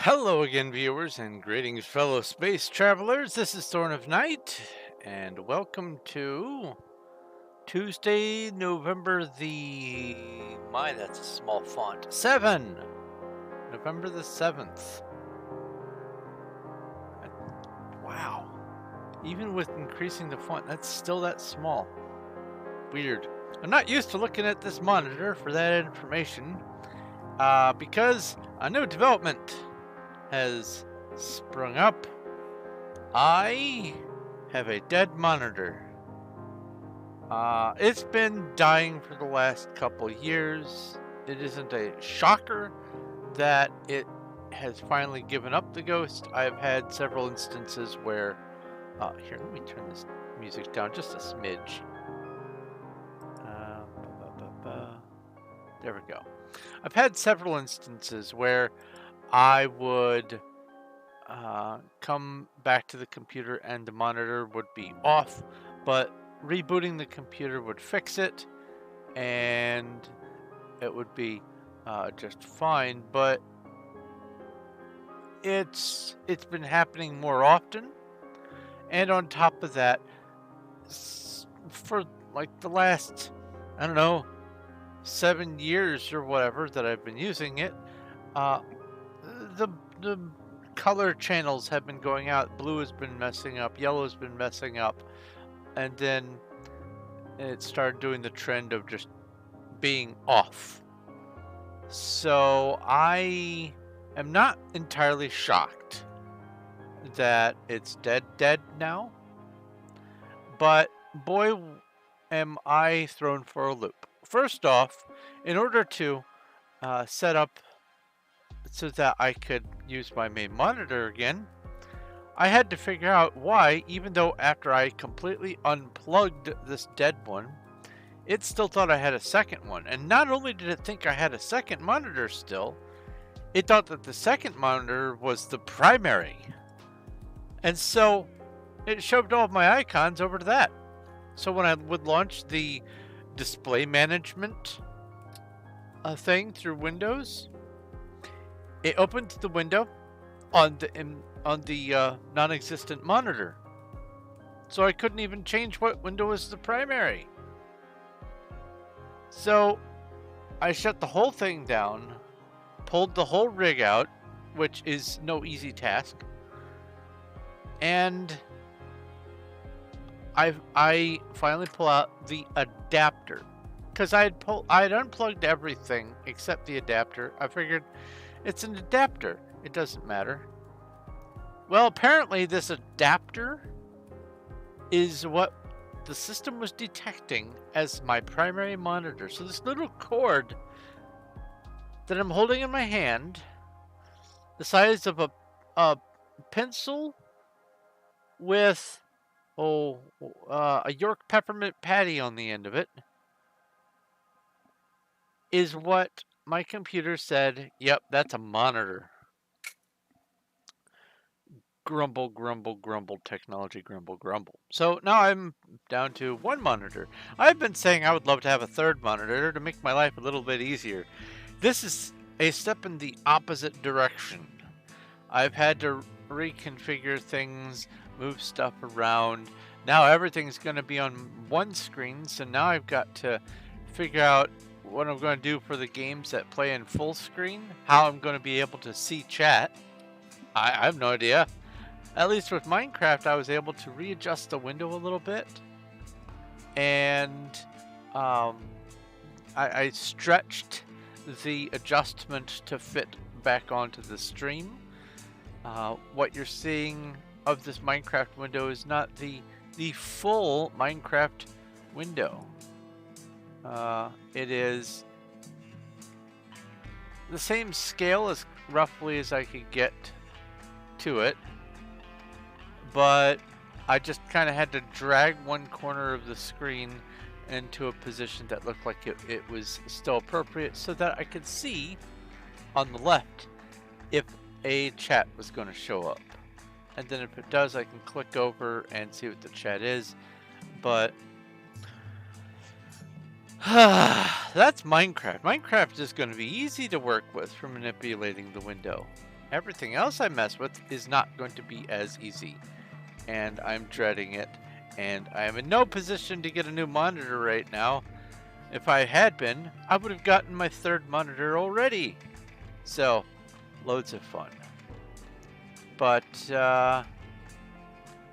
Hello again, viewers, and greetings, fellow space travelers. This is Thorn of Night, and welcome to Tuesday, November that's a small font. 7! November the 7th. Wow. Even with increasing the font, that's still that small. Weird. I'm not used to looking at this monitor for that information, because a new development has sprung up. I have a dead monitor. It's been dying for the last couple years. It isn't a shocker that it has finally given up the ghost. I've had several instances where, here, let me turn this music down just a smidge. There we go. I've had several instances where I would come back to the computer and the monitor would be off, but rebooting the computer would fix it and it would be just fine. But it's been happening more often, and on top of that, for like the last, I don't know, 7 years or whatever that I've been using it, uh, the color channels have been going out. Blue has been messing up, yellow has been messing up, and then it started doing the trend of just being off. So I am not entirely shocked that it's dead now, but boy, am I thrown for a loop. First off, in order to set up so that I could use my main monitor again, I had to figure out why, even though after I completely unplugged this dead one, it still thought I had a second one. And not only did it think I had a second monitor still, it thought that the second monitor was the primary. And so it shoved all of my icons over to that. So when I would launch the display management thing through Windows, it opened the window on the non-existent monitor. So I couldn't even change what window was the primary. So I shut the whole thing down, pulled the whole rig out, which is no easy task, and I finally pull out the adapter, because I had unplugged everything except the adapter. I figured it's an adapter, it doesn't matter. Well, apparently this adapter is what the system was detecting as my primary monitor. So this little cord that I'm holding in my hand, the size of a pencil with a York peppermint patty on the end of it, is what my computer said, yep, that's a monitor. Grumble, grumble, grumble, technology, grumble, grumble. So now I'm down to one monitor. I've been saying I would love to have a third monitor to make my life a little bit easier. This is a step in the opposite direction. I've had to reconfigure things, move stuff around. Now everything's going to be on one screen, so now I've got to figure out what I'm going to do for the games that play in full screen, how I'm going to be able to see chat. I have no idea. At least with Minecraft, I was able to readjust the window a little bit, and I stretched the adjustment to fit back onto the stream. What you're seeing of this Minecraft window is not the full Minecraft window. It is the same scale as roughly as I could get to it, but I just kind of had to drag one corner of the screen into a position that looked like it was still appropriate, so that I could see on the left if a chat was going to show up. And then if it does, I can click over and see what the chat is. But that's Minecraft. Minecraft is going to be easy to work with for manipulating the window. everything else I mess with is not going to be as easy. And I'm dreading it. And I am in no position to get a new monitor right now. If I had been, I would have gotten my third monitor already. So, loads of fun. But,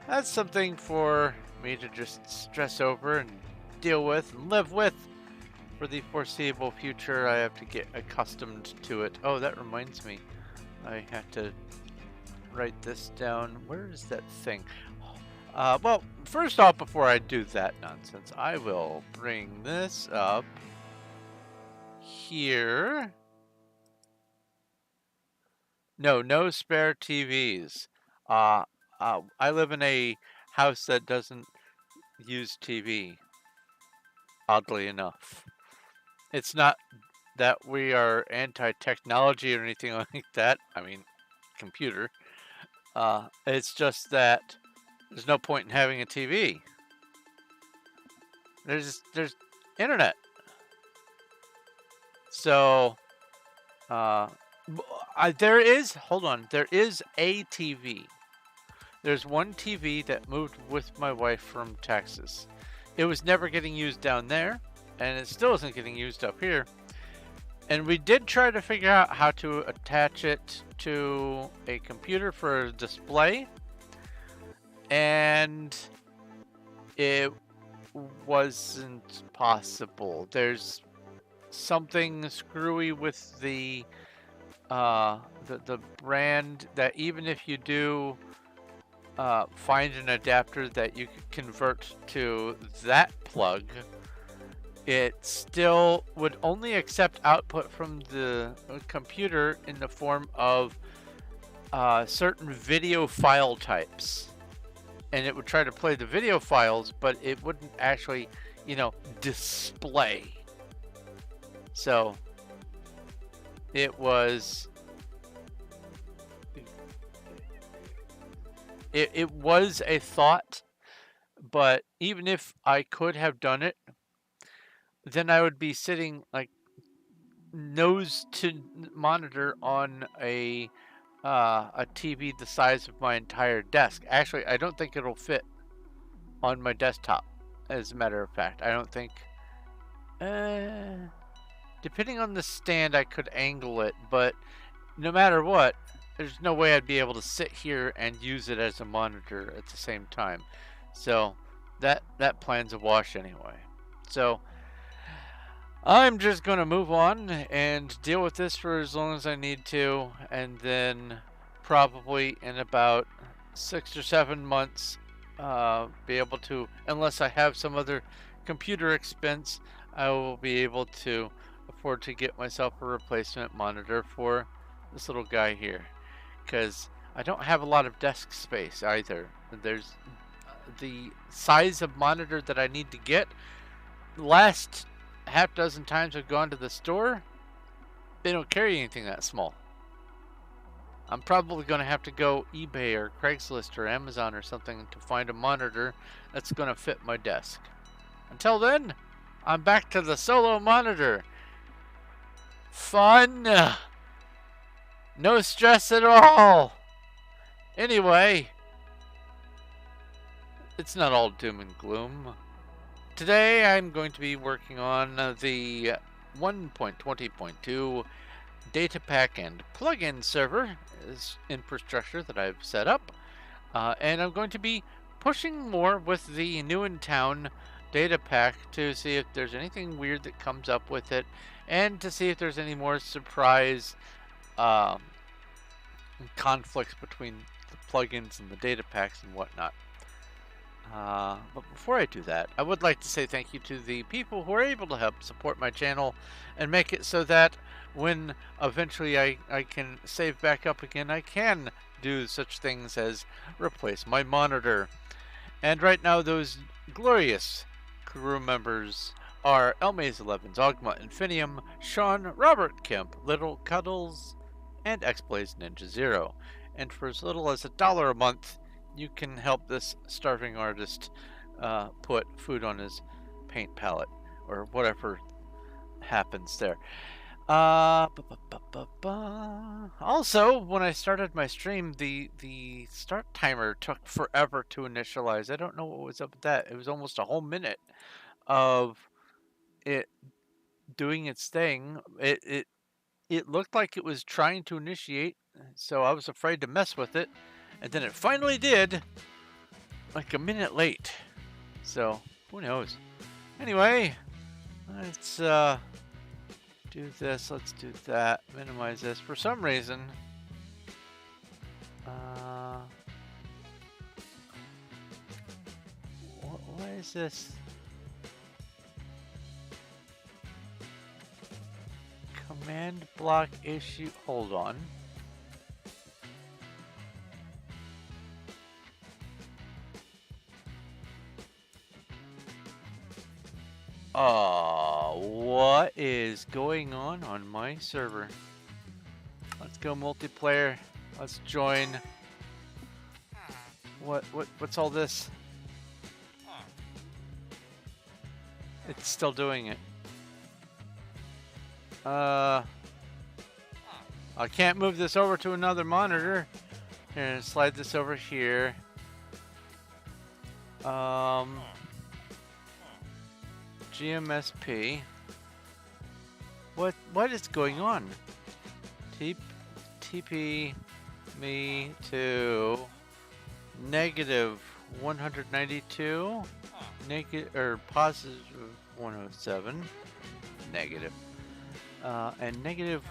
that's something for me to just stress over and deal with and live with for the foreseeable future. I have to get accustomed to it. Oh, that reminds me. I have to write this down. Where is that thing? Well, first off, before I do that nonsense, I will bring this up here. No spare TVs. I live in a house that doesn't use TV, oddly enough. It's not that we are anti-technology or anything like that. I mean, computer. It's just that there's no point in having a TV. There's internet. So, there is a TV. There's one TV that moved with my wife from Texas. It was never getting used down there, and it still isn't getting used up here. And we did try to figure out how to attach it to a computer for a display, and it wasn't possible. There's something screwy with the brand that even if you do find an adapter that you could convert to that plug, it still would only accept output from the computer in the form of certain video file types. And it would try to play the video files, but it wouldn't actually, display. So it was a thought, but even if I could have done it, then I would be sitting like nose to monitor on a TV the size of my entire desk. Actually, I don't think it'll fit on my desktop. As a matter of fact, I don't think. Depending on the stand, I could angle it, but no matter what, there's no way I'd be able to sit here and use it as a monitor at the same time. So that plan's a wash anyway. So I'm just going to move on and deal with this for as long as I need to, and then probably in about 6 or 7 months be able to, unless I have some other computer expense, I will be able to afford to get myself a replacement monitor for this little guy here, because I don't have a lot of desk space either. There's the size of monitor that I need to get. Last half dozen times I've gone to the store, they don't carry anything that small. I'm probably going to have to go eBay or Craigslist or Amazon or something to find a monitor that's going to fit my desk. Until then, I'm back to the solo monitor. Fun! No stress at all! Anyway, it's not all doom and gloom. Today I'm going to be working on the 1.20.2 datapack and plugin server infrastructure that I've set up, and I'm going to be pushing more with the new in town datapack to see if there's anything weird that comes up with it, and to see if there's any more surprise conflicts between the plugins and the datapacks and whatnot. But before I do that, I would like to say thank you to the people who are able to help support my channel and make it so that when eventually I can save back up again, I can do such things as replace my monitor. And right now, those glorious crew members are Elmaze 11s, Ogma Infinium, Sean, Robert Kemp, Little Cuddles, and Xblaze Ninja Zero. And for as little as $1 a month, you can help this starving artist put food on his paint palette, or whatever happens there. Also, when I started my stream, the start timer took forever to initialize. I don't know what was up with that. It was almost a whole minute of it doing its thing. It looked like it was trying to initiate, so I was afraid to mess with it, and then it finally did, like a minute late. So who knows? Anyway, let's do this. Let's do that. Minimize this. For some reason, what is this? Command block issue. Hold on. What is going on my server? Let's go multiplayer. Let's join. What's all this? It's still doing it. I can't move this over to another monitor. Here, slide this over here. GMSP. What is going on? TP me to negative 192, negative or positive 107, negative, and negative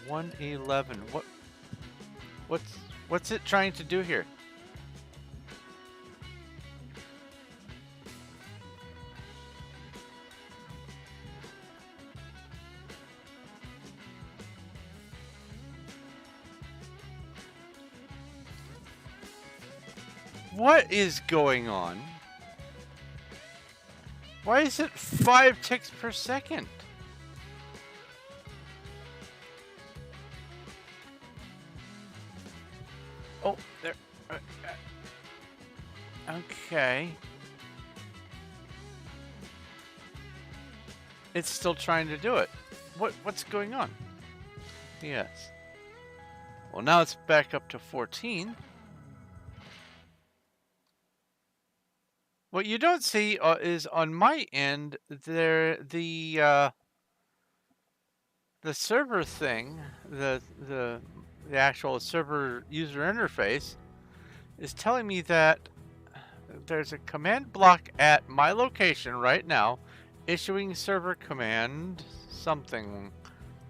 111. What's it trying to do here? What is going on? Why is it 5 ticks per second? Oh, there. Okay. It's still trying to do it. What's going on? Yes. Well, now it's back up to 14. What you don't see is on my end there the server thing, the actual server user interface is telling me that there's a command block at my location right now, issuing server command something.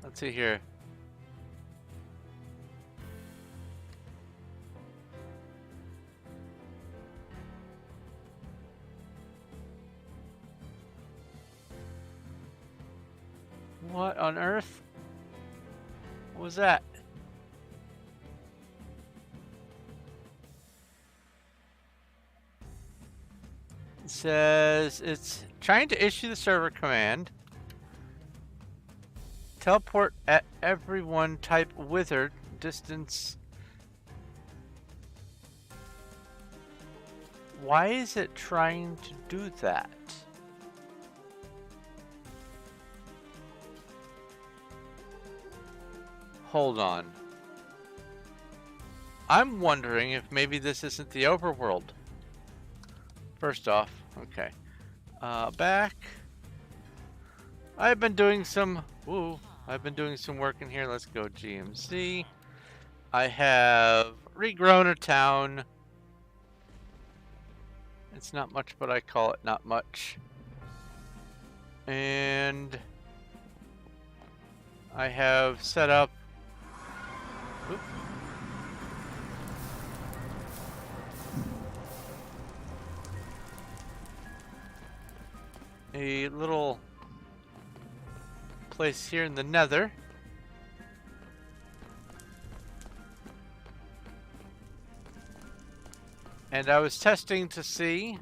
Let's see here. What on earth? What was that? It says it's trying to issue the server command. Teleport at everyone, type wizard, distance. Why is it trying to do that? Hold on. I'm wondering if maybe this isn't the overworld. First off, okay. Back. I've been doing some work in here. Let's go GMC. I have regrown a town. It's not much, but I call it not much. And I have set up a little place here in the Nether. And I was testing to see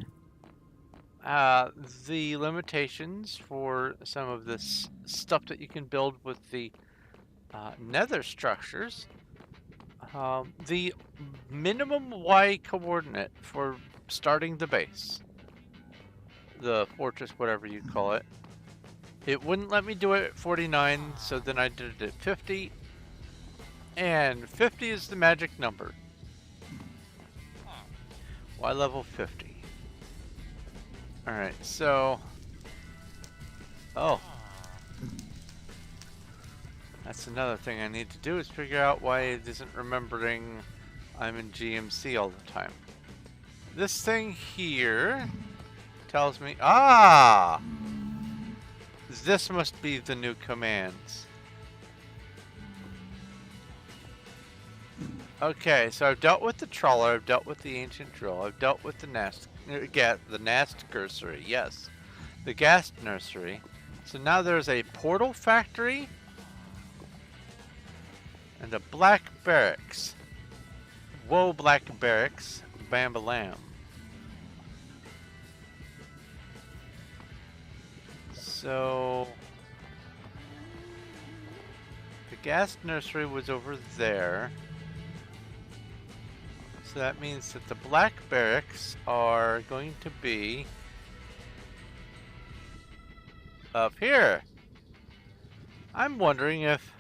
the limitations for some of this stuff that you can build with the Nether structures. The minimum Y coordinate for starting the base, the fortress, whatever you call it, It wouldn't let me do it at 49, so then I did it at 50. And 50 is the magic number. Why level 50? Alright, so... Oh. That's another thing I need to do, is figure out why it isn't remembering I'm in GMC all the time. This thing here tells me... Ah! This must be the new commands. Okay, so I've dealt with the trawler, I've dealt with the ancient drill, I've dealt with the nast nursery, yes. The gas nursery. So now there's a portal factory and a black barracks. Whoa, black barracks. Bambalam. So the gas nursery was over there. So that means that the black barracks are going to be up here. I'm wondering if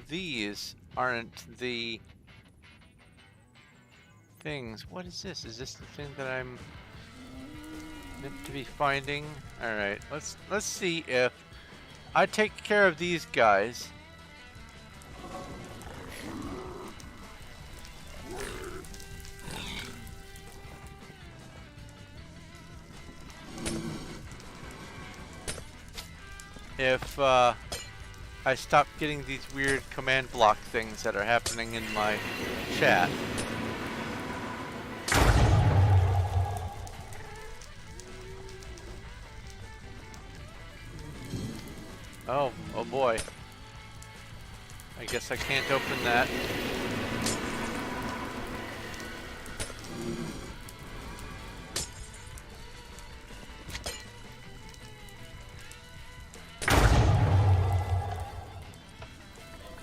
these aren't the things. What is this? Is this the thing that I'm meant to be finding? Alright, let's see if I take care of these guys. If I stop getting these weird command block things that are happening in my chat. Oh boy. I guess I can't open that.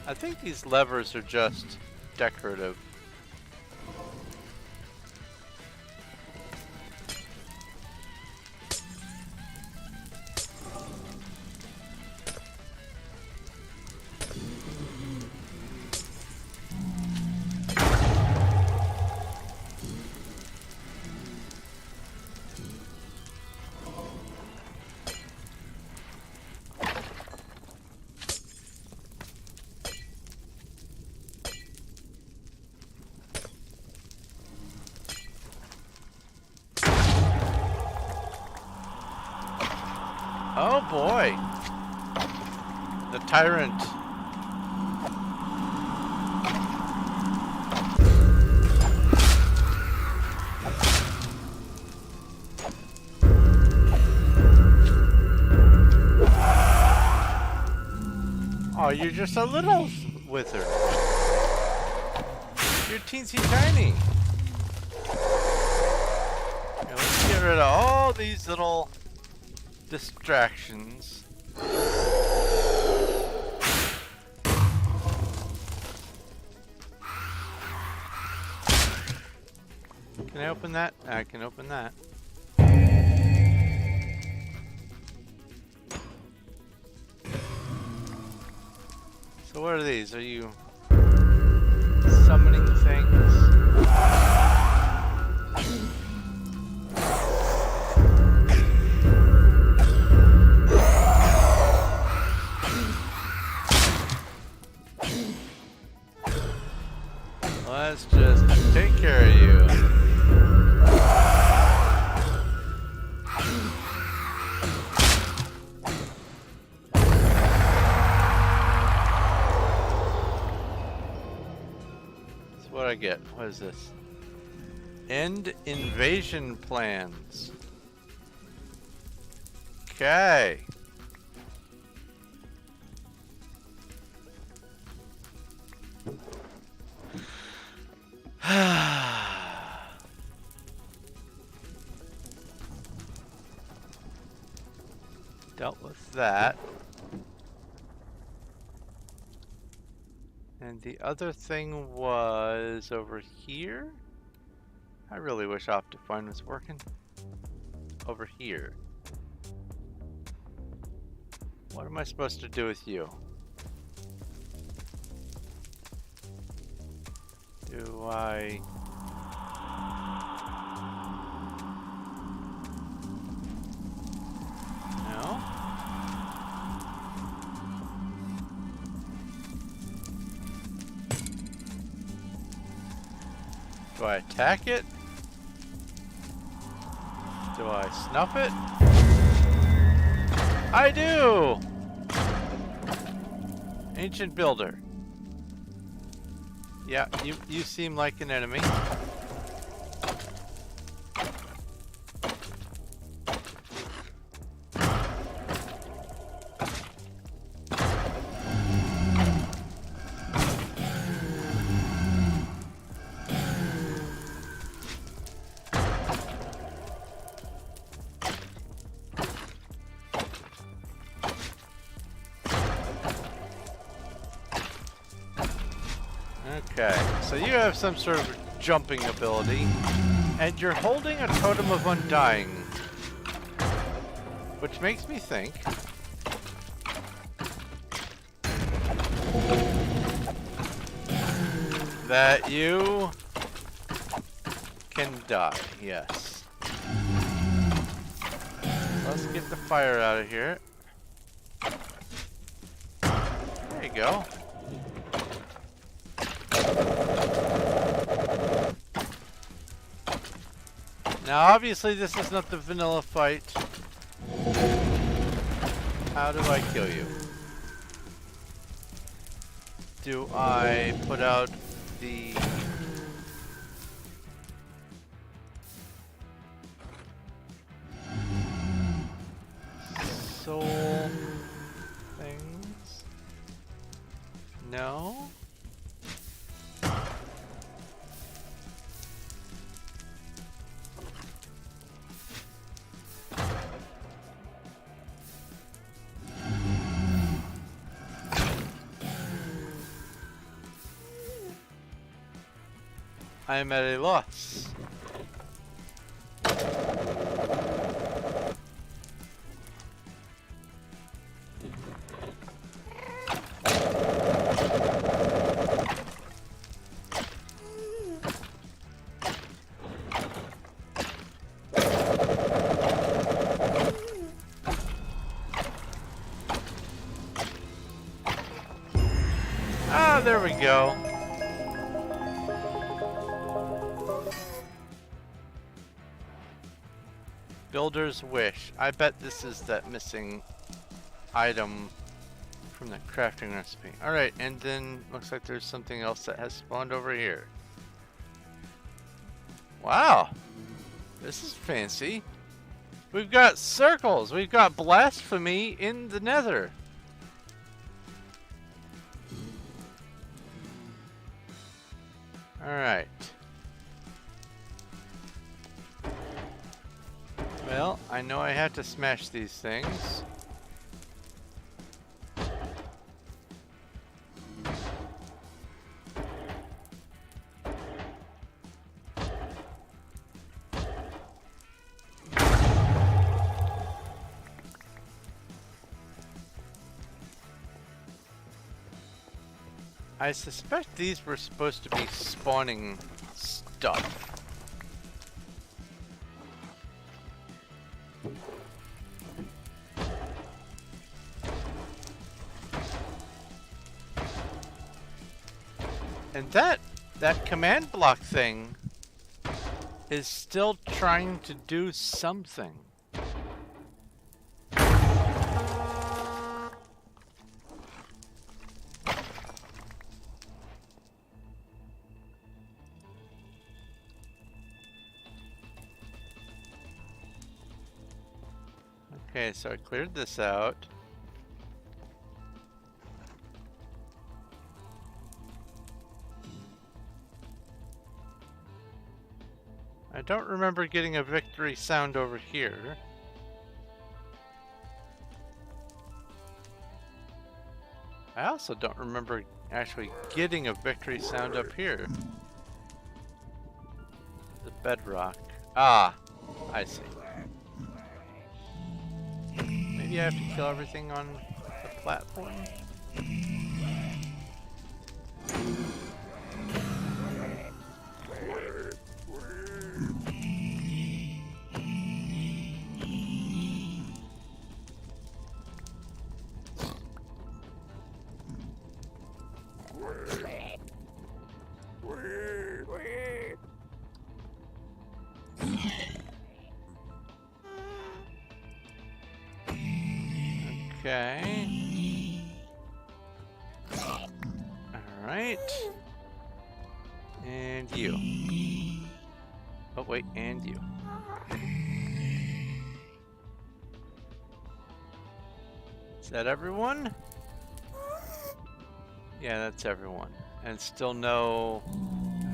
I think these levers are just decorative. Oh boy! The tyrant. Oh, you're just a little wizard. You're teensy tiny. Okay, let's get rid of all these little distractions. Can I open that? I can open that. So what are these? Are you summoning things? Let's just take care of you. That's what I get. What is this? End invasion plans. Okay. Dealt with that. And the other thing was over here. I really wish Optifine was working. Over here. What am I supposed to do with you? Do I... No? Do I attack it? Do I snuff it? I do! Ancient Builder. Yeah, you seem like an enemy. Okay, so you have some sort of jumping ability, and you're holding a Totem of Undying, which makes me think that you can die, yes. Let's get the fire out of here. There you go. Now, obviously, this is not the vanilla fight. How do I kill you? Do I put out the... soul things? No? I am at a loss. Ah, there we go. Builder's Wish. I bet this is that missing item from the crafting recipe. Alright, and then looks like there's something else that has spawned over here. Wow! This is fancy. We've got circles! We've got blasphemy in the nether! Alright. Well, I know I have to smash these things. I suspect these were supposed to be spawning stuff. And that command block thing is still trying to do something. Okay, so I cleared this out. I don't remember getting a victory sound over here. I also don't remember actually getting a victory sound up here. The bedrock. Ah, I see. Maybe I have to kill everything on platform. Okay. Alright. And you. Oh, wait, and you. Is that everyone? Yeah, that's everyone. And still no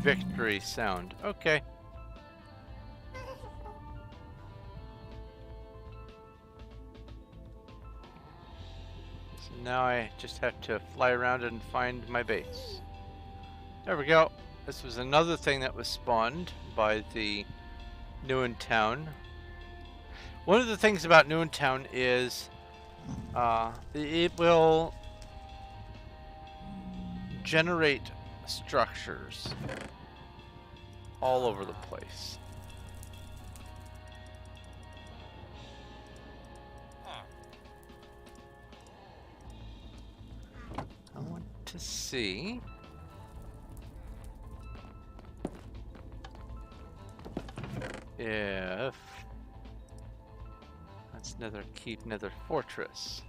victory sound. Okay. So now I just have to fly around and find my base. There we go. This was another thing that was spawned by the New in Town. One of the things about New in Town is it will generate structures all over the place. I want to see if that's Nether Keep, Nether Fortress.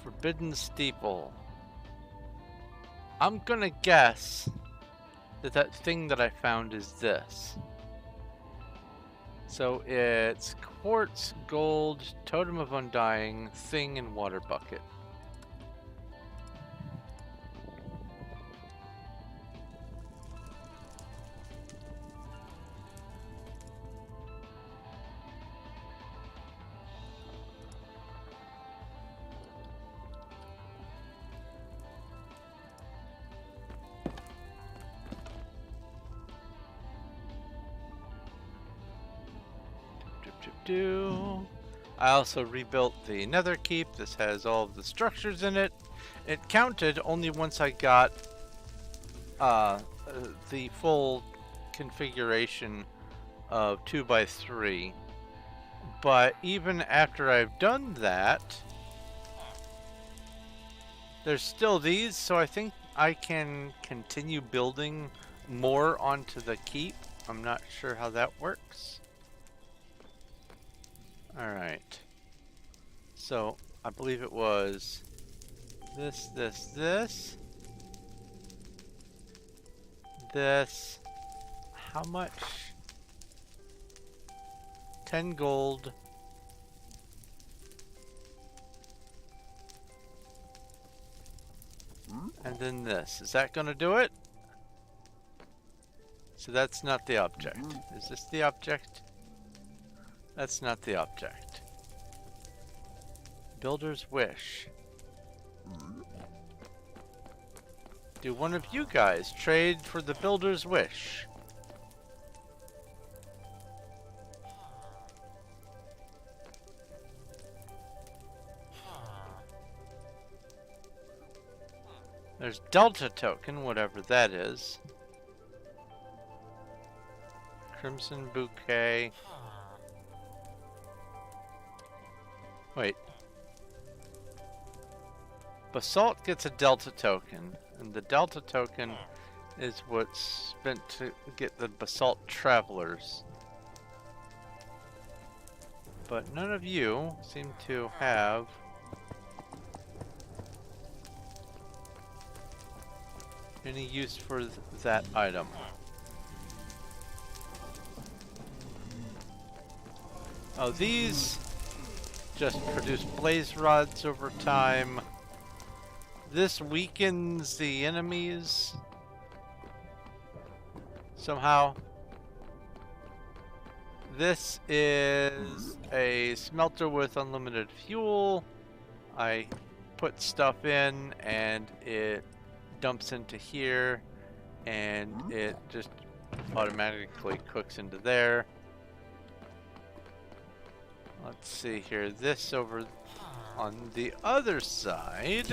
Forbidden Steeple. I'm gonna guess that that thing that I found is this. So it's quartz, gold, totem of undying, thing, and water bucket. I also rebuilt the Nether Keep. This has all of the structures in it. It counted only once I got the full configuration of 2x3. But even after I've done that, there's still these, so I think I can continue building more onto the keep. I'm not sure how that works. Alright. So, I believe it was this. This. How much? 10 gold. And then this. Is that gonna do it? So that's not the object. Is this the object? That's not the object. Builder's Wish. Do one of you guys trade for the Builder's Wish? There's Delta Token, whatever that is. Crimson Bouquet. Wait. Basalt gets a Delta Token, and the Delta Token is what's spent to get the Basalt Travelers. But none of you seem to have any use for that item. Oh, these just produce blaze rods over time. This weakens the enemies somehow. This is a smelter with unlimited fuel. I put stuff in and it dumps into here and it just automatically cooks into there. Let's see here. This over on the other side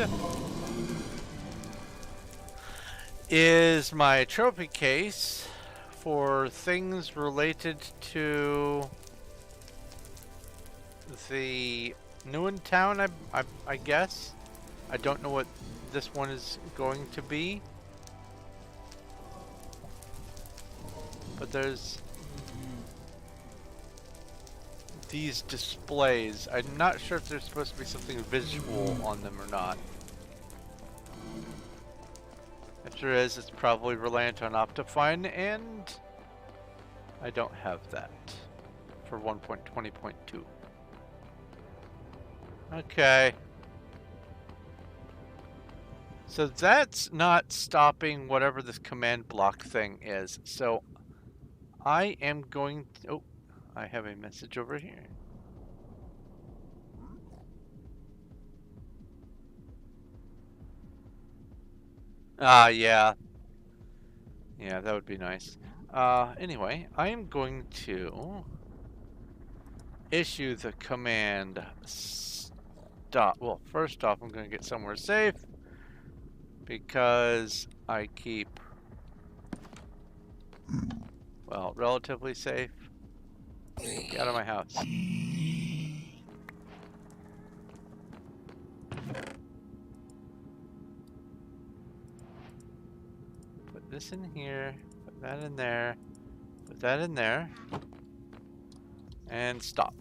is my trophy case for things related to the Newen town, I guess. I don't know what this one is going to be. But there's these displays. I'm not sure if there's supposed to be something visual on them or not. If there is, it's probably reliant on Optifine, and I don't have that for 1.20.2. Okay. So that's not stopping whatever this command block thing is. So I am going to... Oh, I have a message over here. Ah, yeah. Yeah, that would be nice. Anyway, I am going to issue the command stop. Well, first off, I'm going to get somewhere safe because I keep, well, relatively safe. Get out of my house. Put this in here, put that in there, put that in there, and stop.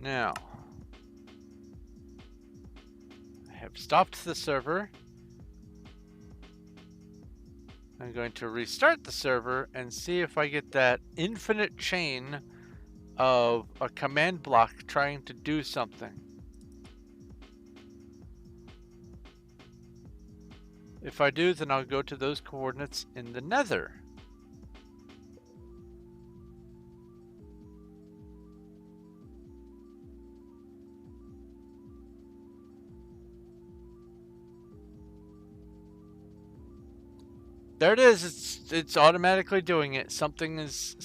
Now, I have stopped the server. I'm going to restart the server and see if I get that infinite chain of a command block trying to do something. If I do, then I'll go to those coordinates in the nether. There it is. It's automatically doing it. Something is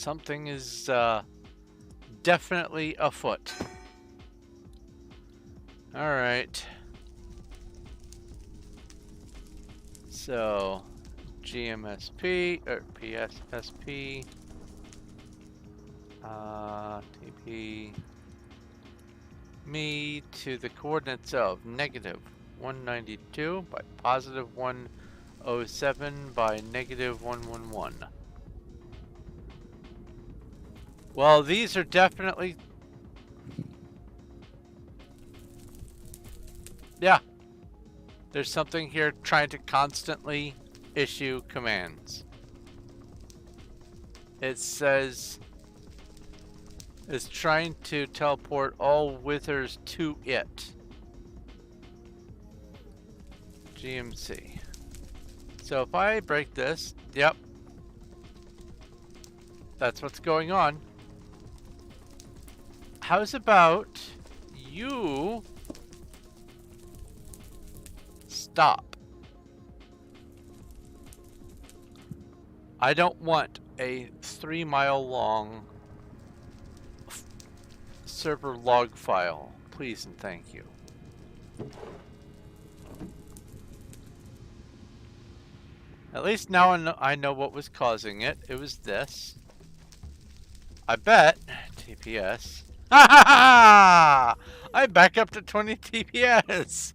definitely afoot. All right. So GMSP or PSSP TP me to the coordinates of -192 by +107 by -111. Well, these are definitely... Yeah. There's something here trying to constantly issue commands. It says it's trying to teleport all withers to it. GMC. So if I break this, yep, that's what's going on. How's about you stop? I don't want a 3-mile long server log file. Please and thank you. At least now I know what was causing it. It was this. I bet. TPS. Ha ha ha! I back up to 20 TPS.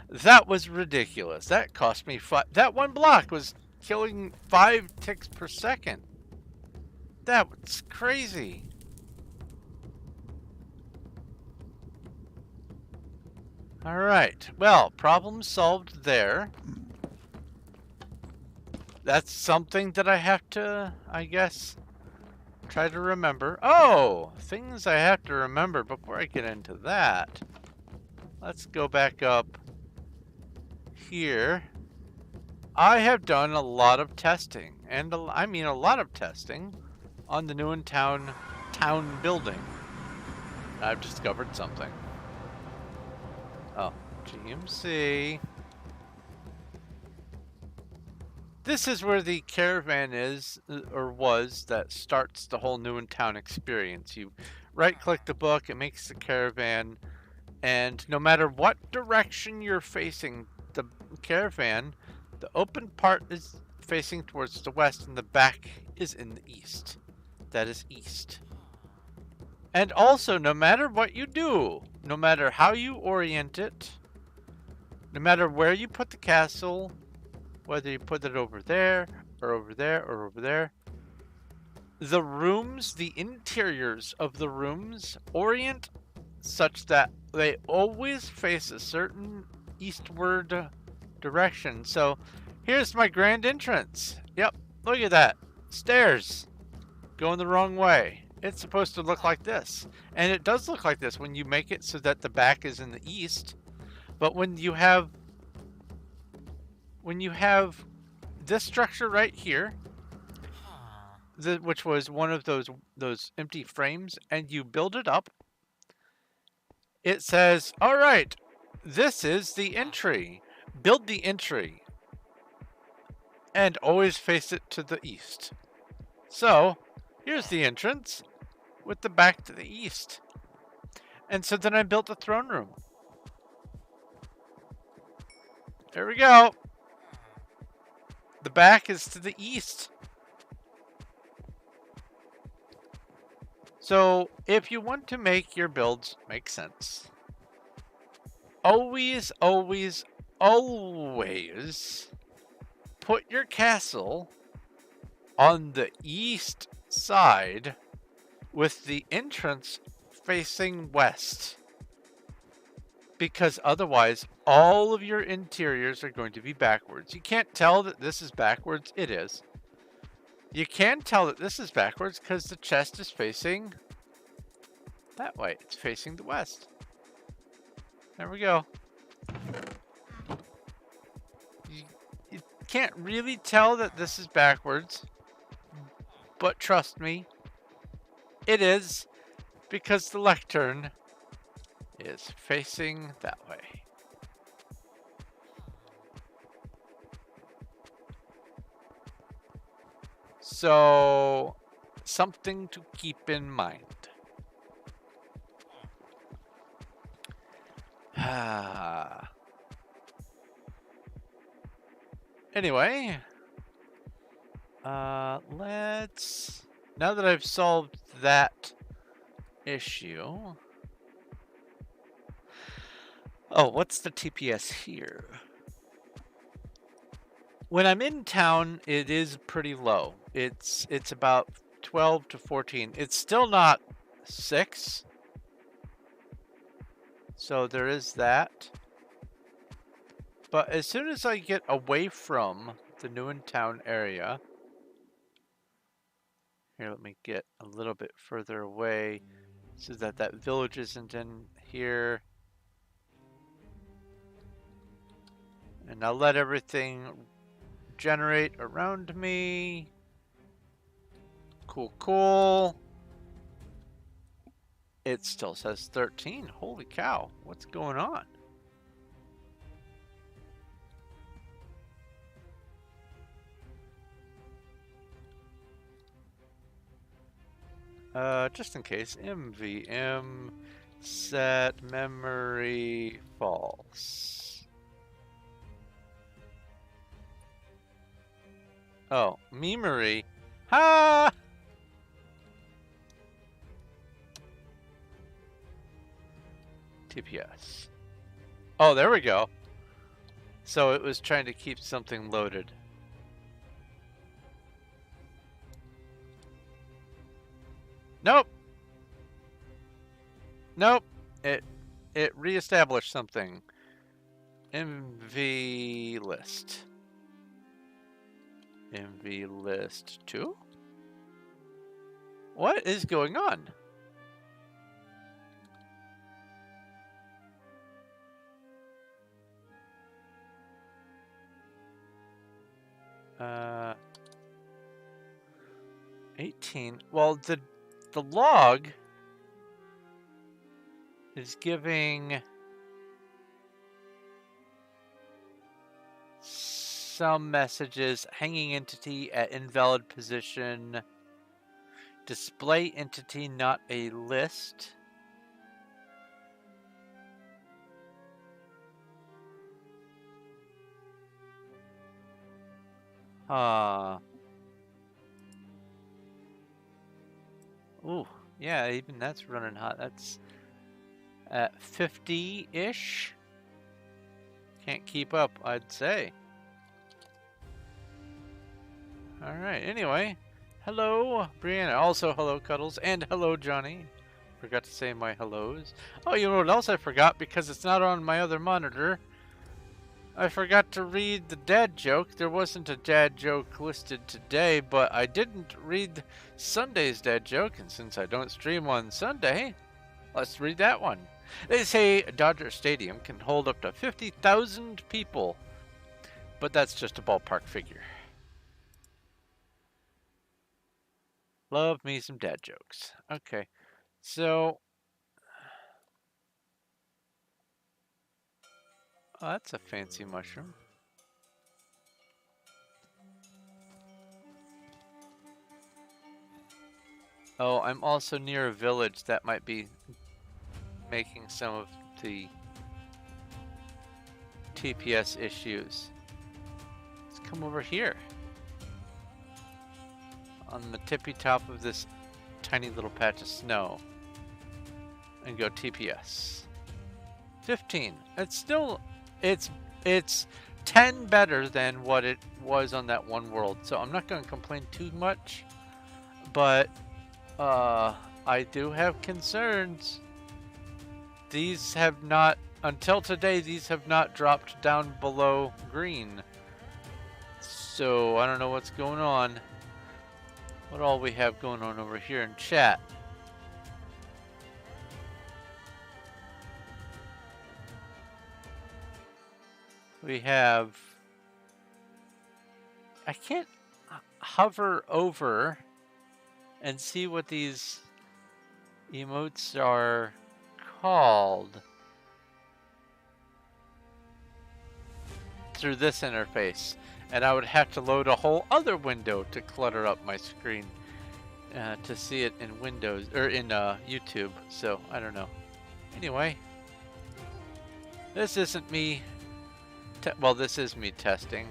That was ridiculous. That cost me 5. That one block was killing 5 ticks per second. That was crazy. All right. Well, problem solved there. That's something that I have to, I guess, try to remember. Oh, things I have to remember before I get into that. Let's go back up here. I have done a lot of testing, and I mean a lot of testing on the Newen town building. I've discovered something. Oh, GMC. This is where the caravan is, or was, that starts the whole new in town experience. You right-click the book, it makes the caravan, and no matter what direction you're facing the caravan, the open part is facing towards the west and the back is in the east. That is east. And also, no matter what you do, no matter how you orient it, no matter where you put the castle, whether you put it over there, or over there, or over there, the rooms, the interiors of the rooms orient such that they always face a certain eastward direction. So here's my grand entrance. Yep, look at that. Stairs going the wrong way. It's supposed to look like this. And it does look like this when you make it so that the back is in the east. But when you have this structure right here, which was one of those empty frames, and you build it up, it says, all right, this is the entry. Build the entry. And always face it to the east. So, here's the entrance with the back to the east. And so then I built a throne room. There we go. The back is to the east. So, if you want to make your builds make sense, always, always, always put your castle on the east side with the entrance facing west. Because otherwise, all of your interiors are going to be backwards. You can't tell that this is backwards. It is. You can tell that this is backwards because the chest is facing that way. It's facing the west. There we go. You can't really tell that this is backwards, but trust me, it is, because the lectern is facing that way. So, something to keep in mind. Anyway, let's, now that I've solved that issue. Oh, what's the TPS here? When I'm in town, it is pretty low. It's about 12 to 14. It's still not 6. So there is that. But as soon as I get away from the new in town area, here, let me get a little bit further away so that that village isn't in here. And I'll let everything generate around me. Cool, cool. It still says 13. Holy cow, what's going on? Just in case, MVM set memory false. Oh, memory. Ha! TPS. Oh, there we go. So it was trying to keep something loaded. Nope. Nope. It reestablished something. MV list. MV list 2? What is going on? Uh, 18. Well, the log is giving some messages. Hanging entity at invalid position. Display entity, not a list. Ooh, yeah, even that's running hot. That's at 50-ish. Can't keep up, I'd say. Alright, anyway. Hello, Brianna. Also, hello, Cuddles. And hello, Johnny. Forgot to say my hellos. Oh, you know what else I forgot? Because it's not on my other monitor. I forgot to read the dad joke. There wasn't a dad joke listed today, but I didn't read Sunday's dad joke. And since I don't stream on Sunday, let's read that one. They say Dodger Stadium can hold up to 50,000 people, but that's just a ballpark figure. Love me some dad jokes. Okay, so oh, that's a fancy mushroom. Oh, I'm also near a village that might be making some of the TPS issues. Let's come over here. On the tippy top of this tiny little patch of snow. And go TPS. 15. It's still, it's 10 better than what it was on that one world. So I'm not going to complain too much. But I do have concerns. These have not, until today, these have not dropped down below green. So I don't know what's going on. What all we have going on over here in chat. We have, I can't hover over and see what these emotes are called through this interface, and I would have to load a whole other window to clutter up my screen to see it in Windows or in YouTube. So I don't know. Anyway, this isn't me. Well, this is me testing.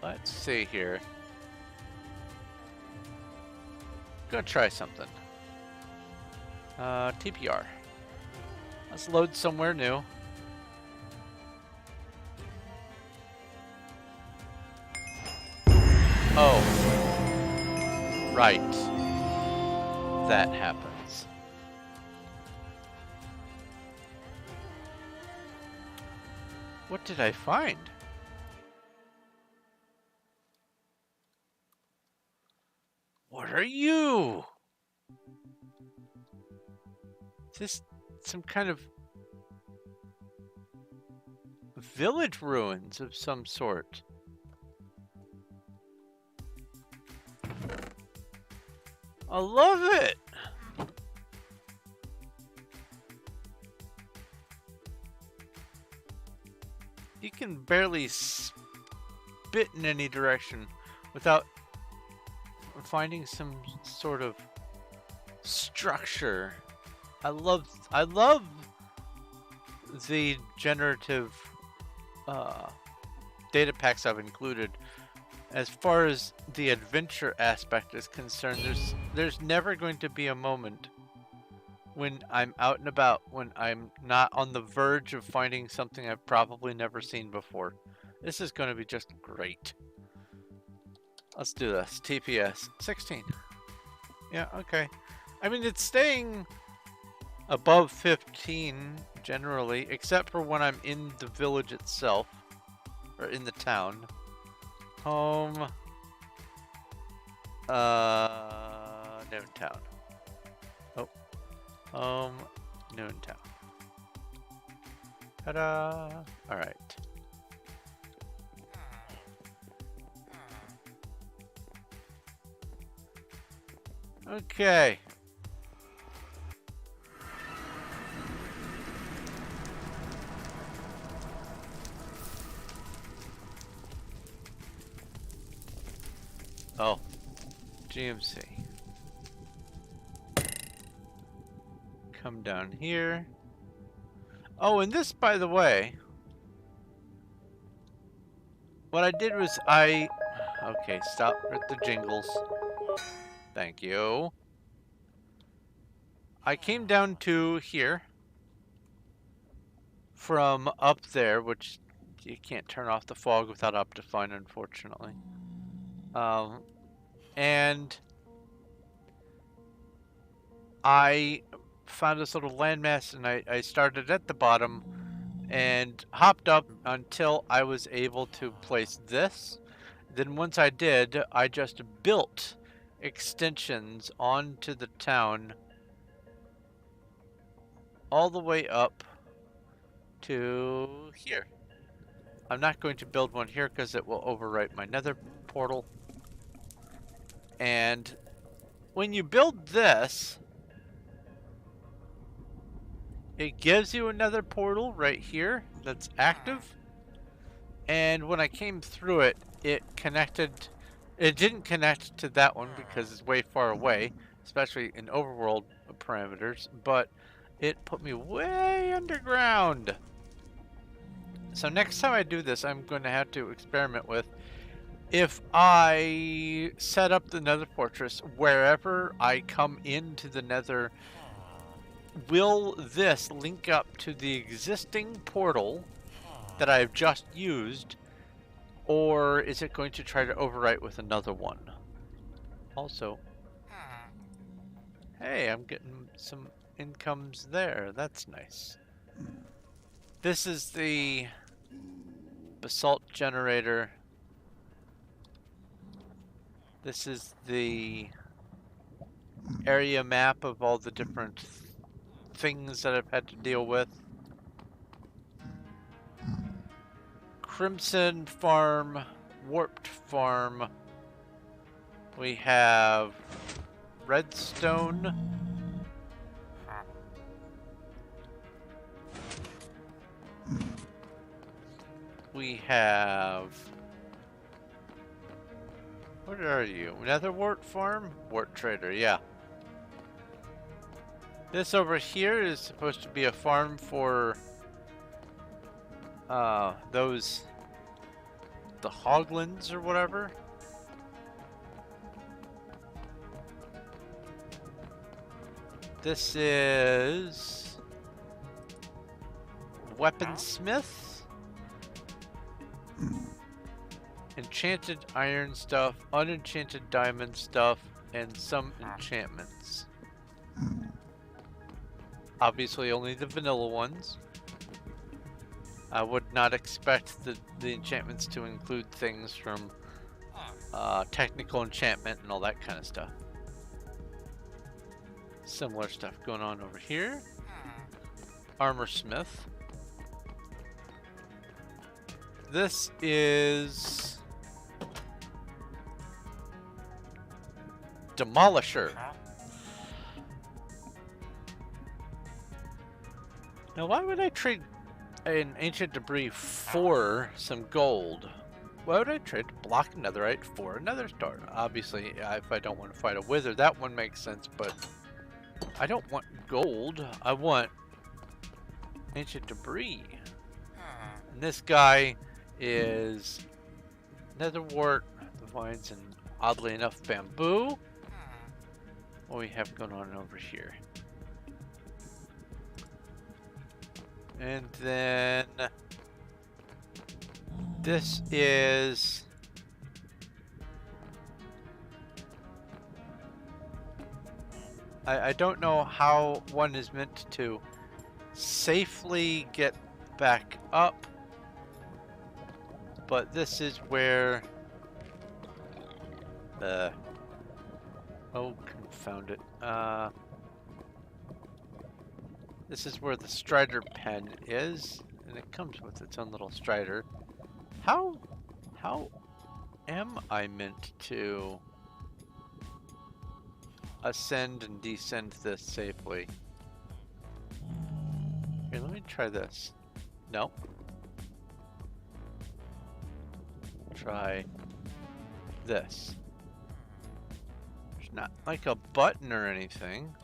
Let's see here. Gonna try something. TPR. Let's load somewhere new. Oh. Right. That happens. What did I find? What are you? Is this some kind of village ruins of some sort? I love it! You can barely spit in any direction without finding some sort of structure. I love the generative data packs I've included. As far as the adventure aspect is concerned, there's never going to be a moment when I'm out and about, when I'm not on the verge of finding something I've probably never seen before. This is going to be just great. Let's do this. TPS 16. Yeah, okay. I mean, it's staying above 15 generally, except for when I'm in the village itself, or in the town. Home. Noontown. Oh. Home. Noontown. Ta-da! Alright. Okay. Oh, GMC. Come down here. Oh, and this, by the way, what I did was okay, stop with the jingles. Thank you. I came down to here from up there, which you can't turn off the fog without Optifine, unfortunately. And I found this little landmass, and I started at the bottom and hopped up until I was able to place this. Then once I did, I just built extensions onto the town all the way up to here. I'm not going to build one here because it will overwrite my nether portal. And when you build this, it gives you another portal right here that's active. And when I came through it, it didn't connect to that one because it's way far away, especially in overworld parameters, but it put me way underground. So next time I do this, I'm going to have to experiment with if I set up the nether fortress wherever I come into the nether, will this link up to the existing portal that I've just used, or is it going to try to overwrite with another one? Also, hey, I'm getting some incomes there. That's nice. This is the basalt generator. This is the area map of all the different things that I've had to deal with. Crimson Farm, Warped Farm. We have Redstone. We have... What are you? Another Wart Farm? Wart Trader, yeah. This over here is supposed to be a farm for those, the hoglins or whatever. This is weaponsmith. Enchanted iron stuff, unenchanted diamond stuff, and some enchantments. Obviously only the vanilla ones. I would not expect the enchantments to include things from technical enchantment and all that kind of stuff. Similar stuff going on over here. Armorsmith. This is Demolisher. Now, why would I trade an ancient debris for some gold? Why would I trade block netherite for another star? Obviously, if I don't want to fight a wizard, that one makes sense, but I don't want gold. I want ancient debris. And this guy is nether wart, the vines, and oddly enough, bamboo. What we have going on over here. And then this is I don't know how one is meant to safely get back up, but this is where the oh, confound it. This is where the Strider pen is, and it comes with its own little Strider. How am I meant to ascend and descend this safely? Here, let me try this. No. Try this. There's not like a button or anything.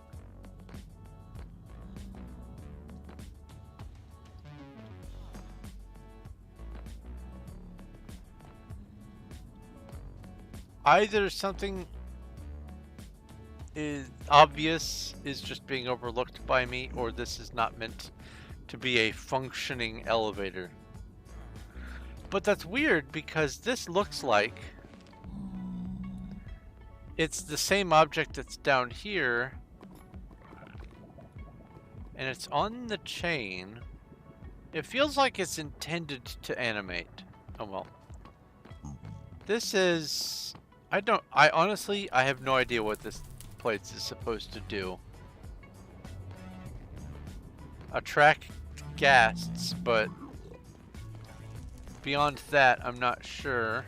Either something is obvious is just being overlooked by me, or this is not meant to be a functioning elevator. But that's weird because this looks like it's the same object that's down here, and it's on the chain. It feels like it's intended to animate. Oh well. This is... I honestly have no idea what this place is supposed to do. Attract guests, but beyond that, I'm not sure.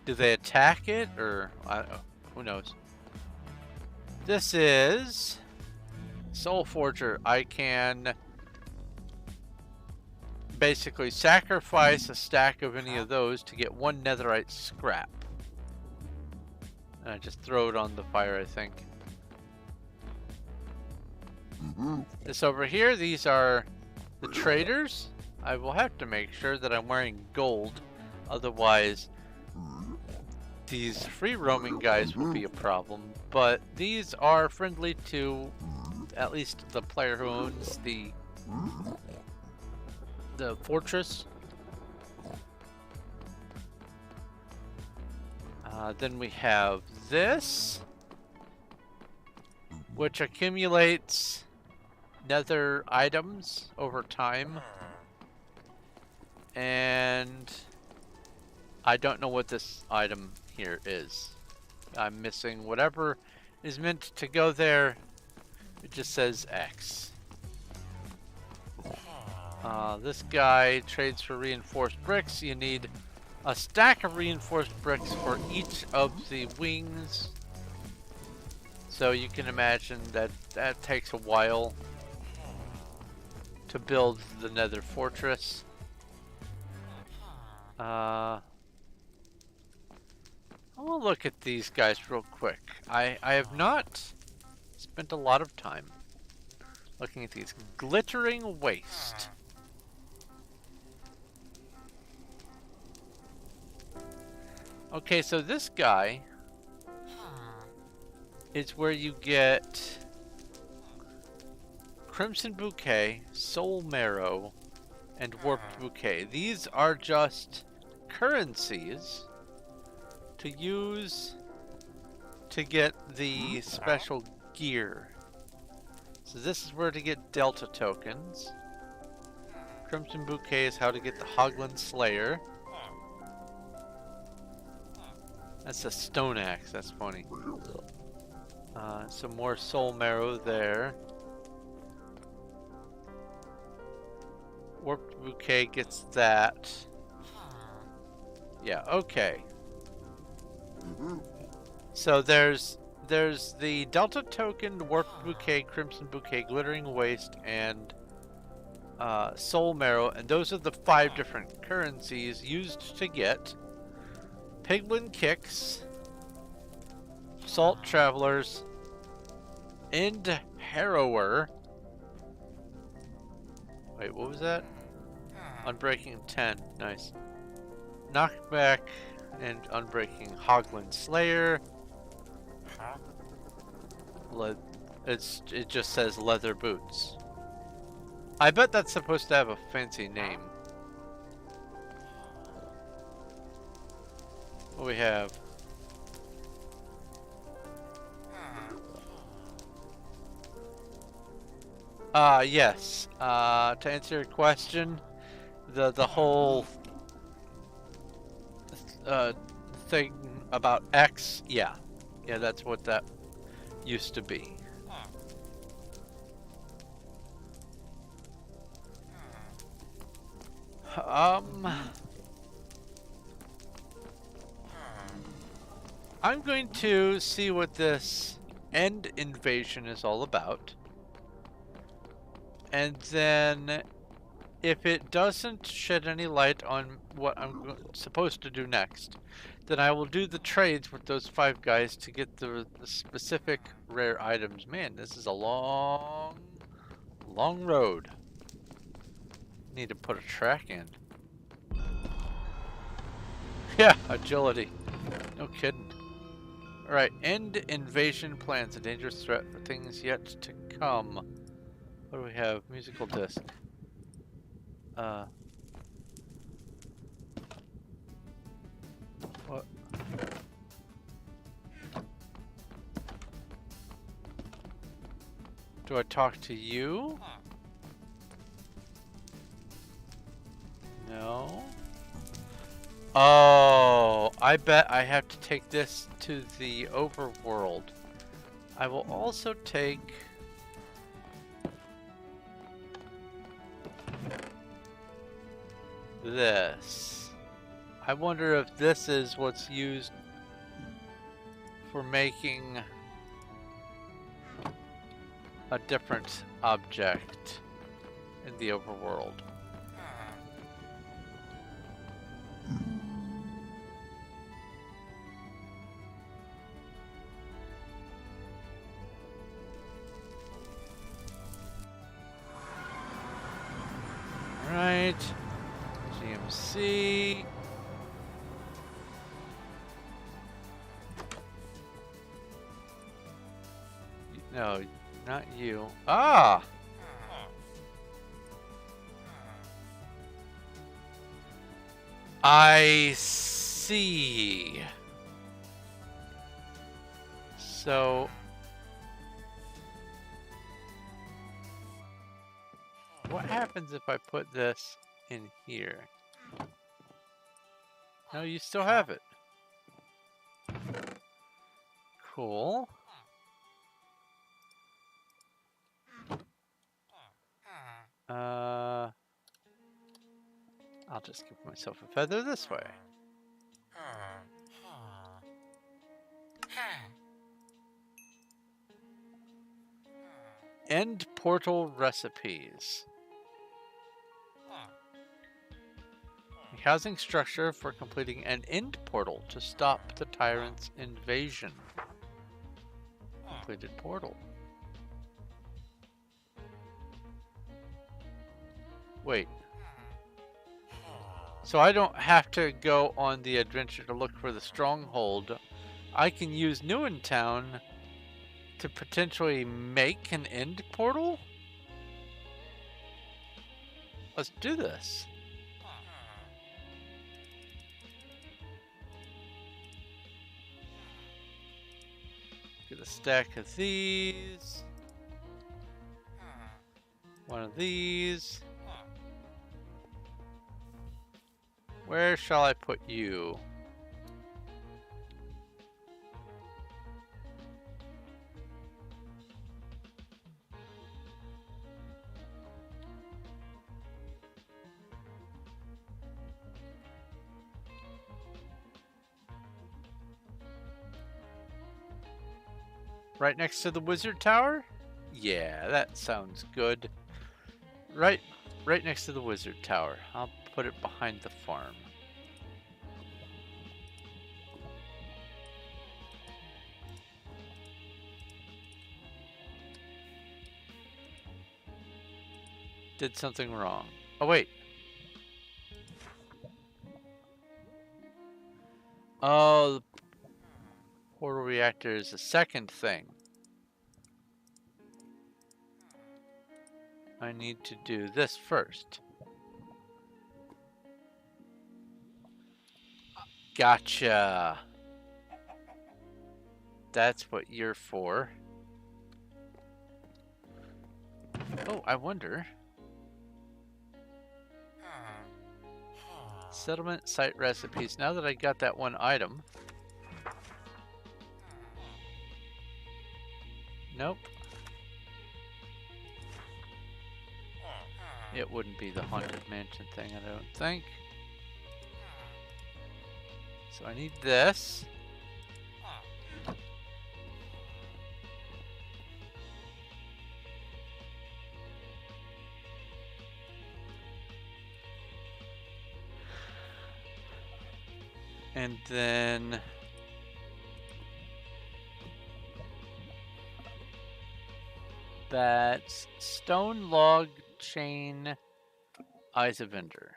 Do they attack it, or who knows? This is Soul Forger. I can basically sacrifice a stack of any of those to get one netherite scrap. And I just throw it on the fire, I think. This over here, these are the traders. I will have to make sure that I'm wearing gold, otherwise these free roaming guys will be a problem. But these are friendly to at least the player who owns the fortress. Then we have this, which accumulates nether items over time. And I don't know what this item here is. I'm missing whatever is meant to go there. It just says X. This guy trades for reinforced bricks. You need a stack of reinforced bricks for each of the wings. So you can imagine that that takes a while to build the nether fortress. I will look at these guys real quick. I have not spent a lot of time looking at these. Glittering waste. Okay, so this guy is where you get Crimson Bouquet, Soul Marrow, and Warped Bouquet. These are just currencies to use to get the special gear. So this is where to get Delta tokens. Crimson Bouquet is how to get the Hoglin Slayer. That's a stone axe, that's funny. Some more soul marrow there. Warped Bouquet gets that. Yeah, okay. So there's the Delta token, Warped Bouquet, Crimson Bouquet, Glittering Waste, and Soul Marrow, and those are the 5 different currencies used to get Piglin Kicks, Salt Travelers, End Harrower. Wait, what was that? Unbreaking 10, nice. Knockback and Unbreaking Hoglin Slayer. It just says leather boots. I bet that's supposed to have a fancy name. What we have? Yes. To answer your question, the whole thing about X, yeah, that's what that used to be. I'm going to see what this end invasion is all about. And then if it doesn't shed any light on what I'm supposed to do next, then I will do the trades with those 5 guys to get the specific rare items. Man, this is a long road. Need to put a track in. Yeah, agility. No kidding. Alright, end invasion plans. A dangerous threat for things yet to come. What do we have? Musical disc. What? Do I talk to you? No. Oh, I bet I have to take this to the overworld. I will also take this. I wonder if this is what's used for making a different object in the overworld. Right. GMC. No, not you. Ah! I see. So what happens if I put this in here? No, you still have it. Cool. I'll just give myself a feather this way. End portal recipes. A housing structure for completing an end portal to stop the tyrant's invasion. Completed portal. Wait. So I don't have to go on the adventure to look for the stronghold. I can use Newentown to potentially make an end portal? Let's do this. Get a stack of these. One of these. Where shall I put you? Right next to the wizard tower? Yeah, that sounds good. Right next to the wizard tower. I'll put it behind the farm. Did something wrong. Oh, wait. Oh, the portal reactor is the second thing. I need to do this first. Gotcha. That's what you're for. Oh, I wonder. Settlement site recipes. Now that I got that one item. Nope. It wouldn't be the haunted mansion thing, I don't think. So I need this. And then that's stone log chain eyes of Ender.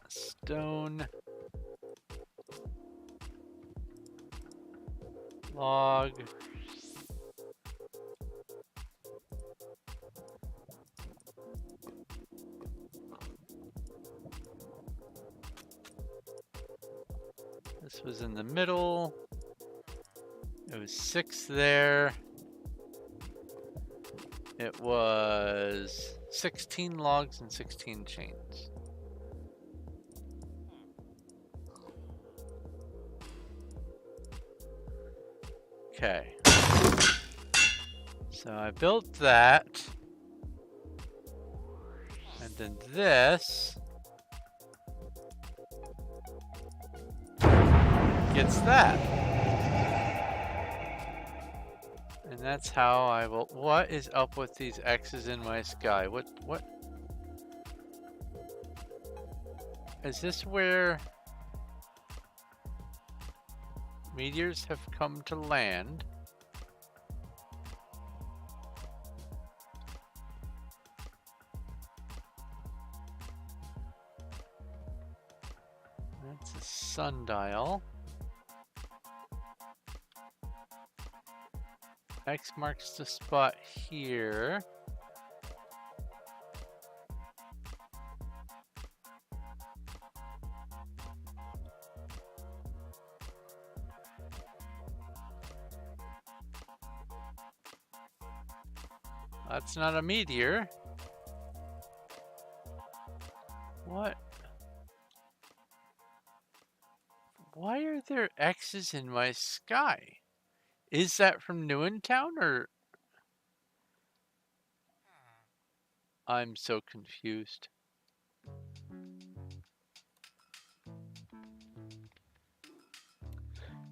Stone log this was in the middle. It was 6 there. It was 16 logs and 16 chains. Okay. So I built that. And then this gets that. And that's how I will. What is up with these X's in my sky? What? Is this where meteors have come to land? That's a sundial. X marks the spot here. That's not a meteor. What? Why are there X's in my sky? Is that from Newintown or? I'm so confused.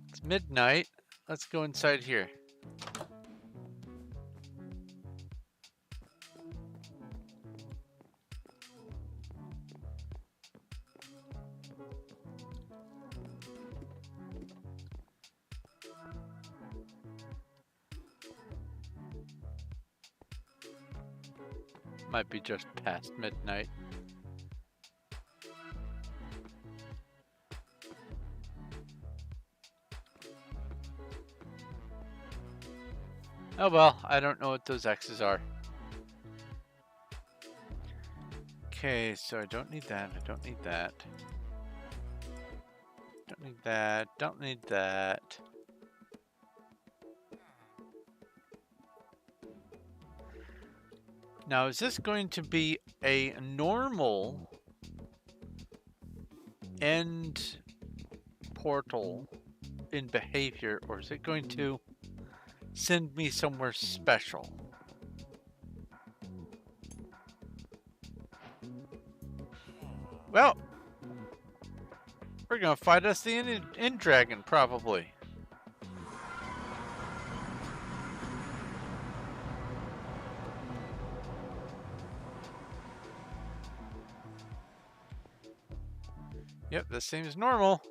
It's midnight. Let's go inside here. Might be just past midnight. Oh well, I don't know what those X's are. Okay, so I don't need that, I don't need that. Don't need that, don't need that. Now, is this going to be a normal end portal in behavior, or is it going to send me somewhere special? Well, we're gonna fight us the end dragon, probably. Yep, this seems normal.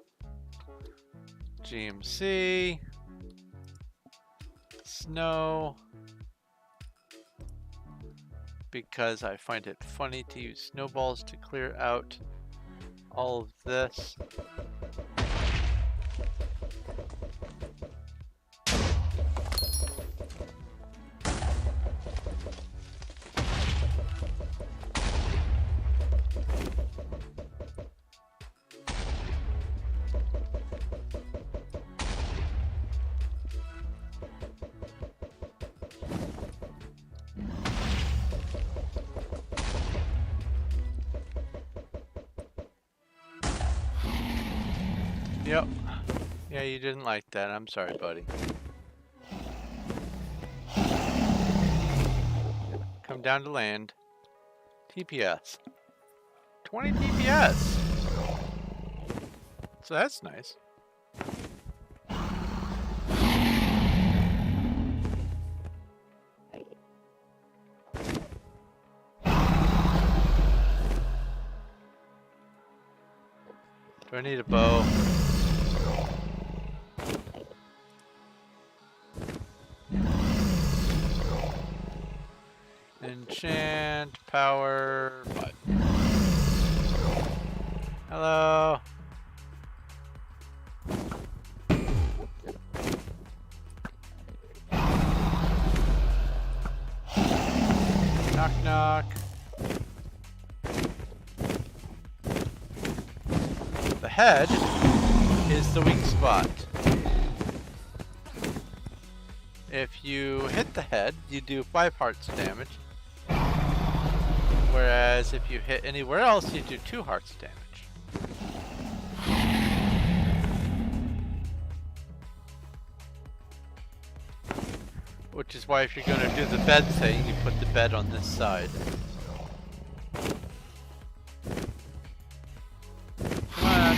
GMC. Snow. Because I find it funny to use snowballs to clear out all of this. Yep. Yeah, you didn't like that. I'm sorry, buddy. Come down to land. TPS. 20 TPS. So that's nice. need a bow. Enchant power 5. Hello. Knock knock. The head is the weak spot. If you hit the head, you do 5 hearts damage. Whereas if you hit anywhere else, you do 2 hearts damage. Which is why if you're going to do the bed thing, you put the bed on this side. Come on.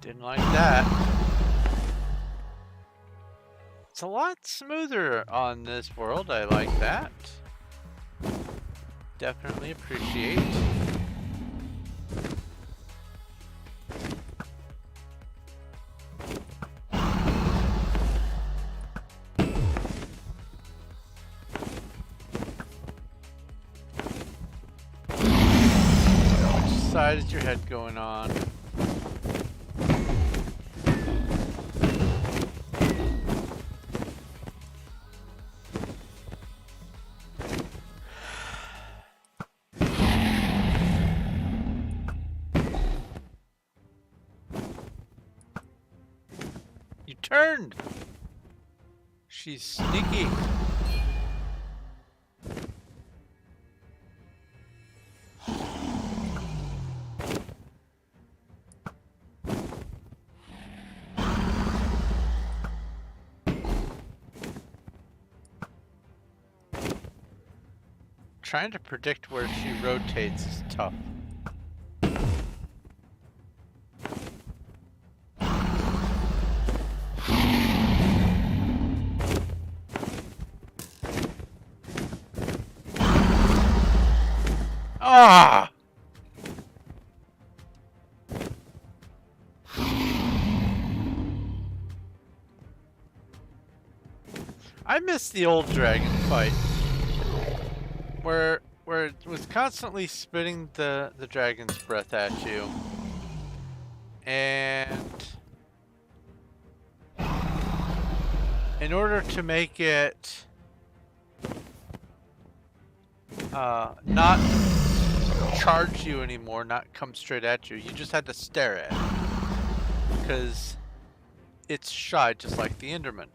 Didn't like that. It's a lot smoother on this world. I like that. Definitely appreciate. Which side is your head going on? You turned! She's sneaky. Trying to predict where she rotates is tough. Ah! I miss the old dragon fight. Where it was constantly spitting the dragon's breath at you. And in order to make it not charge you anymore, not come straight at you, you just had to stare at it. Because it's shy just like the Enderman.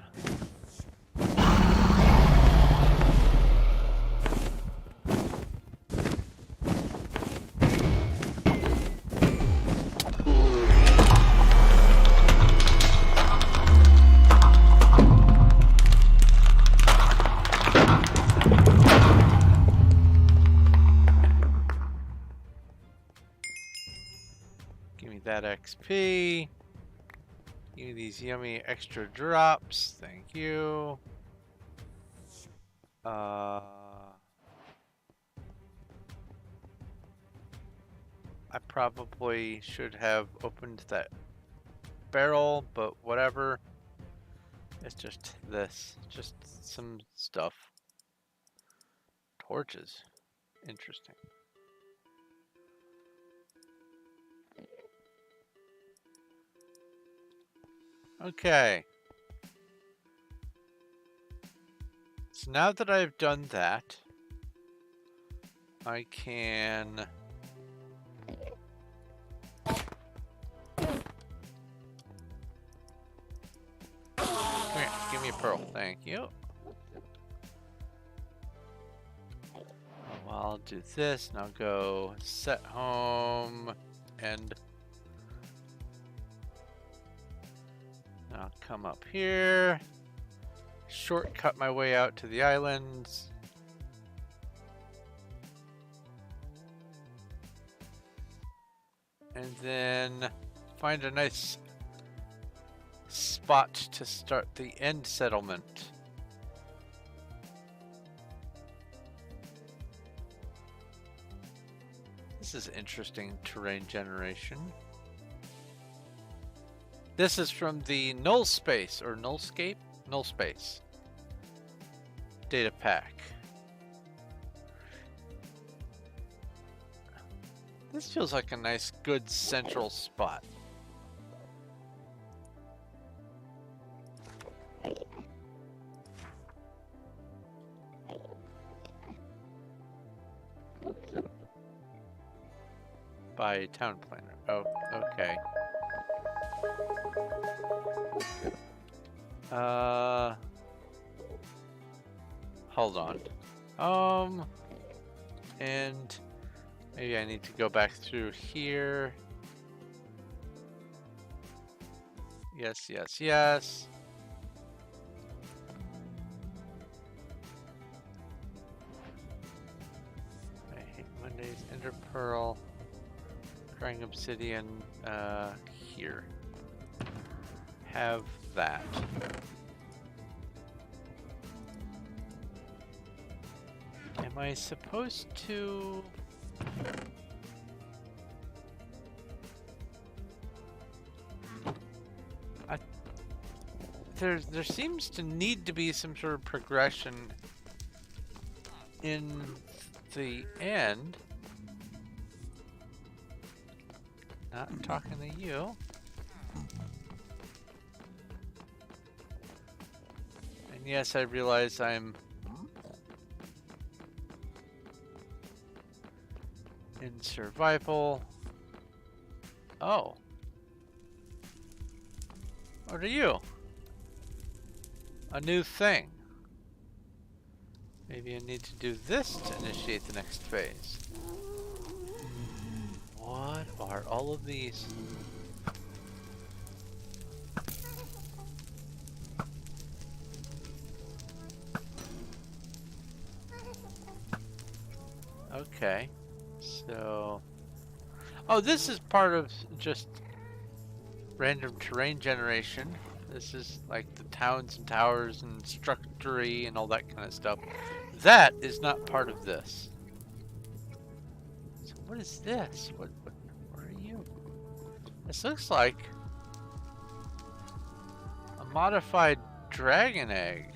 That XP. Give me these yummy extra drops. Thank you. I probably should have opened that barrel, but whatever. It's just this. Just some stuff. Torches. Interesting. Okay. So now that I've done that, I can come here, give me a pearl. Thank you. Well, I'll do this. Now go set home and I'll come up here, shortcut my way out to the islands. And then find a nice spot to start the end settlement. This is interesting terrain generation. This is from the null space or nullscape? Null space. Data pack. This feels like a nice, good central spot. By town planner. Oh, okay. Hold on. And maybe I need to go back through here. Yes, yes, yes. I hate Mondays, Ender Pearl, Crying Obsidian, here. Have that. Am I supposed to... There seems to need to be some sort of progression in the end. Not talking to you. And yes, I realize I'm in survival. Oh. What are you? A new thing. Maybe I need to do this to initiate the next phase. What are all of these? Okay. So... Oh, this is part of just random terrain generation. This is like the towns and towers and structury and all that kind of stuff. That is not part of this. So what is this? What are you? This looks like a modified dragon egg.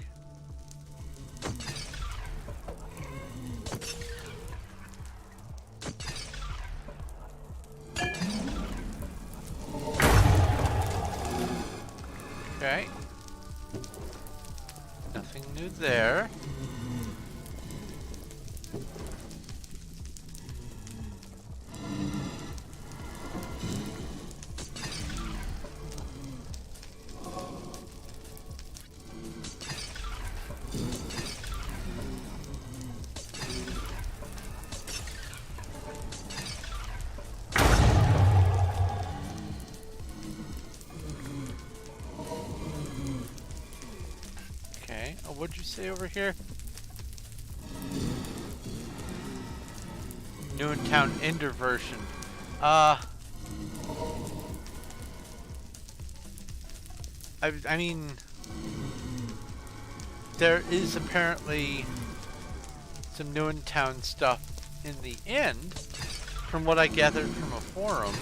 Okay. Nothing new there. What'd you say over here? Town Ender version. I mean, there is apparently some Town stuff in the end, from what I gathered from a forum.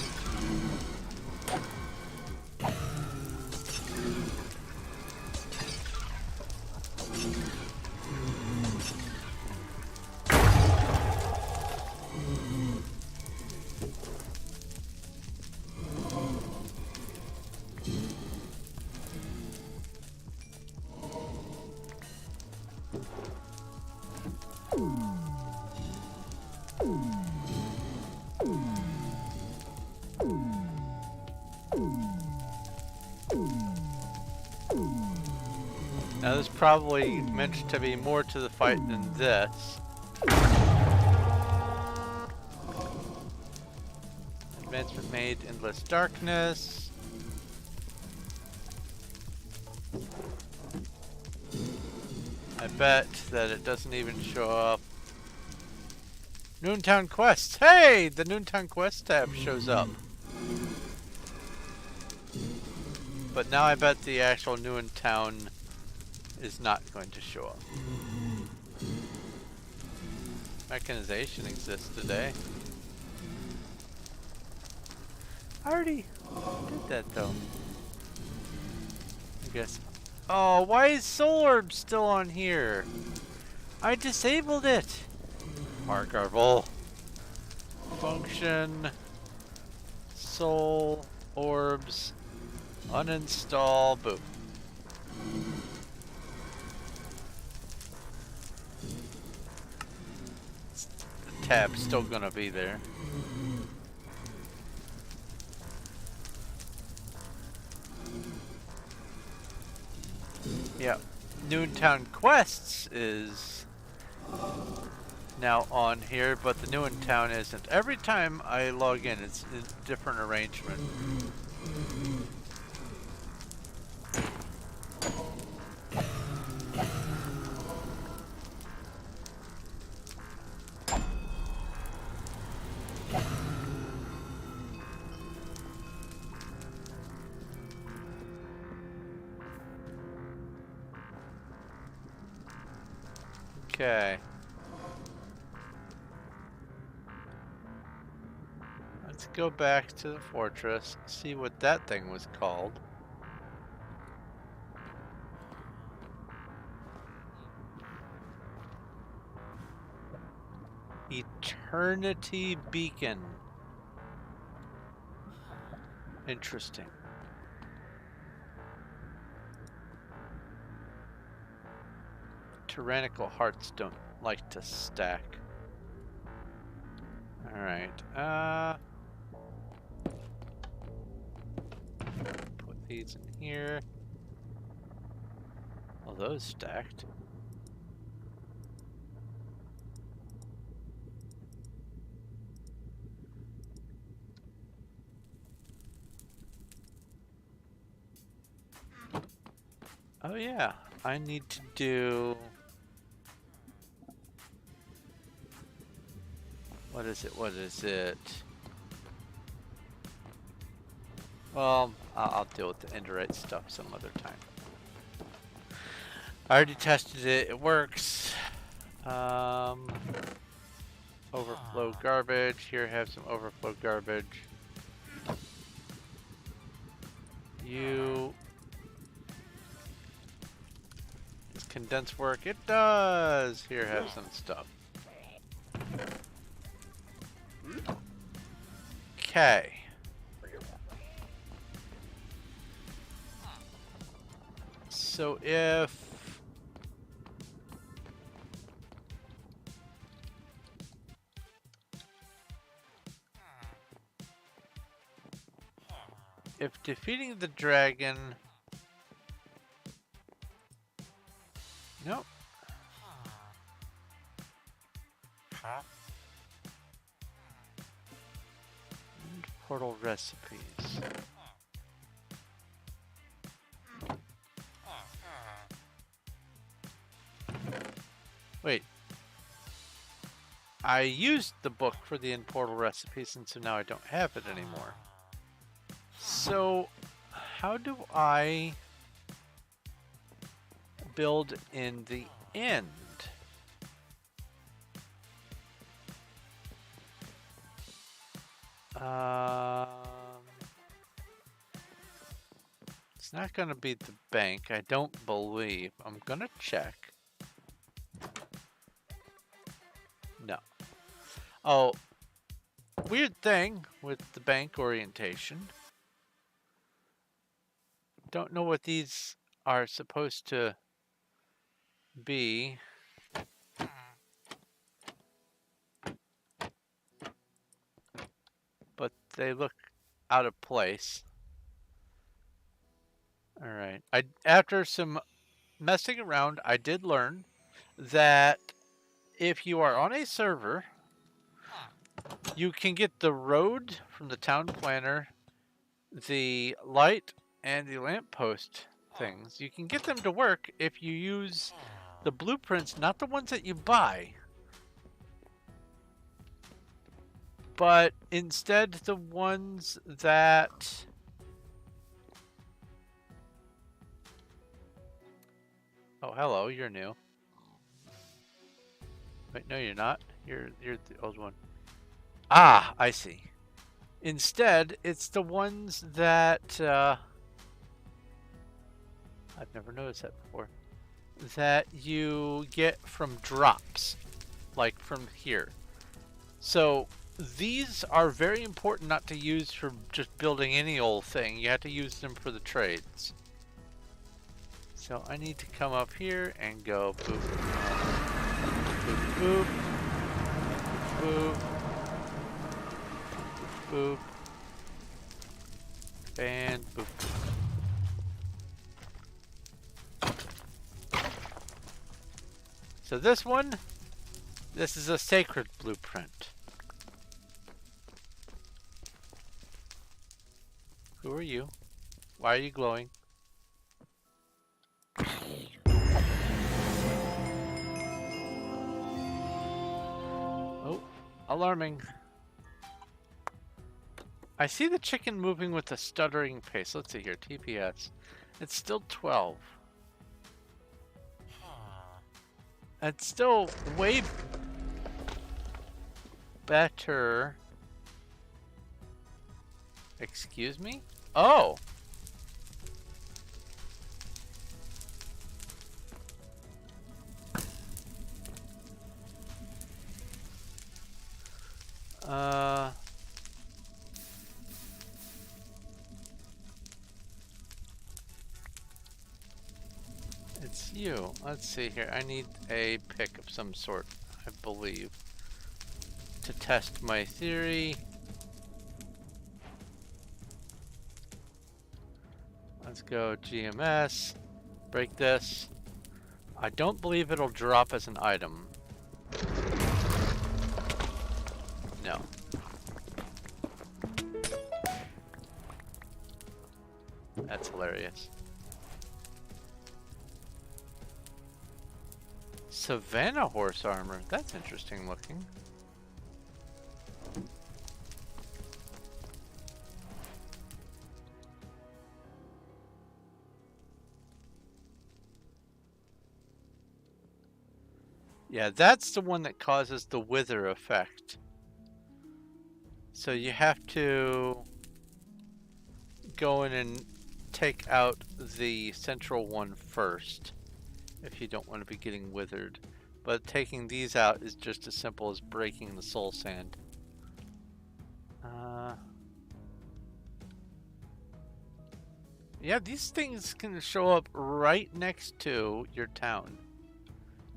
Now this probably meant to be more to the fight than this. Advancement made, endless darkness. I bet that it doesn't even show up. Noontown Quests. Hey! The Noontown Quest tab shows up. But now I bet the actual new in town is not going to show up. Mechanization exists today. I already did that though. I guess. Oh, why is Soul Orb still on here? I disabled it. Archival. Function. Soul Orbs. Uninstall. Boom. The tab's still gonna be there. Yeah, Noontown Quests is now on here, but the Noontown isn't. Every time I log in, it's a different arrangement. Okay. Let's go back to the fortress, see what that thing was called. Eternity Beacon. Interesting. Tyrannical hearts don't like to stack. Alright, put these in here. All those stacked. Oh yeah, I need to do... What is it? What is it? Well, I'll deal with the Enderite stuff some other time. I already tested it. It works. Overflow garbage. Here, have some overflow garbage. You... Does condense work? It does! Here, have some stuff. Okay. So if defeating the dragon... Nope. Portal recipes. Wait. I used the book for the end portal recipes, and so now I don't have it anymore. So, how do I build in the end? It's not going to be the bank, I don't believe. I'm going to check. No. Oh, weird thing with the bank orientation. Don't know what these are supposed to be. But they look out of place. All right. After some messing around, I did learn that if you are on a server, you can get the road from the town planner, the light, and the lamppost things. You can get them to work if you use the blueprints, not the ones that you buy, but instead the ones that Oh, hello, you're new. Wait, no, you're not. You're the old one. Ah, I see. Instead, it's the ones that I've never noticed that before. That you get from drops, like from here. So these are very important not to use for just building any old thing. You have to use them for the trades. So I need to come up here and go boop, boop, boop, boop, boop, and boop. So this one, this is a sacred blueprint. Who are you? Why are you glowing? Oh, alarming. I see the chicken moving with a stuttering pace. Let's see here, TPS. It's still 12. It's still way better. Excuse me? Oh! It's you. Let's see here. I need a pick of some sort, I believe, to test my theory. Let's go GMS. Break this. I don't believe it'll drop as an item. No. That's hilarious. Savannah horse armor. That's interesting looking. Yeah, that's the one that causes the wither effect. So you have to go in and take out the central one first if you don't want to be getting withered. But taking these out is just as simple as breaking the soul sand. Yeah, these things can show up right next to your town.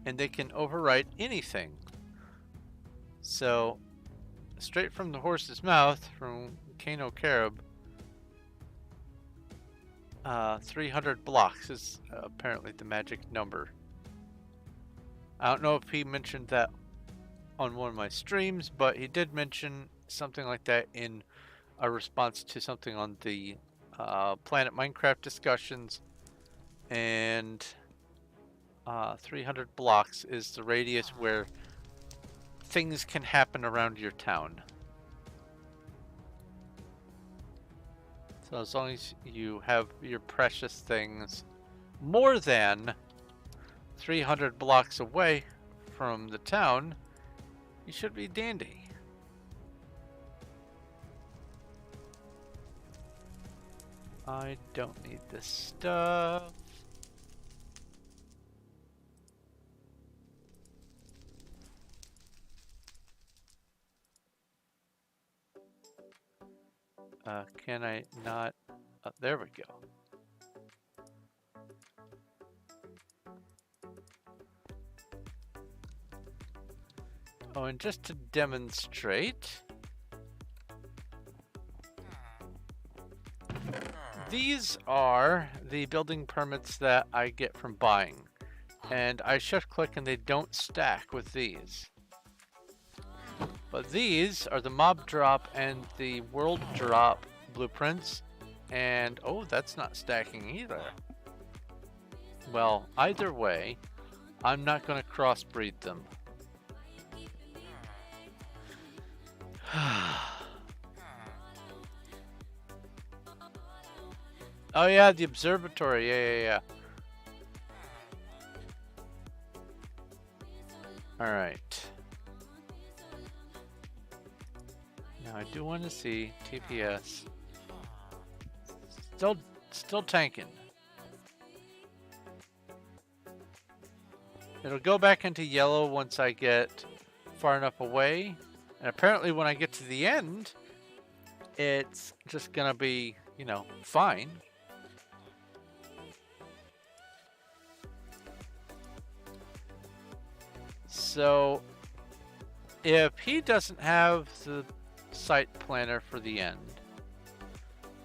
And they can overwrite anything. So, straight from the horse's mouth, from Kano Carib, 300 blocks is apparently the magic number. I don't know if he mentioned that on one of my streams, but he did mention something like that in a response to something on the Planet Minecraft discussions. And 300 blocks is the radius where things can happen around your town. So as long as you have your precious things more than 300 blocks away from the town, you should be dandy. I don't need this stuff. Can I not? There we go. Oh, and just to demonstrate, these are the building permits that I get from buying. And I shift click and they don't stack with these. But these are the mob drop and the world drop blueprints. And oh, that's not stacking either. Well, either way, I'm not going to crossbreed them. Oh yeah, the observatory. Yeah. All right. Now I do want to see TPS. Still tanking. It'll go back into yellow once I get far enough away. And apparently when I get to the end, it's just gonna be, you know, fine. So if he doesn't have the site planner for the end,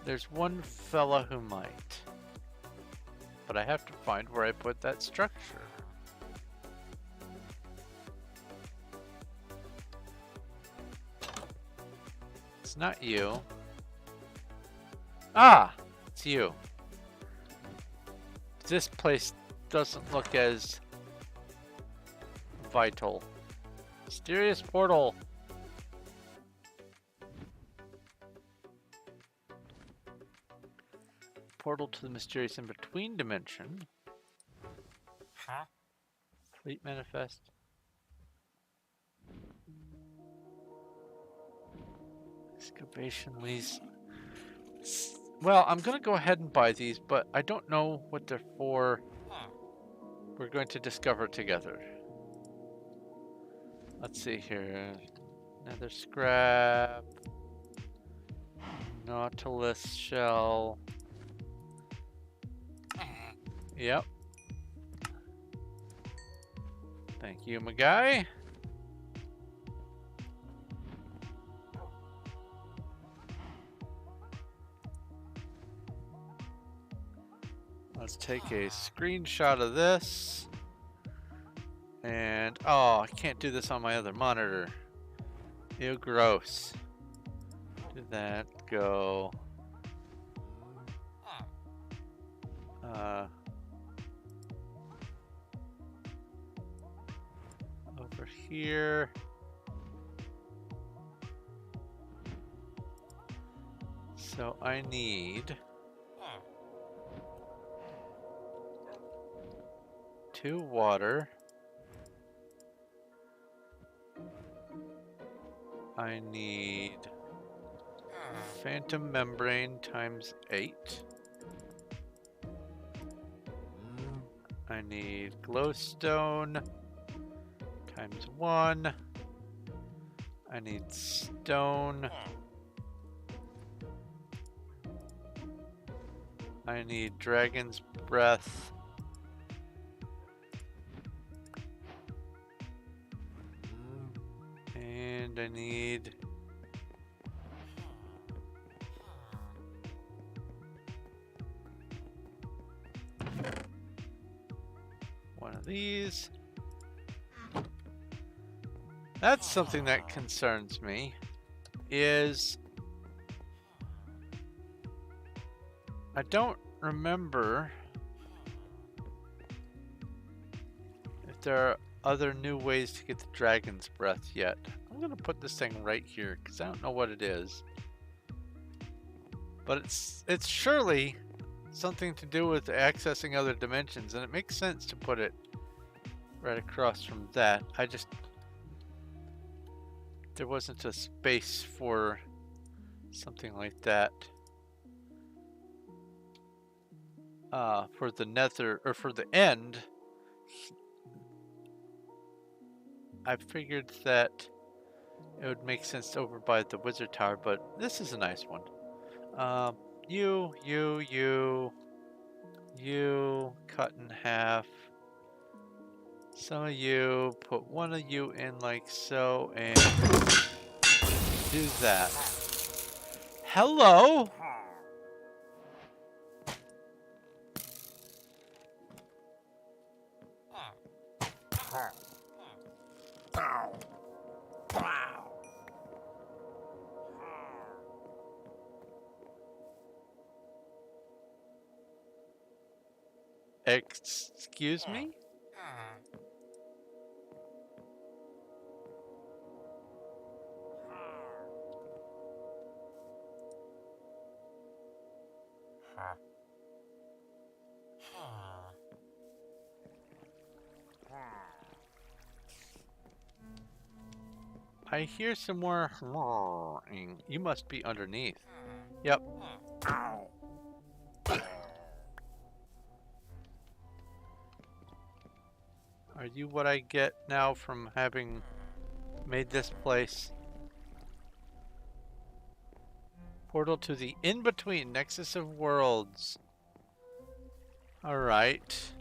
there's one fella who might. But I have to find where I put that structure. It's not you. Ah, it's you. This place doesn't look as vital. Mysterious portal. Portal to the mysterious in-between dimension. Huh? Fleet manifest. Excavation lease. Well, I'm gonna go ahead and buy these, but I don't know what they're for. We're going to discover together. Let's see here. Another scrap. Nautilus shell. Yep. Thank you, my guy. Let's take a screenshot of this. And, oh, I can't do this on my other monitor. Ew, gross. Do that, go. Over here. So I need 2 water. I need phantom membrane times 8. I need glowstone times 1. I need stone. I need dragon's breath. And I need one of these. That's something that concerns me, is I don't remember if there are other new ways to get the dragon's breath yet. I'm gonna put this thing right here because I don't know what it is. But it's surely something to do with accessing other dimensions, and it makes sense to put it right across from that. There wasn't a space for something like that. For the nether, or for the end, I figured that it would make sense over by the wizard tower, but this is a nice one. You cut in half. Some of you, put one of you in like so, and do that. Hello? Excuse me? I hear some more roaring. You must be underneath. Yep. Are you what I get now from having made this place? Portal to the in-between Nexus of Worlds. Alright.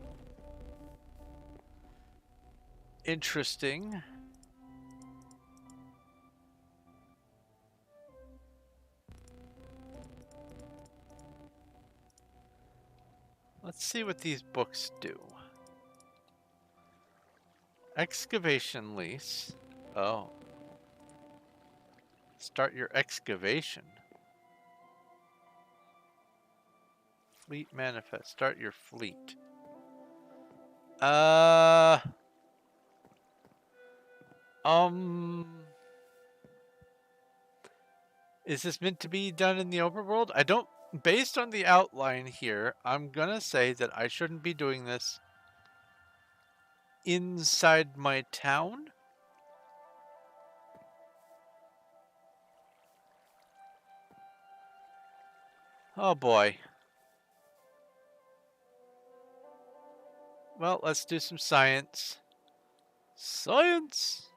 Interesting. Let's see what these books do. Excavation lease. Oh. Start your excavation. Fleet manifest. Start your fleet. Is this meant to be done in the overworld? I don't, based on the outline here, I'm gonna say that I shouldn't be doing this inside my town. Oh boy. Well, let's do some science. Science!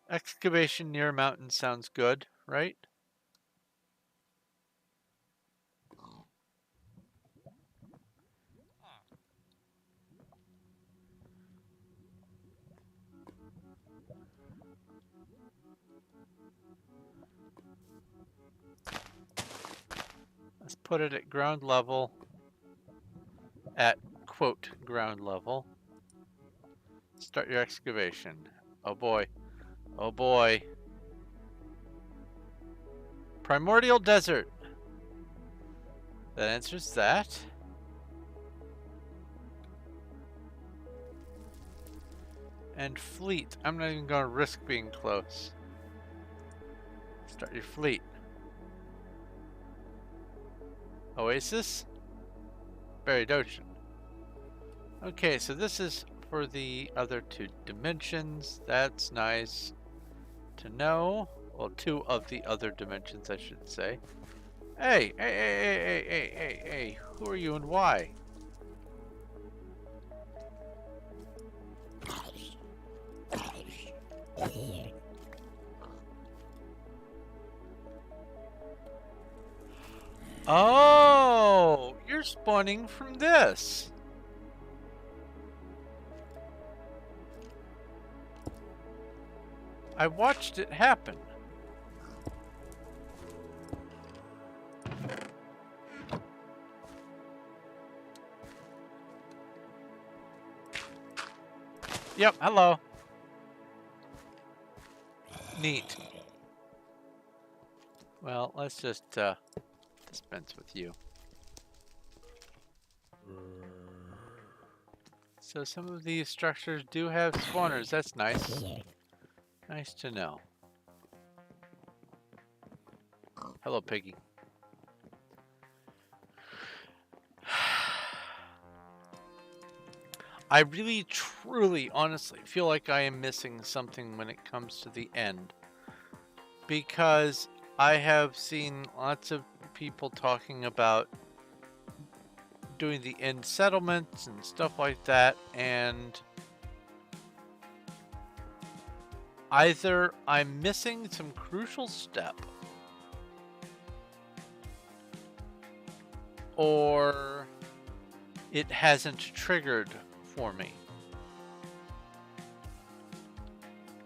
Excavation near a mountain sounds good, right? Let's put it at ground level. At, quote, ground level. Start your excavation. Oh boy. Oh boy. Primordial desert. That answers that. And fleet. I'm not even going to risk being close. Start your fleet. Oasis. Buried ocean. Okay, so this is for the other two dimensions. That's nice to know. Well, two of the other dimensions, I should say. Hey, hey, hey, hey, hey, hey, hey, hey. Who are you and why? Oh, you're spawning from this. I watched it happen. Yep, hello. Neat. Well, let's just dispense with you. So some of these structures do have spawners. That's nice. Nice to know. Hello, Piggy. I really, truly, honestly feel like I am missing something when it comes to the end. Because I have seen lots of people talking about doing the end settlements and stuff like that, and either I'm missing some crucial step, or it hasn't triggered for me.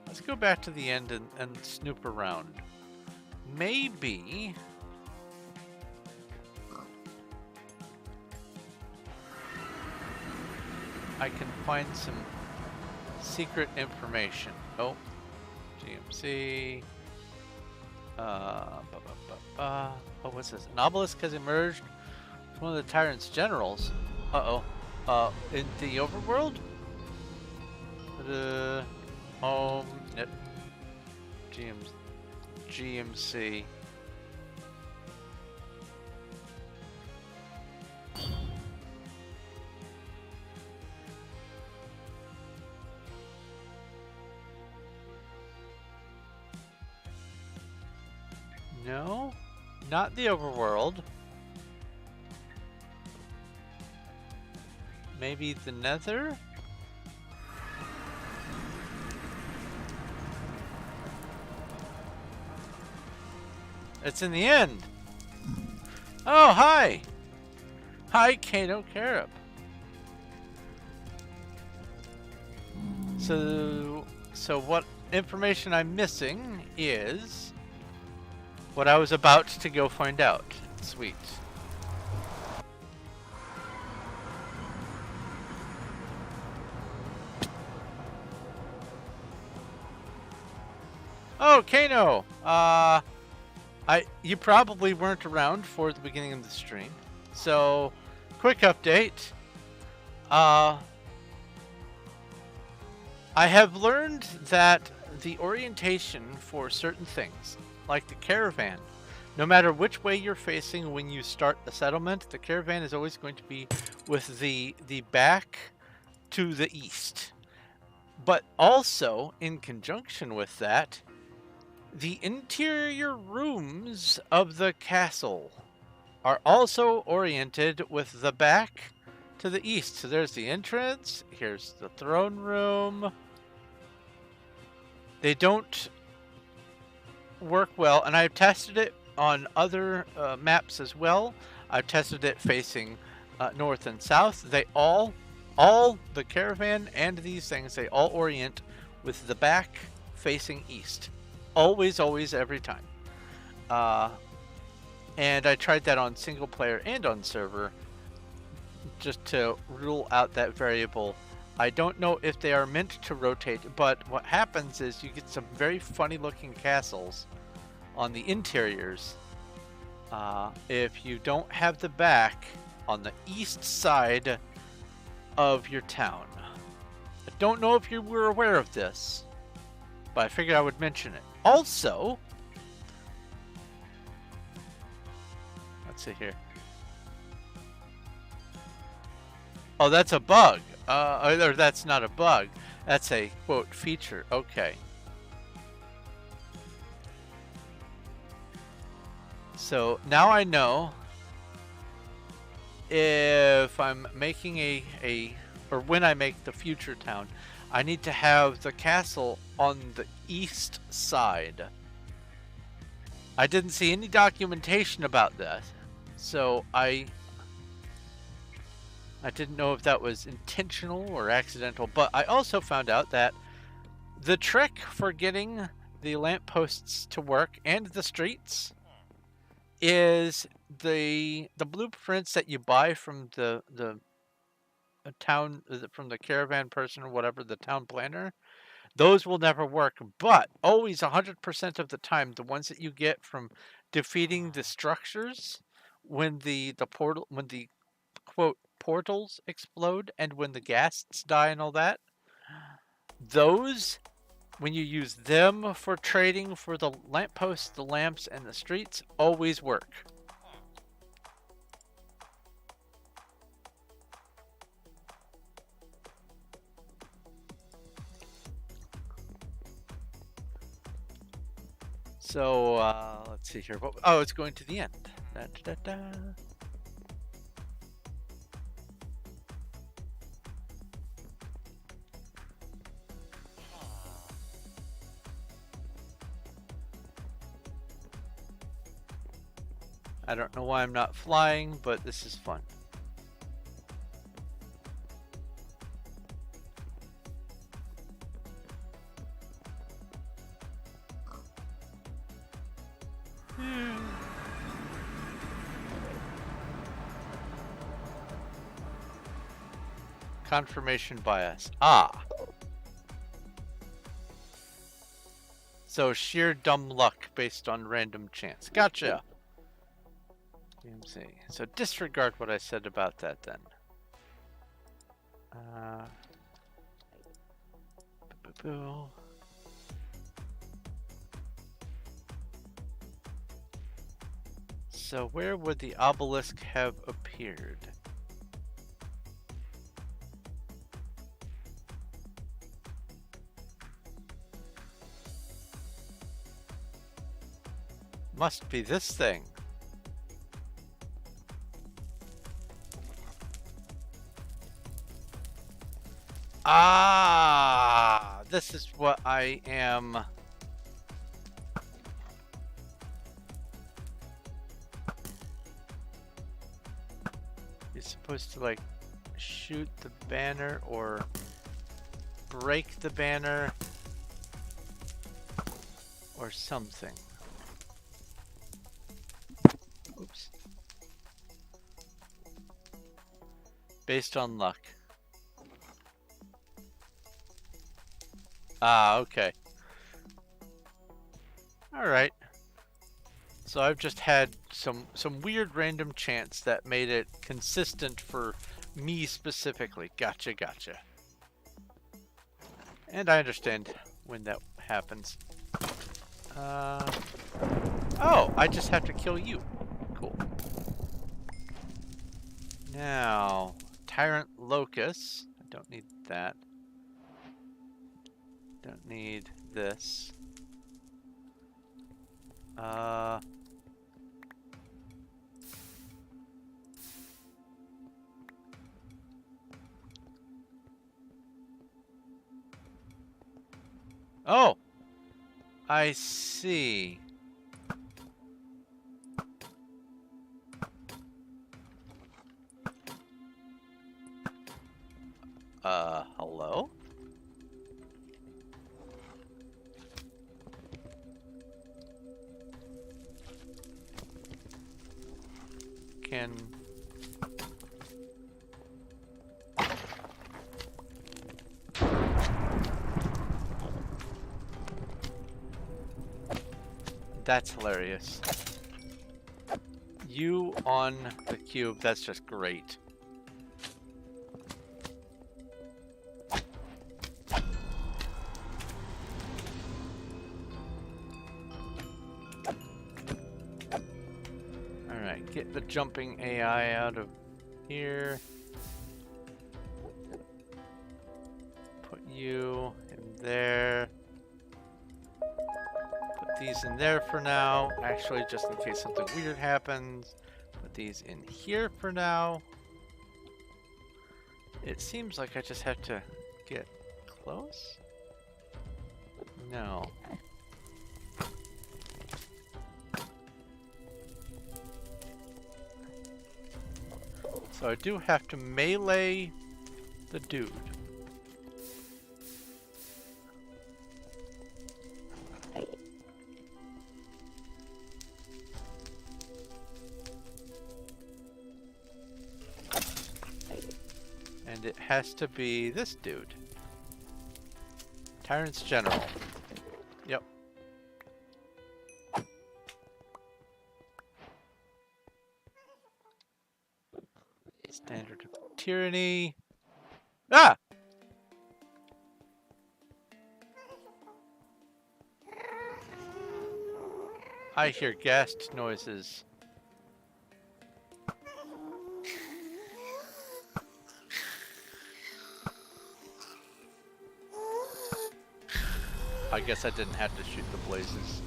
Let's go back to the end and snoop around. Maybe I can find some secret information. Oh, GMC. Oh, what's this? An obelisk has emerged from one of the tyrant's generals. In the overworld? Home, net, GMC. No, not the overworld. Maybe the nether? It's in the end. Oh, hi. Hi, Kano Carib. So what information I'm missing is what I was about to go find out. Sweet. Oh, Kano. You probably weren't around for the beginning of the stream. So, quick update. I have learned that the orientation for certain things, like the caravan, no matter which way you're facing when you start the settlement, the caravan is always going to be with the back to the east. But also, in conjunction with that, the interior rooms of the castle are also oriented with the back to the east. So there's the entrance, here's the throne room. They don't work well, and I've tested it on other maps as well. I've tested it facing north and south. They all the caravan and these things, they all orient with the back facing east. Always, always, every time. And I tried that on single player and on server just to rule out that variable. I don't know if they are meant to rotate, but what happens is you get some very funny looking castles on the interiors if you don't have the back on the east side of your town. I don't know if you were aware of this, but I figured I would mention it. Also, let's see here. Oh, that's a bug. Or that's not a bug. That's a, quote, feature. Okay. So now I know if I'm making or when I make the future town, I need to have the castle on the east side. I didn't see any documentation about that, so I didn't know if that was intentional or accidental, but I also found out that the trick for getting the lampposts to work and the streets is the blueprints that you buy from the town, from the caravan person or whatever, the town planner. Those will never work, but always 100% of the time, the ones that you get from defeating the structures when the quote portals explode and when the ghasts die and all that, those, when you use them for trading for the lampposts, the lamps, and the streets, always work. So, let's see here. Oh, it's going to the end. Da, da, da, da. I don't know why I'm not flying, but this is fun. Confirmation bias. Ah. So sheer dumb luck based on random chance. Gotcha. DMC. So disregard what I said about that then. Boo-boo-boo. So where would the obelisk have appeared? must be this thing. Ah, this is what I am. You're supposed to like shoot the banner or break the banner or something. Oops. Based on luck. Ah, okay. All right. So I've just had some weird random chance that made it consistent for me specifically. Gotcha, gotcha. And I understand when that happens. Oh, I just have to kill you. Cool. Now, Tyrant Locust. I don't need that. Don't need this. Oh, I see. Hello? Can... That's hilarious. You on the cube, that's just great. Alright, get the jumping AI out of here. Put you in there. These in there for now. Actually, just in case something weird happens. Put these in here for now. It seems like I just have to get close. No. So I do have to melee the dude. And it has to be this dude. Tyrant's General. Yep. Standard of Tyranny. Ah! I hear ghast noises. I guess I didn't have to shoot the blazes.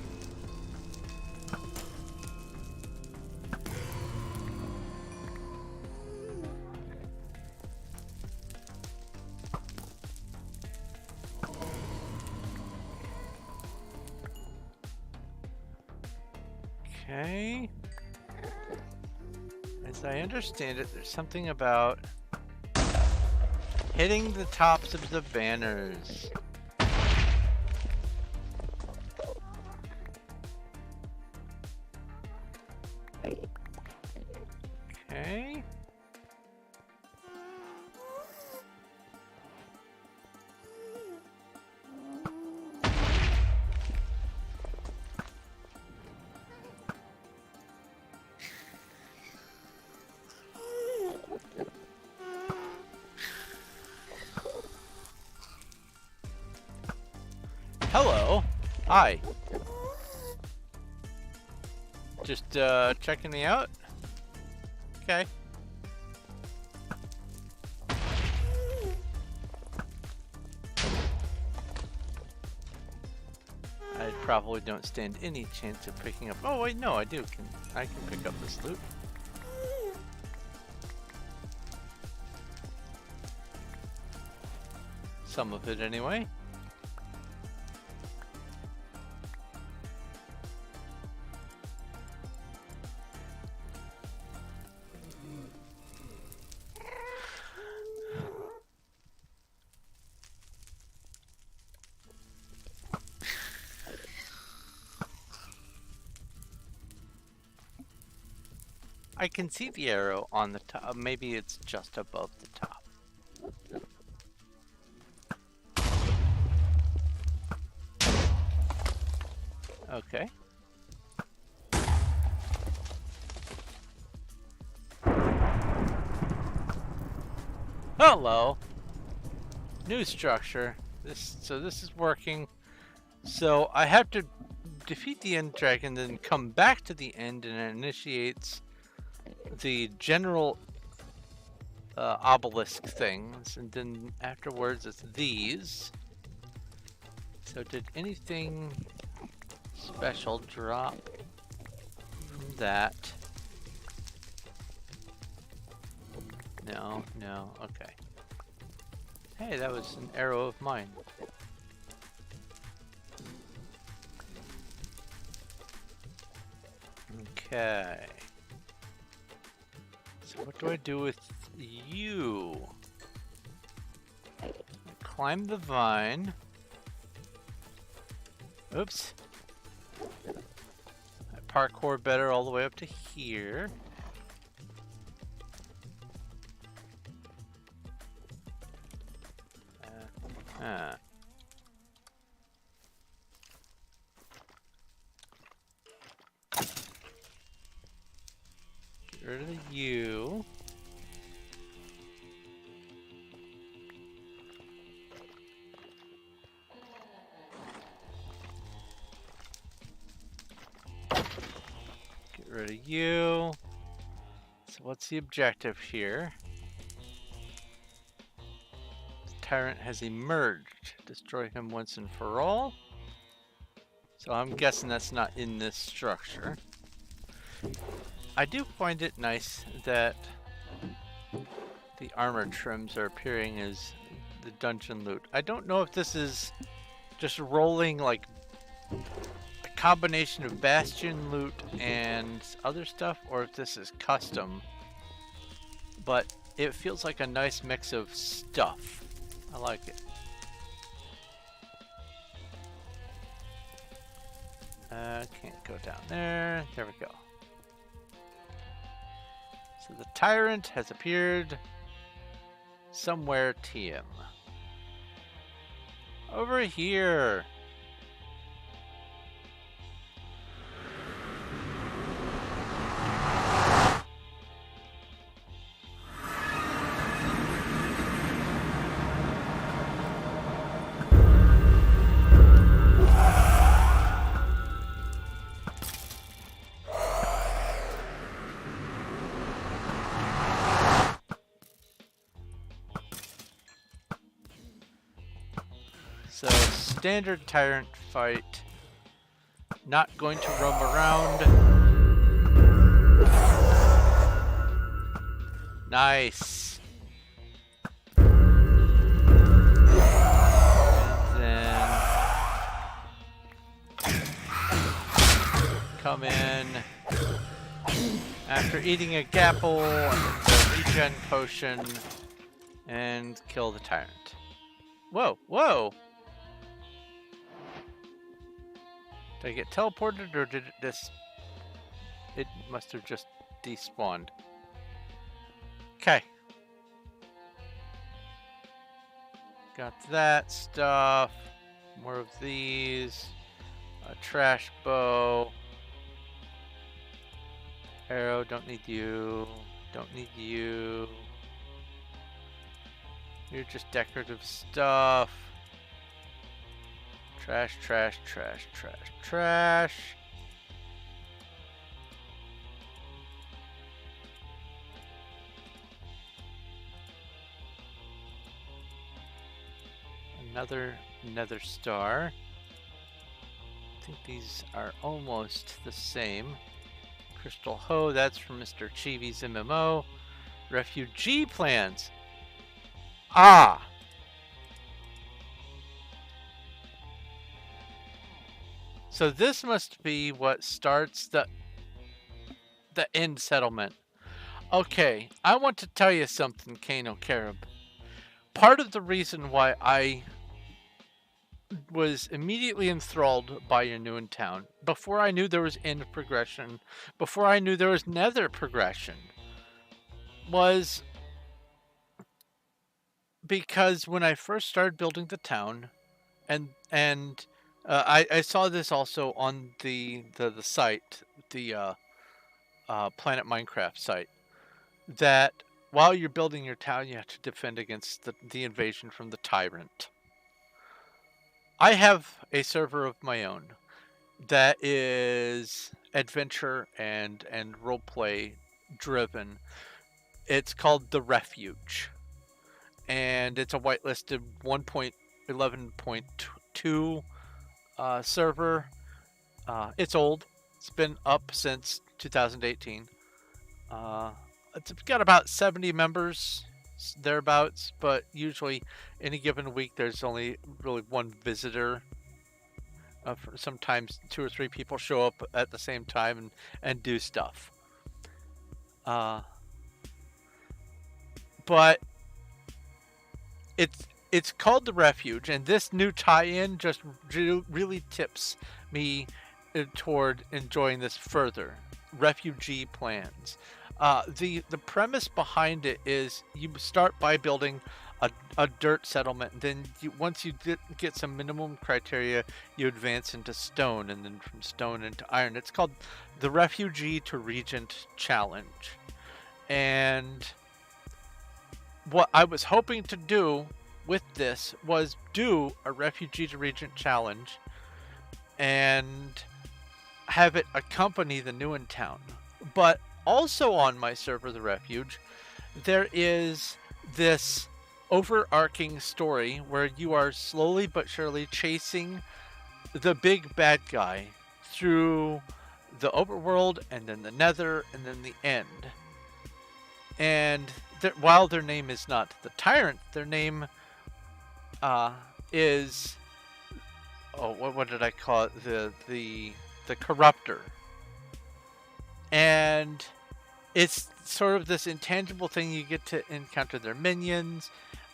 Okay. As I understand it, there's something about hitting the tops of the banners. Okay. Hello. Hi. Just checking me out? Okay. I probably don't stand any chance of picking up. Oh wait, no, I do. I can pick up this loot. Some of it anyway. I can see the arrow on the top. Maybe it's just above the top. Okay. Hello. New structure. So this is working. So I have to defeat the end dragon, then come back to the end, and it initiates the general obelisk things, and then afterwards it's these. So did anything special drop from that? No, no, okay. Hey, that was an arrow of mine. Okay. So what do I do with you? Climb the vine. Oops. I parkour better all the way up to here. Get rid of you. Get rid of you. So what's the objective here? The tyrant has emerged. Destroy him once and for all. So I'm guessing that's not in this structure. I do find it nice that the armor trims are appearing as the dungeon loot. I don't know if this is just rolling like a combination of bastion loot and other stuff, or if this is custom, but it feels like a nice mix of stuff. I like it. Can't go down there. There we go. So the tyrant has appeared somewhere, TM. Over here. So, standard tyrant fight. Not going to roam around. Nice. And then come in after eating a gapple and the regen potion and kill the tyrant. Whoa, whoa! Did I get teleported, or did it must have just despawned. Okay. Got that stuff. More of these. A trash bow. Arrow, don't need you. Don't need you. You're just decorative stuff. Trash, trash, trash, trash, trash. Another nether star. think these are almost the same. Crystal Hoe, that's from Mr. Chivi's MMO. Refugee plans. Ah! So this must be what starts the end settlement. Okay, I want to tell you something, Kano Carib. Part of the reason why I was immediately enthralled by your new in town, before I knew there was end progression, before I knew there was nether progression, was because when I first started building the town, I saw this also on the site, the Planet Minecraft site, that while you're building your town, you have to defend against the invasion from the tyrant. I have a server of my own that is adventure and roleplay driven. It's called The Refuge, and it's a whitelisted 1.11.2 server. It's old. It's been up since 2018. It's got about 70 members thereabouts, but usually any given week there's only really one visitor. Sometimes 2 or 3 people show up at the same time and do stuff. But it's called The Refuge, and this new tie-in just really tips me toward enjoying this further. Refugee plans. The premise behind it is you start by building a dirt settlement, and then once you get some minimum criteria, you advance into stone, and then from stone into iron. It's called the Refugee to Regent Challenge. And what I was hoping to do with this was do a Refugee to Regent Challenge and have it accompany the new in town. But also on my server, The Refuge, there is this overarching story where you are slowly but surely chasing the big bad guy through the overworld and then the nether and then the end. And while their name is not the tyrant, their name is, oh, what did I call it? The corruptor. And it's sort of this intangible thing. You get to encounter their minions.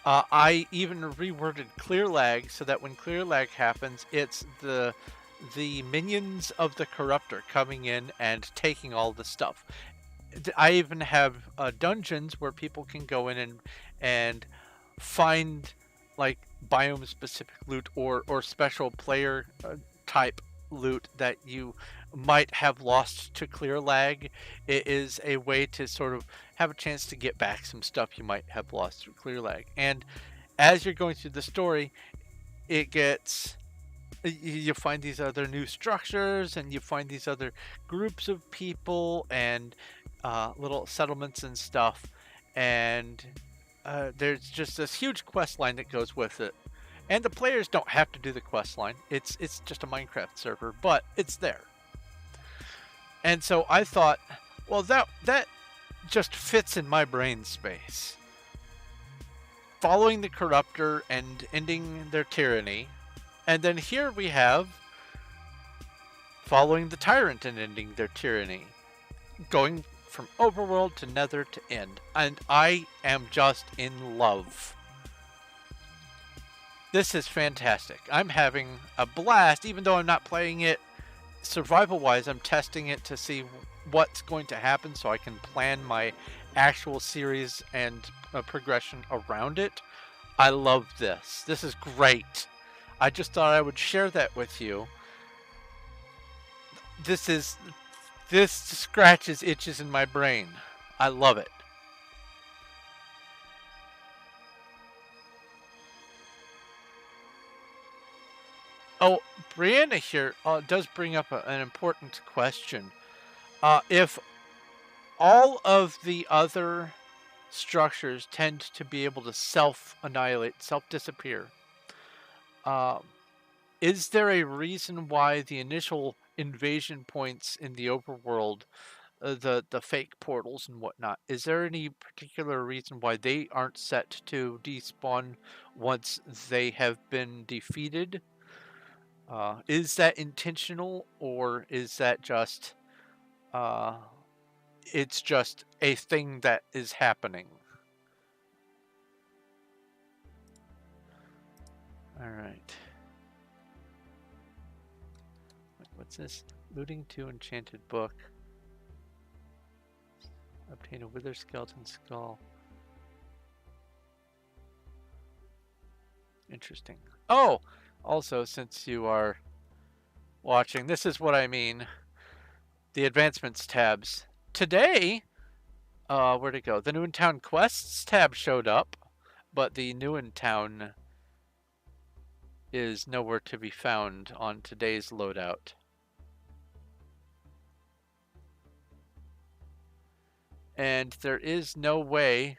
I even reworded clear lag so that when clear lag happens, it's the minions of the corruptor coming in and taking all the stuff. I even have dungeons where people can go in and find like biome specific loot or special player type loot that you might have lost to clear lag. It is a way to sort of have a chance to get back some stuff you might have lost through clear lag. And as you're going through the story, it gets, you find these other new structures, and you find these other groups of people and little settlements and stuff, and there's just this huge quest line that goes with it. And the players don't have to do the quest line. It's just a Minecraft server, but it's there. And so I thought, well, that just fits in my brain space. Following the corruptor and ending their tyranny. And then here we have following the tyrant and ending their tyranny. Going from overworld to nether to end. And I am just in love. This is fantastic. I'm having a blast, even though I'm not playing it survival-wise. I'm testing it to see what's going to happen so I can plan my actual series and progression around it. I love this. This is great. I just thought I would share that with you. This scratches itches in my brain. I love it. Oh, Brianna here does bring up an important question. If all of the other structures tend to be able to self-annihilate, self-disappear, is there a reason why the initial invasion points in the overworld, the fake portals and whatnot, is there any particular reason why they aren't set to despawn once they have been defeated? Is that intentional, or is that just uh, it's just a thing that is happening? All right. What's this? Looting to enchanted book. Obtain a wither skeleton skull. Interesting. Oh! Also, since you are watching, this is what I mean. The advancements tabs. Today, where'd it go? The New in Town Quests tab showed up, but the New in Town is nowhere to be found on today's loadout. And there is no way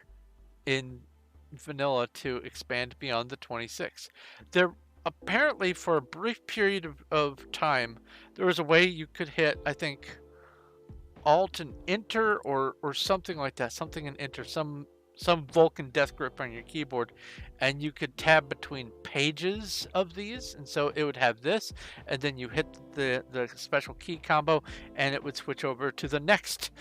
in vanilla to expand beyond the 26. There apparently, for a brief period of time, there was a way you could hit, I think, Alt and Enter or something like that, something and Enter, some Vulcan death grip on your keyboard, and you could tab between pages of these, and so it would have this, and then you hit the special key combo, and it would switch over to the next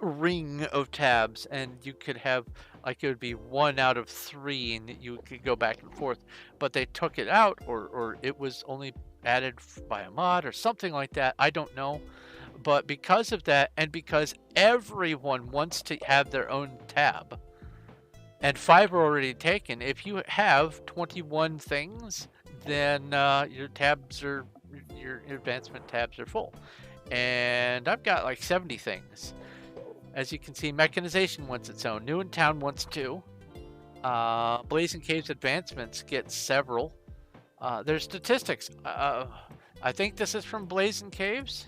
ring of tabs, and you could have, like, it would be 1 out of 3, and you could go back and forth. But they took it out, or it was only added by a mod or something like that. I don't know. But because of that, and because everyone wants to have their own tab, and 5 are already taken, if you have 21 things, then your advancement tabs are full. And I've got like 70 things. As you can see, mechanization wants its own. New in Town wants 2. Blazing Caves advancements get several. There's statistics. I think this is from Blazing Caves.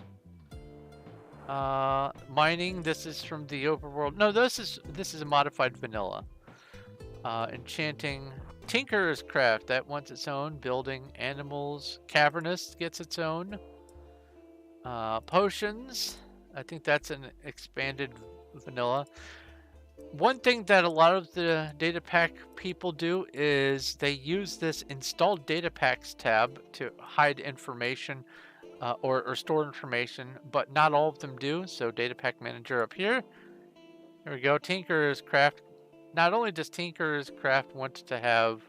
Mining, this is from the overworld. No, this is a modified vanilla. Enchanting, Tinkerer's Craft, that wants its own. Building, Animals, Cavernous gets its own. Potions, I think that's an expanded vanilla. One thing that a lot of the datapack people do is they use this installed datapacks tab to hide information or store information, but not all of them do. So datapack manager up here. Here we go. Tinkerer's Craft. Not only does Tinkerer's Craft want to have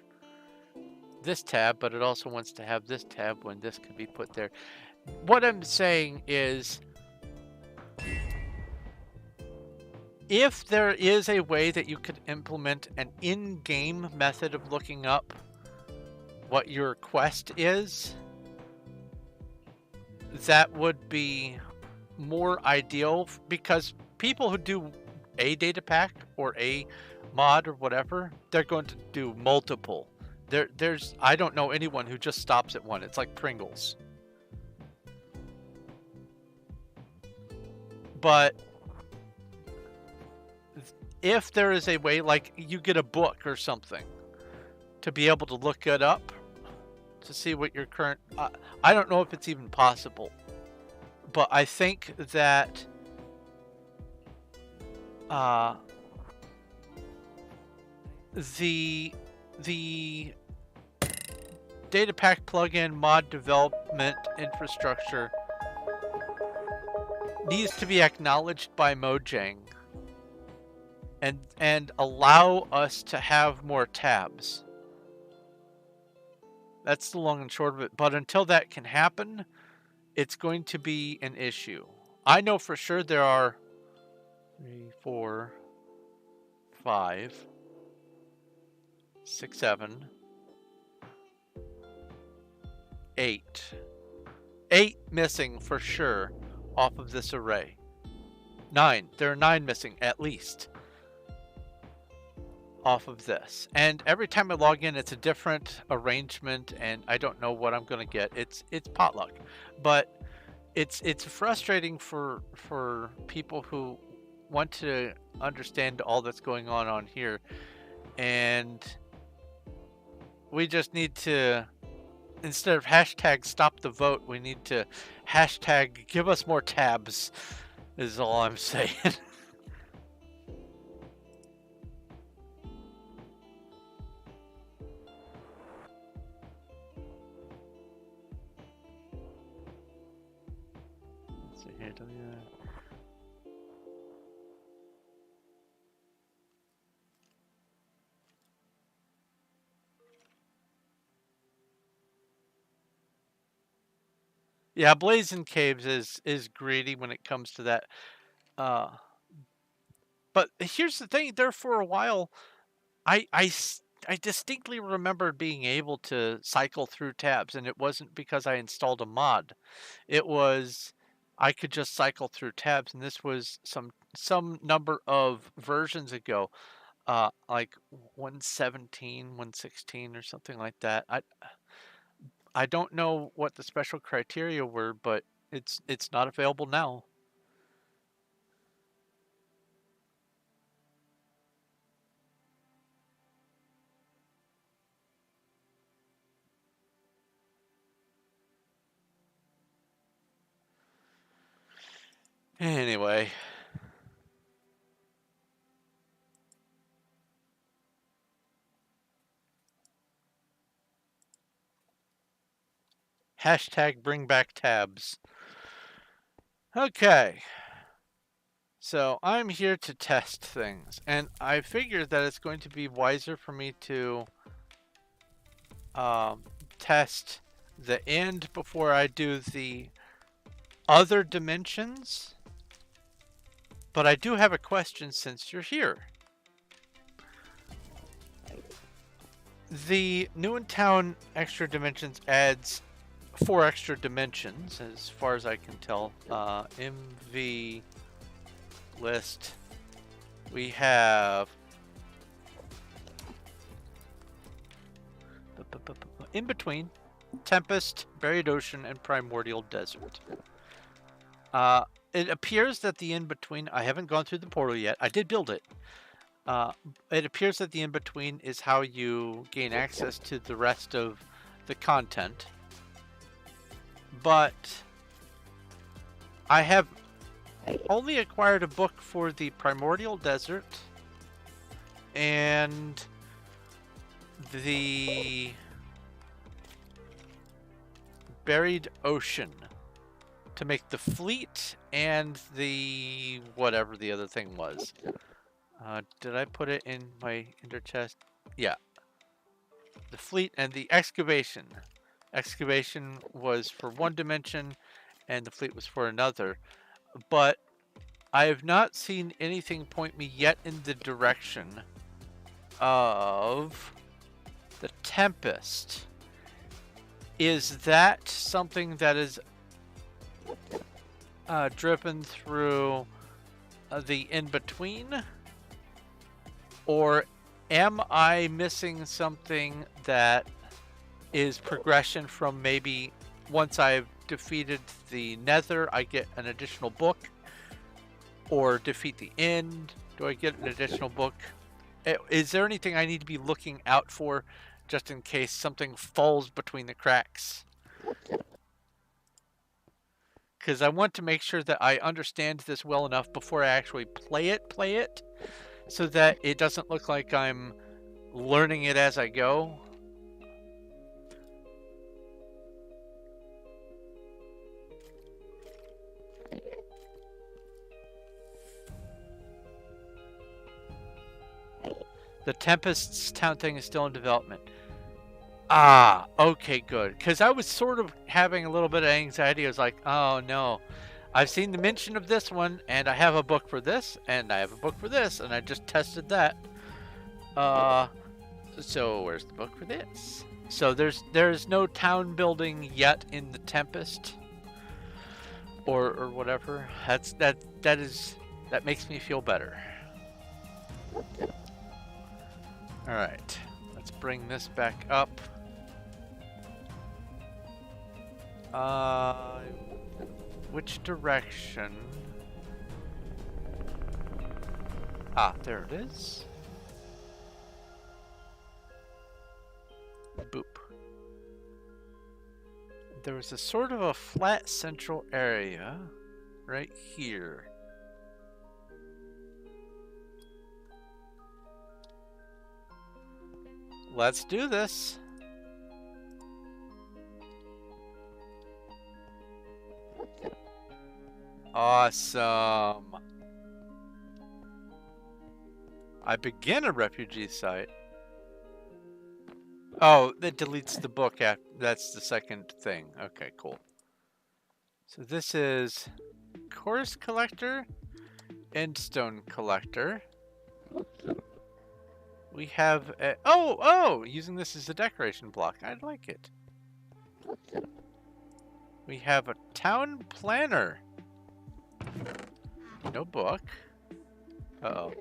this tab, but it also wants to have this tab when this can be put there. What I'm saying is, if there is a way that you could implement an in-game method of looking up what your quest is, that would be more ideal, because people who do a data pack or a mod or whatever, they're going to do multiple. I don't know anyone who just stops at one. It's like Pringles. But if there is a way, like you get a book or something, to be able to look it up to see what your current... I don't know if it's even possible, but I think that the datapack plugin mod development infrastructure needs to be acknowledged by Mojang and allow us to have more tabs. That's the long and short of it. But until that can happen, it's going to be an issue. I know for sure there are 3, 4, 5, 6, 7, 8. 8 missing for sure off of this array. 9. There are 9 missing at least off of this. And every time I log in, it's a different arrangement, and I don't know what I'm going to get. It's potluck. But it's frustrating for people who want to understand all that's going on here, and we just need to instead of hashtag stop the vote, we need to hashtag give us more tabs, is all I'm saying. Let's see here, yeah, Blazing Caves is greedy when it comes to that. Uh, but here's the thing: there for a while, I distinctly remember being able to cycle through tabs, and it wasn't because I installed a mod. It was I could just cycle through tabs, and this was some number of versions ago, like 117, 116, or something like that. I don't know what the special criteria were, but it's not available now. Anyway, hashtag bring back tabs. Okay. So I'm here to test things, and I figured that it's going to be wiser for me to um, test the end before I do the other dimensions. But I do have a question since you're here. The New in Town extra dimensions adds 4 extra dimensions, as far as I can tell. MV list. We have in between, Tempest, Buried Ocean, and Primordial Desert. It appears that the in between, I haven't gone through the portal yet. I did build it. It appears that the in between is how you gain access to the rest of the content. But I have only acquired a book for the Primordial Desert and the Buried Ocean to make the fleet and the whatever the other thing was. Did I put it in my ender chest? Yeah. The fleet and the excavation. Excavation was for one dimension and the fleet was for another. But I have not seen anything point me yet in the direction of the Tempest. Is that something that is driven through the in-between? Or am I missing something that is progression from maybe once I've defeated the Nether, I get an additional book? Or defeat the end, do I get an additional book? Is there anything I need to be looking out for just in case something falls between the cracks? Because I want to make sure that I understand this well enough before I actually play it, so that it doesn't look like I'm learning it as I go. The Tempest's town thing is still in development. Ah, okay, good. Because I was sort of having a little bit of anxiety. I was like, oh no, I've seen the mention of this one, and I have a book for this, and I have a book for this, and I just tested that. So where's the book for this? So there's no town building yet in the Tempest, or whatever. That makes me feel better. All right, let's bring this back up. Which direction? Ah, there it is. Boop. There was a sort of a flat central area right here. Let's do this. Awesome. I begin a refugee site. Oh, that deletes the book after. That's the second thing. Okay, cool. So this is Course Collector, Endstone Collector. We have a, using this as a decoration block. I like it. We have a Town Planner. No book. Uh-oh.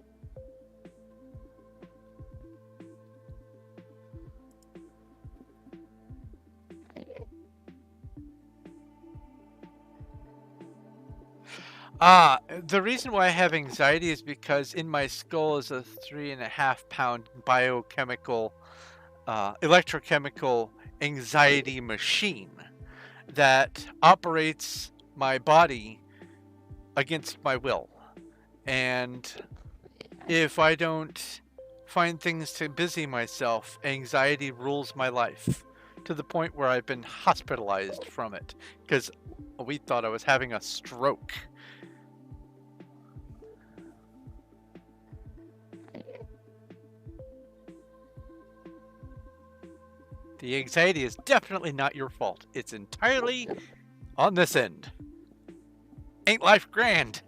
The reason why I have anxiety is because in my skull is a 3.5 pound biochemical, electrochemical anxiety machine that operates my body against my will. And if I don't find things to busy myself, anxiety rules my life to the point where I've been hospitalized from it because we thought I was having a stroke. The anxiety is definitely not your fault. It's entirely on this end. Ain't life grand?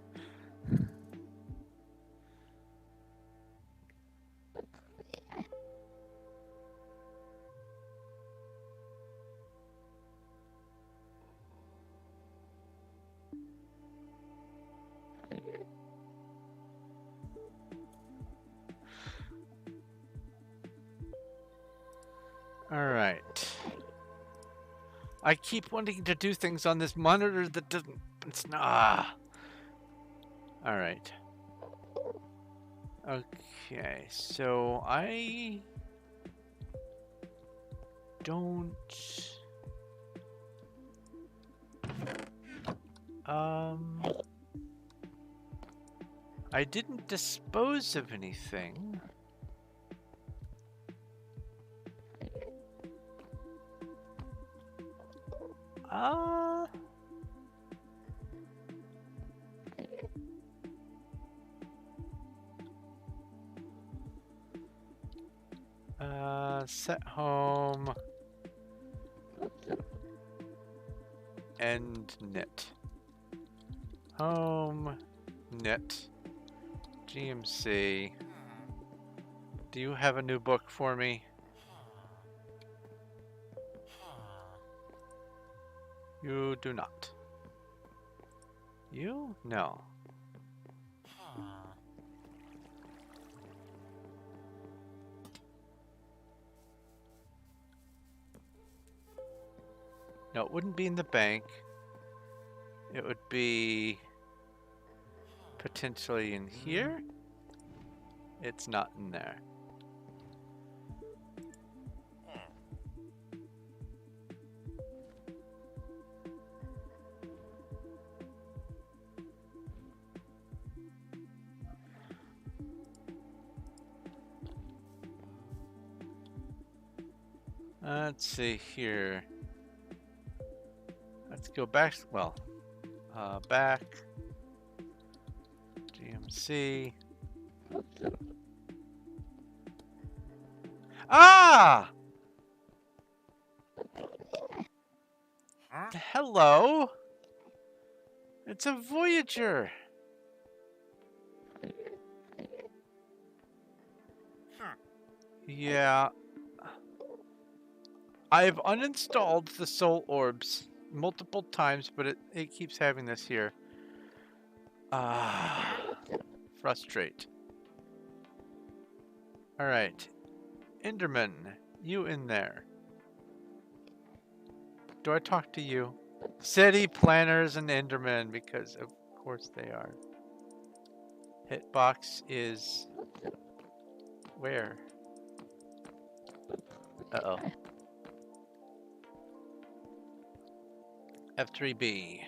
Alright. I keep wanting to do things on this monitor that doesn't... Alright. Okay, so I... don't... I didn't dispose of anything. Set home and knit. Home, knit, GMC. Do you have a new book for me? You do not. You? No. No, it wouldn't be in the bank. It would be potentially in here. It's not in there. Let's see here. Let's go back. Well, back. GMC. Ah! Hello. It's a Voyager. Yeah. I've uninstalled the soul orbs multiple times, but it keeps having this here. Frustrate. Alright. Enderman, you in there. Do I talk to you? City planners and Enderman, because of course they are. Hitbox is... where? Uh-oh. F3B.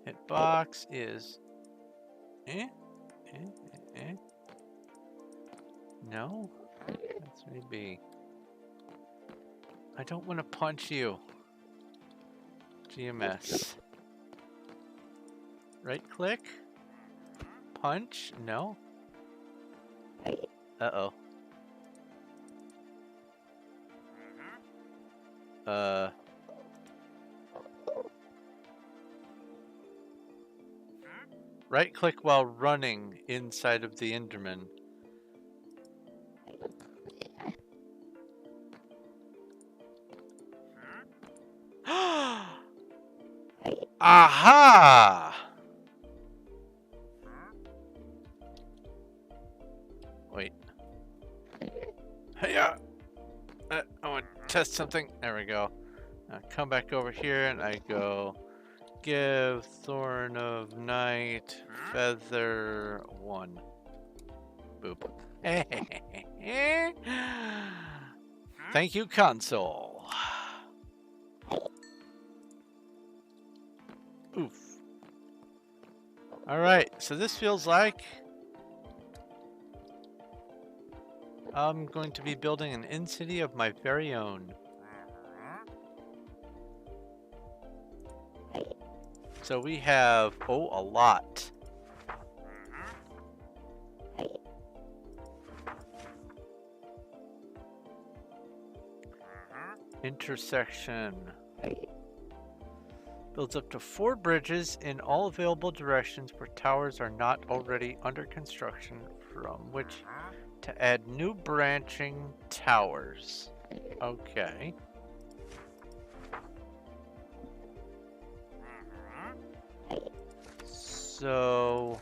Hitbox is... No? F3B. I don't want to punch you. GMS. Right click? Punch? No? Uh-oh. Right click while running inside of the Enderman. Aha! Wait. Hey-ya! I want to test something. There we go. Now come back over here and I go give Thorn of Night Feather 1. Boop. Thank you, console. Oof. Alright, so this feels like I'm going to be building an in-city of my very own. So we have, oh, a lot. Intersection. Builds up to 4 bridges in all available directions where towers are not already under construction, from which to add new branching towers. Okay. So...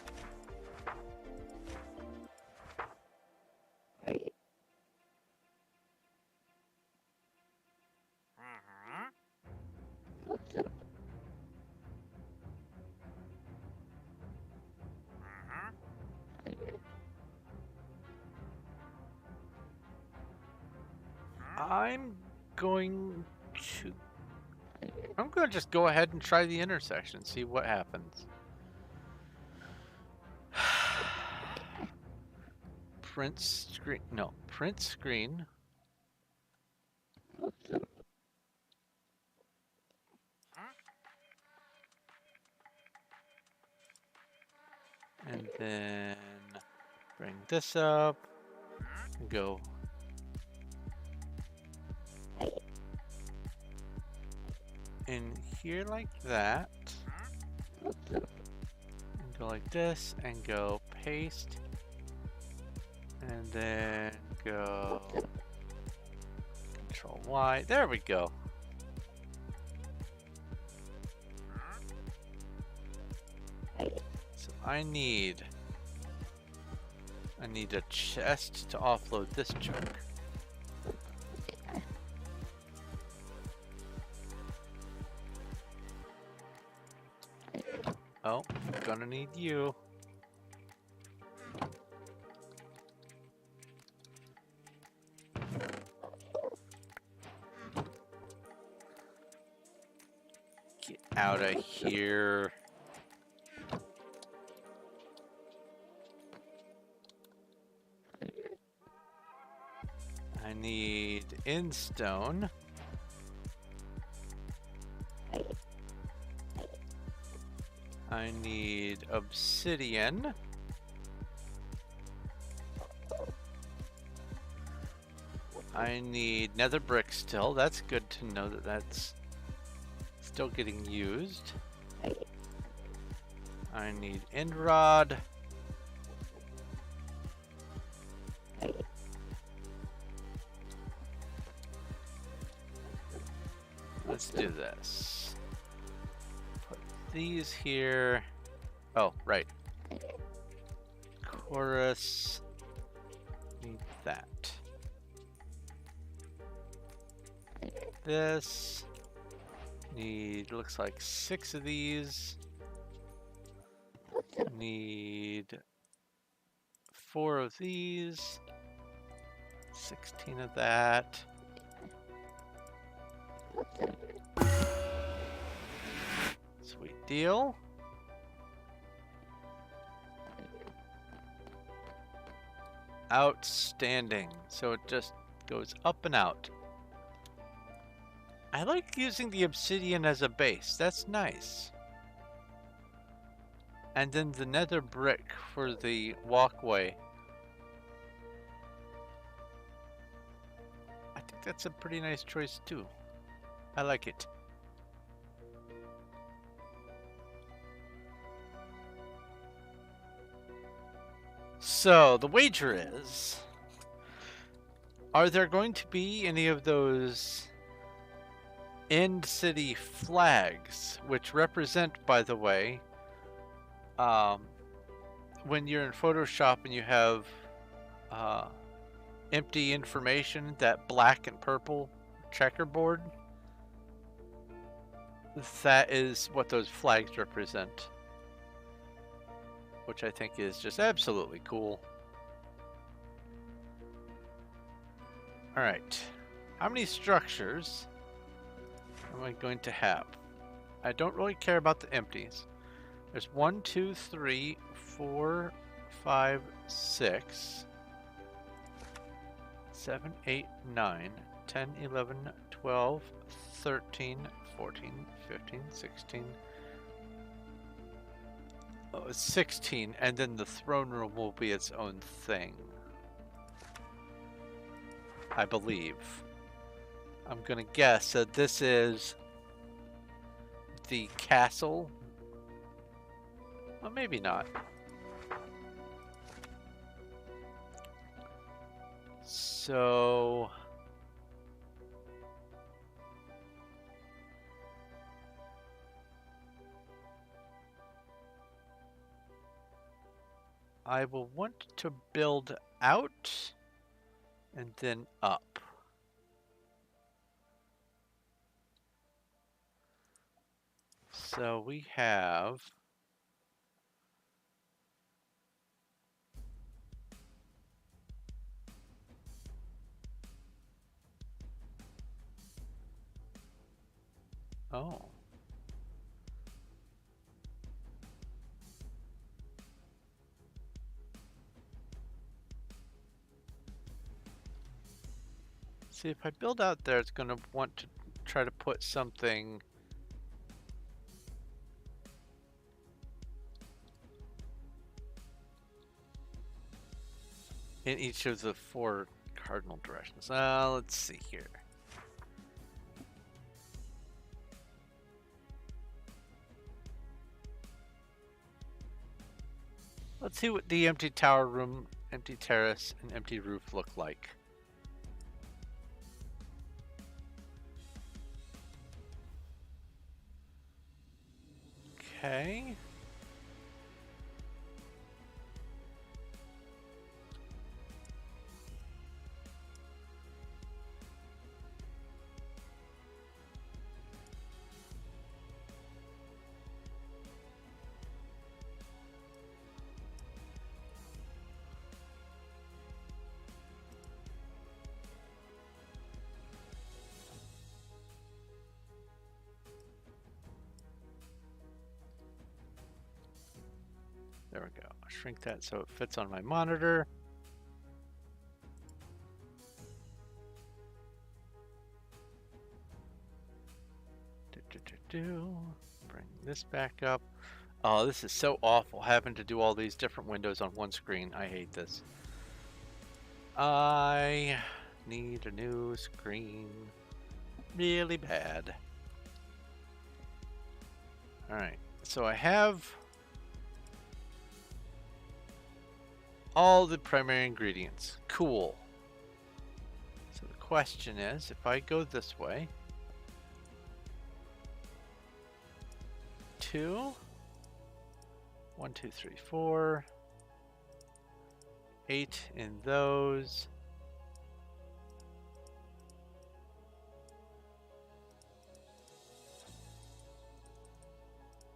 I'm going to just go ahead and try the intersection, see what happens. Print screen, no, print screen. And then bring this up and go. In here like that. And go like this and go paste. And then go Control Y. There we go. So I need a chest to offload this junk. Oh, gonna need you. Get out of here. I need Instone. I need Obsidian. I need Nether brick still. That's good to know that that's still getting used. I need End Rod. Let's do this. Put these here. Oh, right. Chorus. Need that. This. Need, looks like 6 of these. Need 4 of these. 16 of that. Deal. Outstanding. So it just goes up and out. I like using the obsidian as a base. That's nice. And then the nether brick for the walkway. I think that's a pretty nice choice too. I like it. So the wager is, are there going to be any of those end city flags, which represent, by the way, when you're in Photoshop and you have empty information, that black and purple checkerboard, that is what those flags represent, which I think is just absolutely cool. All right, how many structures am I going to have? I don't really care about the empties. There's 1, 2, 3, 4, 5, 6, 7, 8, 9, 10, 11, 12, 13, 14, 15, 16. Oh, 16, and then the throne room will be its own thing. I believe. I'm gonna guess that this is the castle. Well, maybe not. So I will want to build out and then up. So we have oh. See, if I build out there, it's going to want to try to put something in each of the 4 cardinal directions. Let's see here. Let's see what the empty tower room, empty terrace, and empty roof look like. Okay. There we go. I'll shrink that so it fits on my monitor. Bring this back up. Oh, this is so awful having to do all these different windows on one screen. I hate this. I need a new screen really bad. Alright, so I have all the primary ingredients. Cool. So the question is, if I go this way, 2, 1, 2, 3, 4, 8 in those.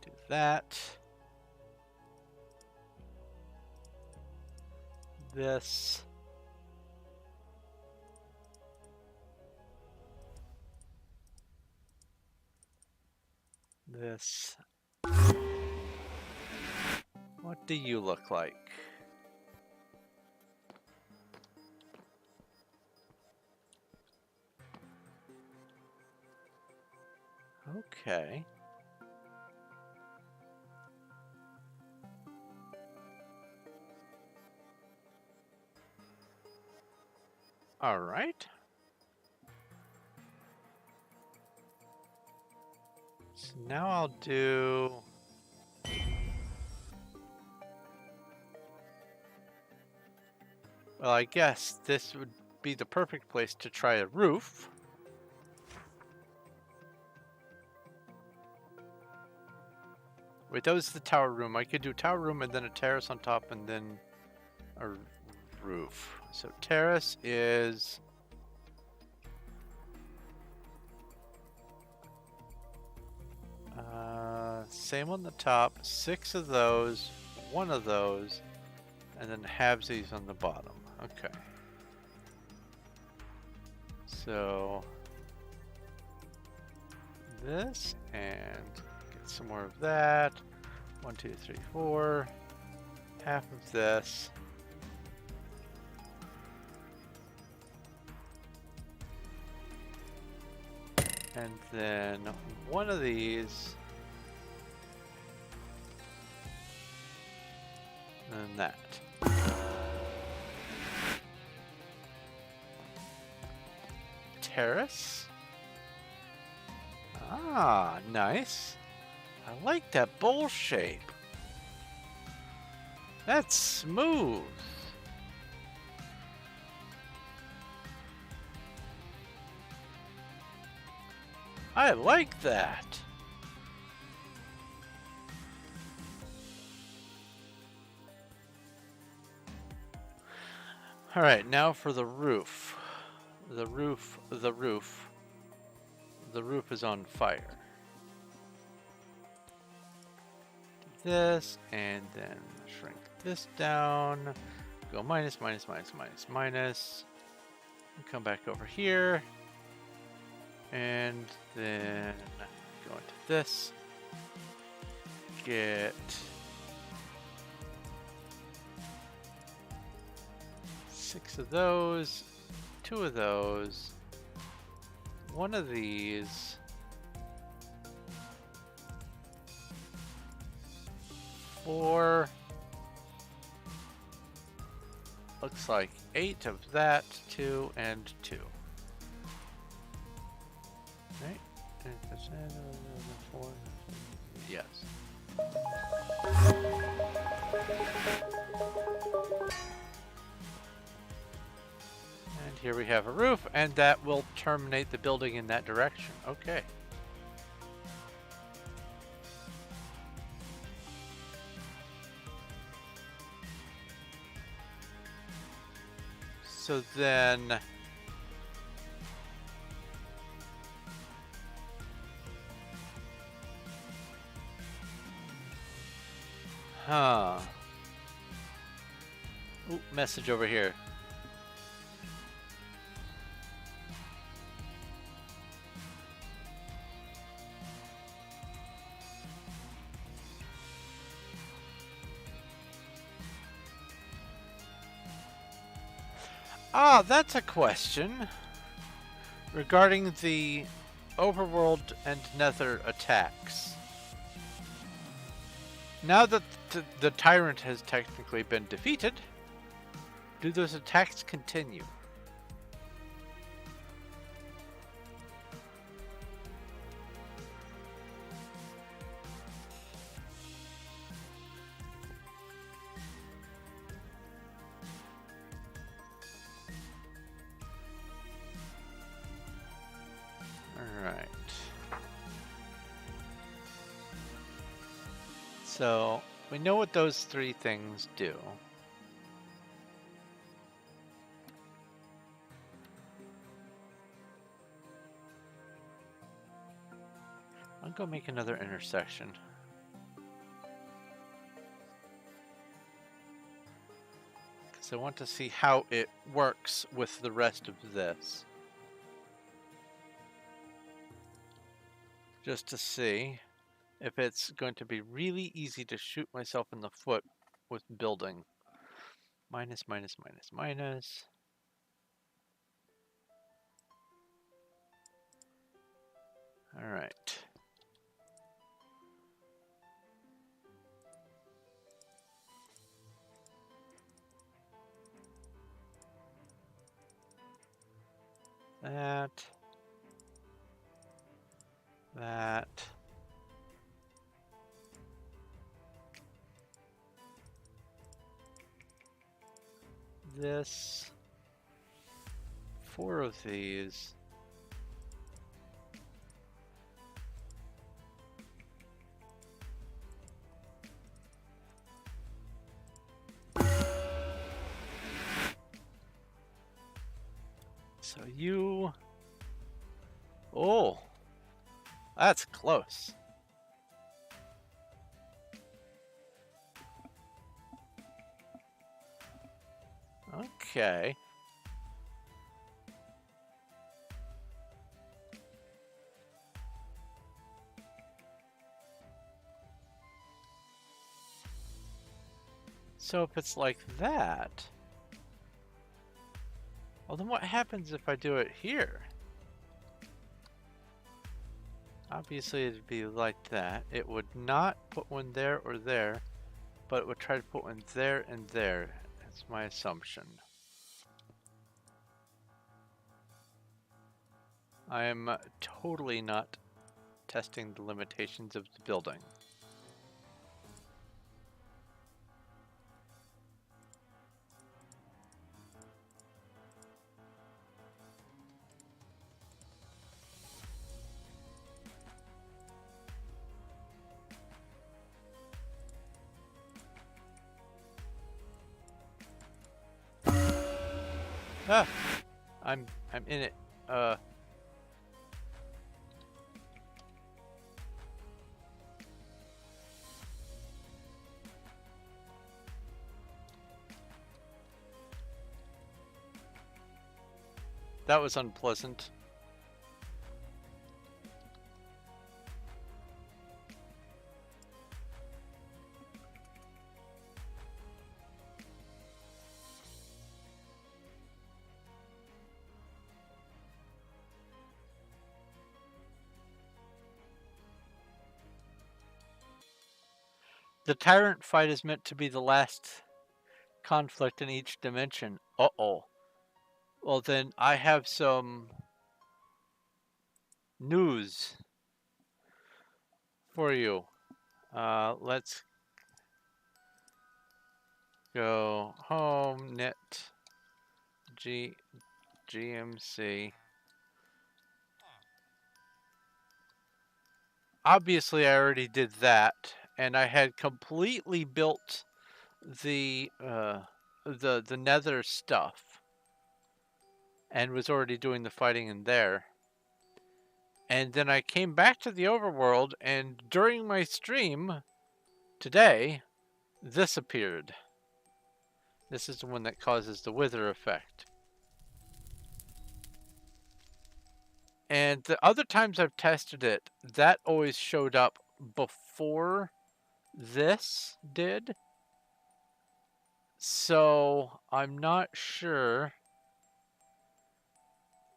Do that. This. This. do you look like? Okay. All right. So now I'll do... Well, I guess this would be the perfect place to try a roof. Wait, that was the tower room. I could do tower room and then a terrace on top and then a roof. So terrace is... same on the top, 6 of those, 1 of those, and then halvesies on the bottom. Okay. So this, and get some more of that. 1, 2, 3, 4. Half of this. And then 1 of these. And that. Terrace. Ah, nice. I like that bowl shape. That's smooth. I like that. All right, now for the roof. The roof is on fire. Do this, and then shrink this down. Go minus, minus, minus, minus, minus. And come back over here. And then go into this. Get 6 of those, 2 of those, 1 of these, 4, looks like 8 of that, 2 and 2. Right? 10% of the 4. Yes. And here we have a roof, and that will terminate the building in that direction. Okay. So then... Huh. Ooh, message over here. Ah, that's a question regarding the overworld and nether attacks. Now that the tyrant has technically been defeated, do those attacks continue? Alright. So, we know what those 3 things do. I'll go make another intersection. Because I want to see how it works with the rest of this. Just to see if it's going to be really easy to shoot myself in the foot with building. Minus, minus, minus, minus. All right. That. This. 4 of these. So you... Oh, that's close. Okay. So if it's like that, well then what happens if I do it here? Obviously it'd be like that. It would not put one there or there, but it would try to put one there and there. That's my assumption. I am totally not testing the limitations of the building. Ah, I'm in it. That was unpleasant. The tyrant fight is meant to be the last conflict in each dimension. Uh-oh. Well then, I have some news for you. Let's go home, knit, GMC. Obviously, I already did that, and I had completely built the nether stuff, and was already doing the fighting in there. And then I came back to the overworld, and during my stream today, this appeared. This is the one that causes the wither effect. And the other times I've tested it, that always showed up before this did. So I'm not sure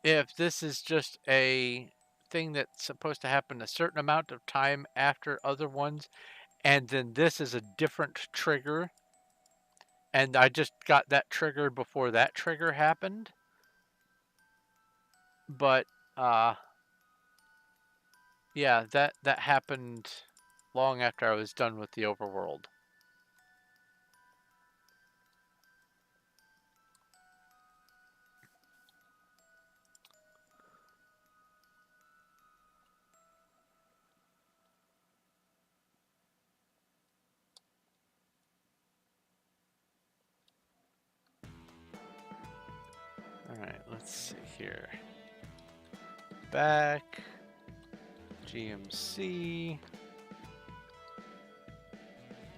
if this is just a thing that's supposed to happen a certain amount of time after other ones, and then this is a different trigger, and I just got that trigger before that trigger happened. But yeah, that happened long after I was done with the overworld. Alright, let's see here. Back. GMC.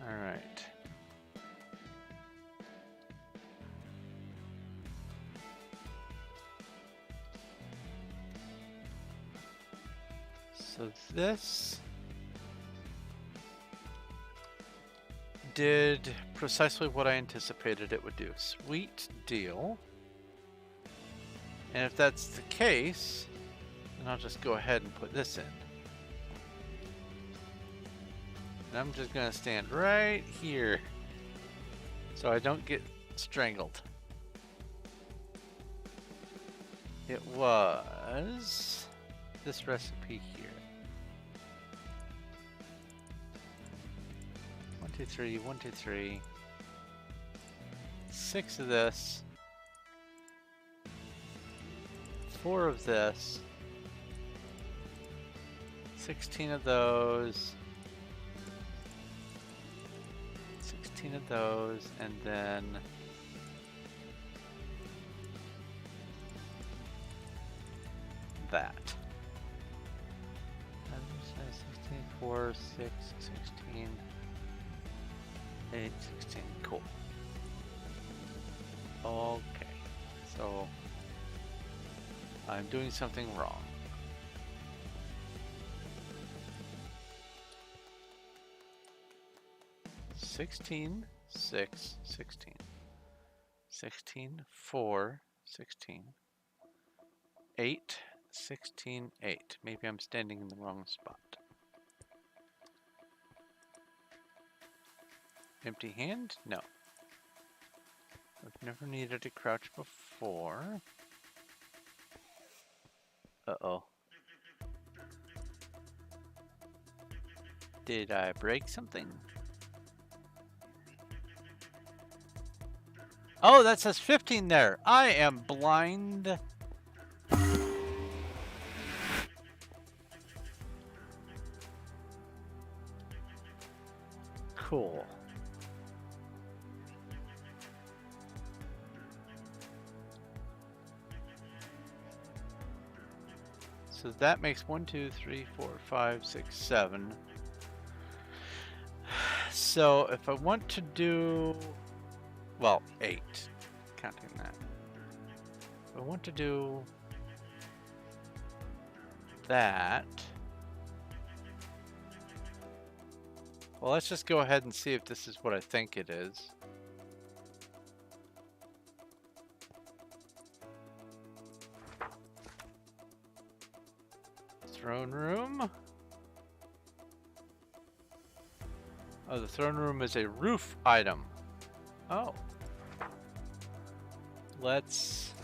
Alright. So this did precisely what I anticipated it would do. Sweet deal. And if that's the case, then I'll just go ahead and put this in. And I'm just gonna stand right here so I don't get strangled. It was this recipe here. 1, 2, 3, 1, 2, 3. 6 of this. 4 of this. 16 of those. 16 of those, and then that. 16, 4, 6, 16, 8, 16. Cool. Okay, so I'm doing something wrong. Sixteen, 6, 16. 16, 4, 16. 8, 16, 8. Maybe I'm standing in the wrong spot. Empty hand? No. I've never needed to crouch before. Uh-oh. Did I break something? Oh, that says 15 there. I am blind. Cool. So that makes 1, 2, 3, 4, 5, 6, 7. So if I want to do, well, 8, counting that. If I want to do that, well, let's just go ahead and see if this is what I think it is. Throne room. Oh, the throne room is a roof item. Oh. Let's...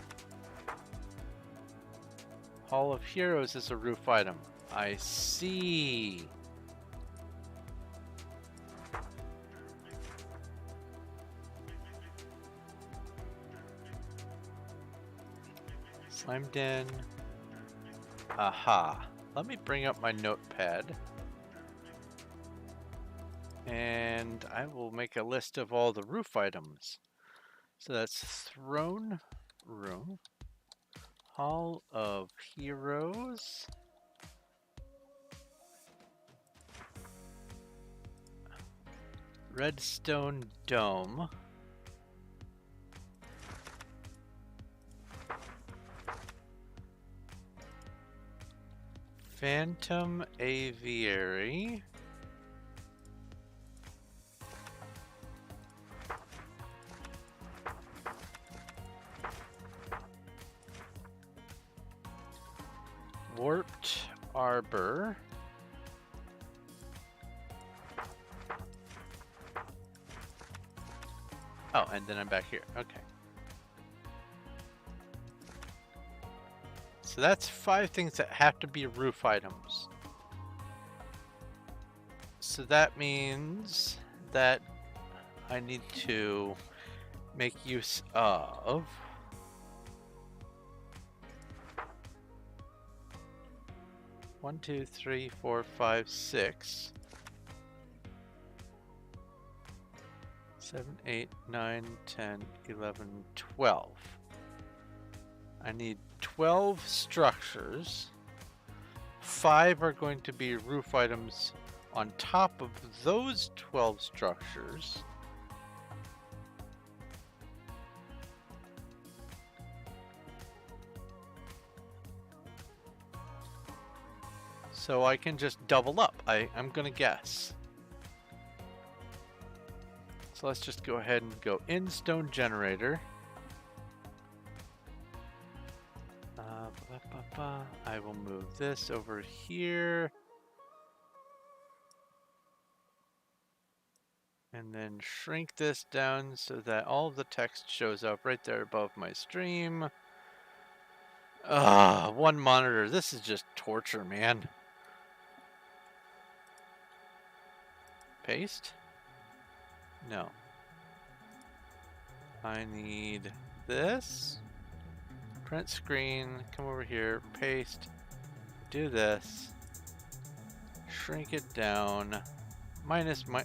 Hall of Heroes is a roof item. I see. Slime Den. Aha. Let me bring up my notepad. And I will make a list of all the roof items. So that's Throne Room. Hall of Heroes. Redstone Dome. Phantom Aviary. Warped Arbor. Oh, and then I'm back here. Okay. So that's 5 things that have to be roof items. So that means that I need to make use of one, 2, 3, 4, 5, 6, 7, 8, 9, 10, 11, 12. I need 12 structures. 5 are going to be roof items on top of those 12 structures. So I can just double up, I'm gonna guess. So let's just go ahead and go in stone generator. I will move this over here. And then shrink this down so that all of the text shows up right there above my stream. One monitor. This is just torture, man. Paste? No. I need this. Print screen. Come over here. Paste. Do this. Shrink it down. Minus. And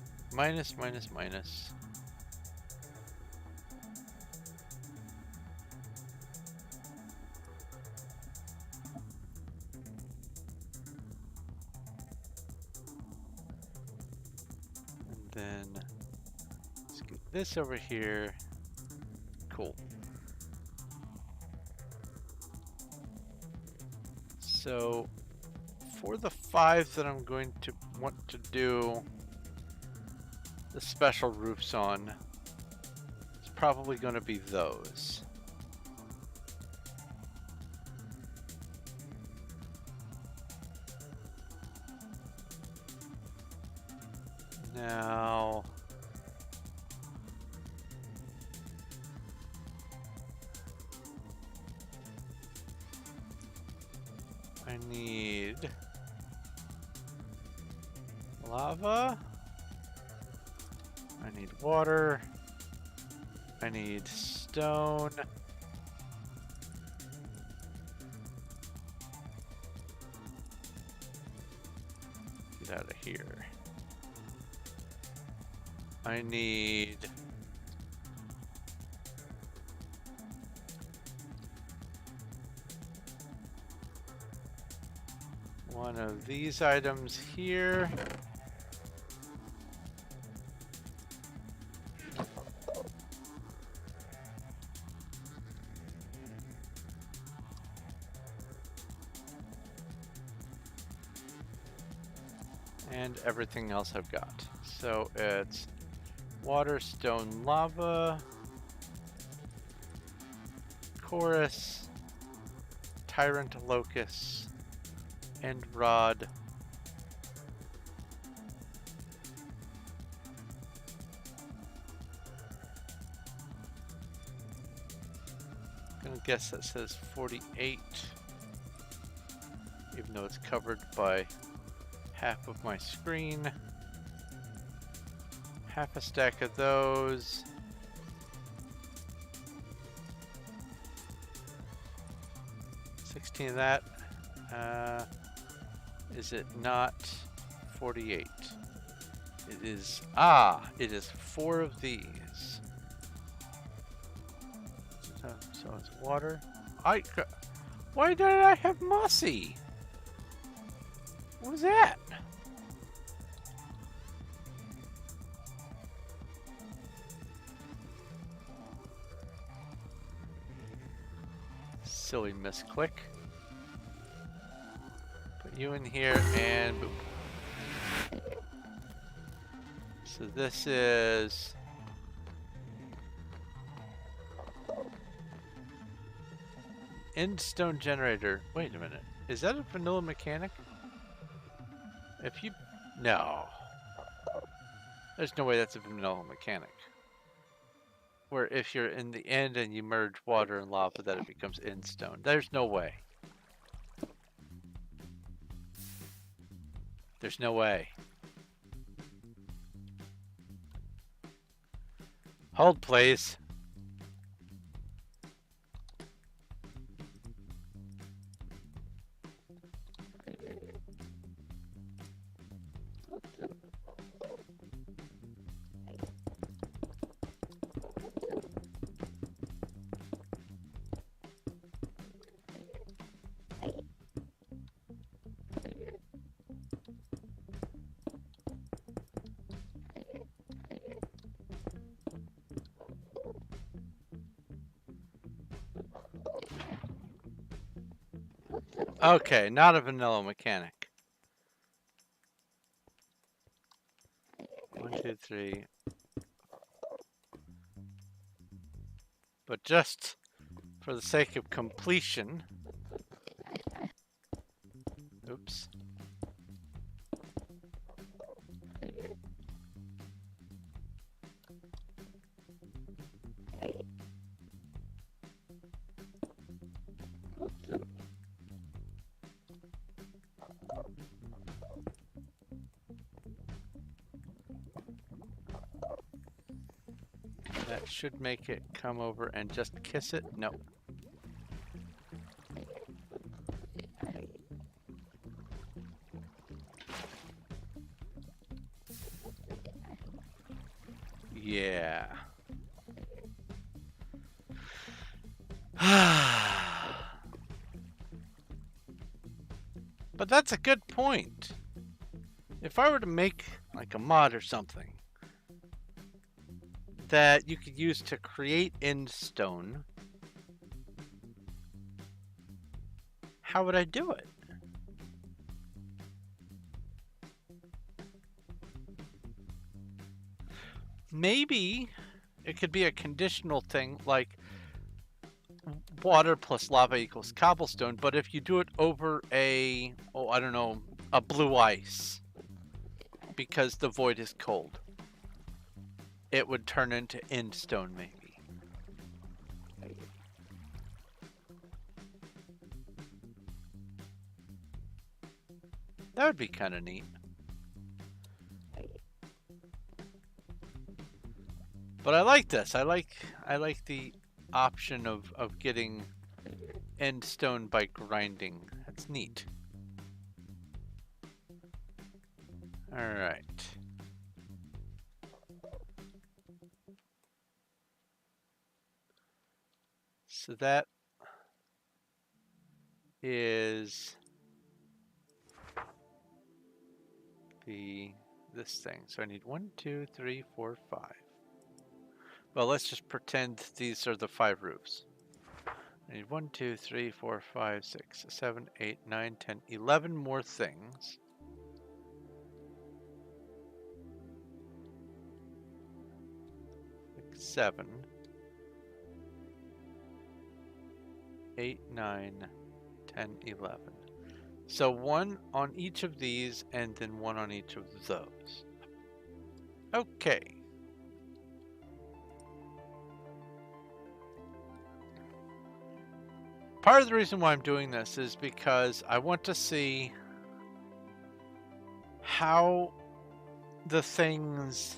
then let's get this over here. Cool. So for the 5 that I'm going to want to do the special roofs on, it's probably going to be those. Now, I need lava. I need water. I need stone. Get out of here. I need one of these items here. And everything else I've got. So it's water, stone, lava, chorus, tyrant, locust, end rod. I'm gonna guess that says 48, even though it's covered by half of my screen. Half a stack of those. $16 of that. Is it not 48? It is. It is 4 of these. So it's water. Why did I have mossy? What was that? Silly misclick. Put you in here and boom. So this is end stone generator. Wait a minute. Is that a vanilla mechanic? If you... No. There's no way that's a vanilla mechanic. Where if you're in the end and you merge water and lava, that it becomes end stone. There's no way. There's no way. Hold, please. Okay, not a vanilla mechanic. 1, 2, 3, But just for the sake of completion... Oops. That should make it come over and just kiss it. No. Yeah. But that's a good point. If I were to make like a mod or something that you could use to create end stone, how would I do it? Maybe it could be a conditional thing like water plus lava equals cobblestone, but if you do it over a, oh, I don't know, a blue ice, because the void is cold, it would turn into end stone maybe. That would be kind of neat. But I like this. I like the option of getting end stone by grinding. That's neat. All right. So that is this thing. So I need 1, 2, 3, 4, 5. Well, let's just pretend these are the 5 roofs. I need 1, 2, 3, 4, 5, 6, 7, 8, 9, 10, 11 more things. Like 7, 8, 9, 10, 11. So 1 on each of these, and then 1 on each of those. Okay. Part of the reason why I'm doing this is because I want to see how the things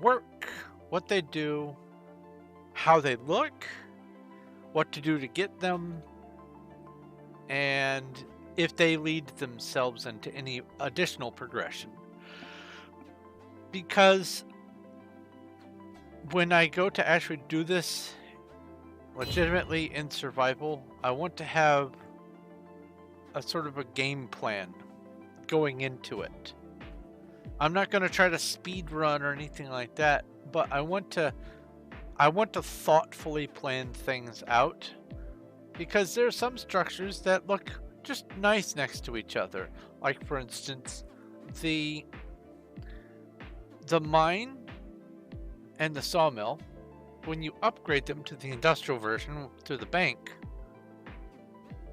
work, what they do, how they look, what to do to get them, and if they lead themselves into any additional progression. Because when I go to actually do this legitimately in survival, I want to have a sort of a game plan going into it. I'm not going to try to speed run or anything like that, but I want to thoughtfully plan things out, because there are some structures that look just nice next to each other. Like, for instance, the mine and the sawmill, when you upgrade them to the industrial version through the bank,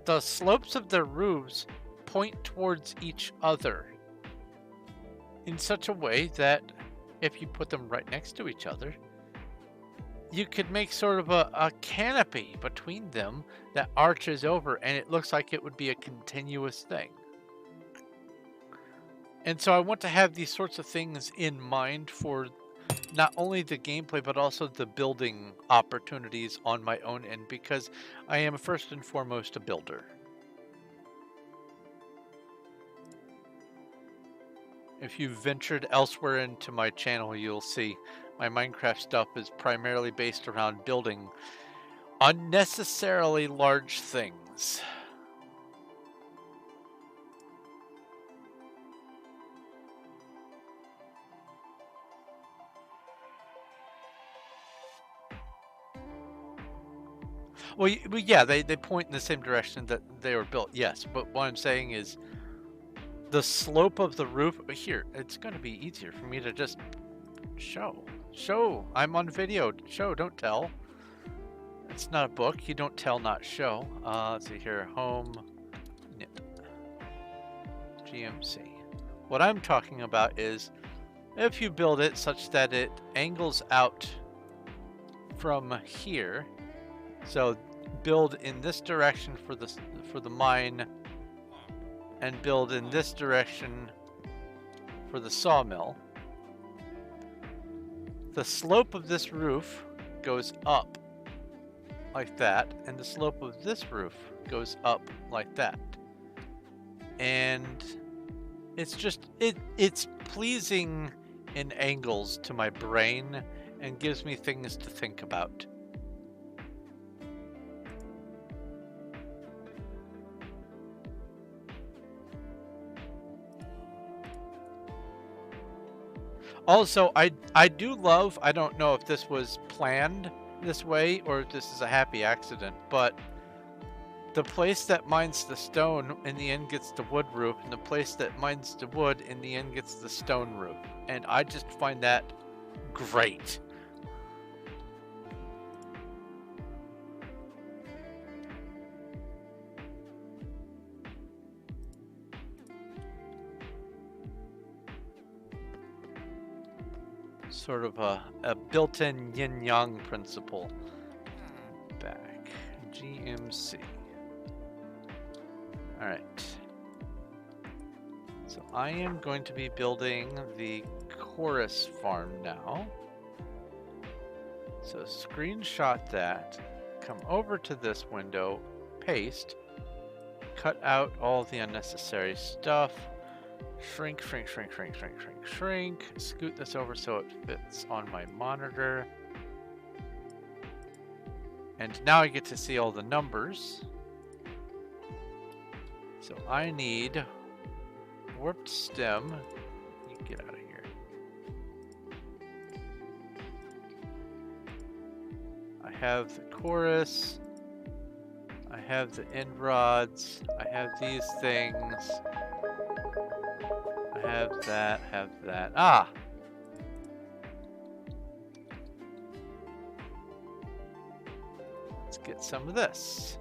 the slopes of their roofs point towards each other in such a way that if you put them right next to each other, you could make sort of a canopy between them that arches over, and it looks like it would be a continuous thing. And so I want to have these sorts of things in mind for not only the gameplay, but also the building opportunities on my own end, because I am first and foremost a builder. If you've ventured elsewhere into my channel, you'll see my Minecraft stuff is primarily based around building unnecessarily large things. Well, yeah, they point in the same direction that they were built, yes. But what I'm saying is the slope of the roof. Here, it's going to be easier for me to just show. I'm on video. Show, don't tell. It's not a book. You don't tell, not show. Let's see here. Home. Knit. GMC. What I'm talking about is if you build it such that it angles out from here. So build in this direction for the mine, and build in this direction for the sawmill. The slope of this roof goes up like that, and the slope of this roof goes up like that. And it's just it's pleasing in angles to my brain and gives me things to think about. Also, I do love, I don't know if this was planned this way or if this is a happy accident, but the place that mines the stone in the end gets the wood roof, and the place that mines the wood in the end gets the stone roof. And I just find that great. Sort of a built-in yin-yang principle. Back. GMC. Alright. So I am going to be building the chorus farm now. So screenshot that. Come over to this window. Paste. Cut out all the unnecessary stuff. Shrink, shrink, shrink, shrink, shrink, shrink, shrink. Scoot this over so it fits on my monitor. And now I get to see all the numbers. So I need warped stem. You get out of here. I have the chorus. I have the end rods. I have these things. Have that. Ah! Let's get some of this.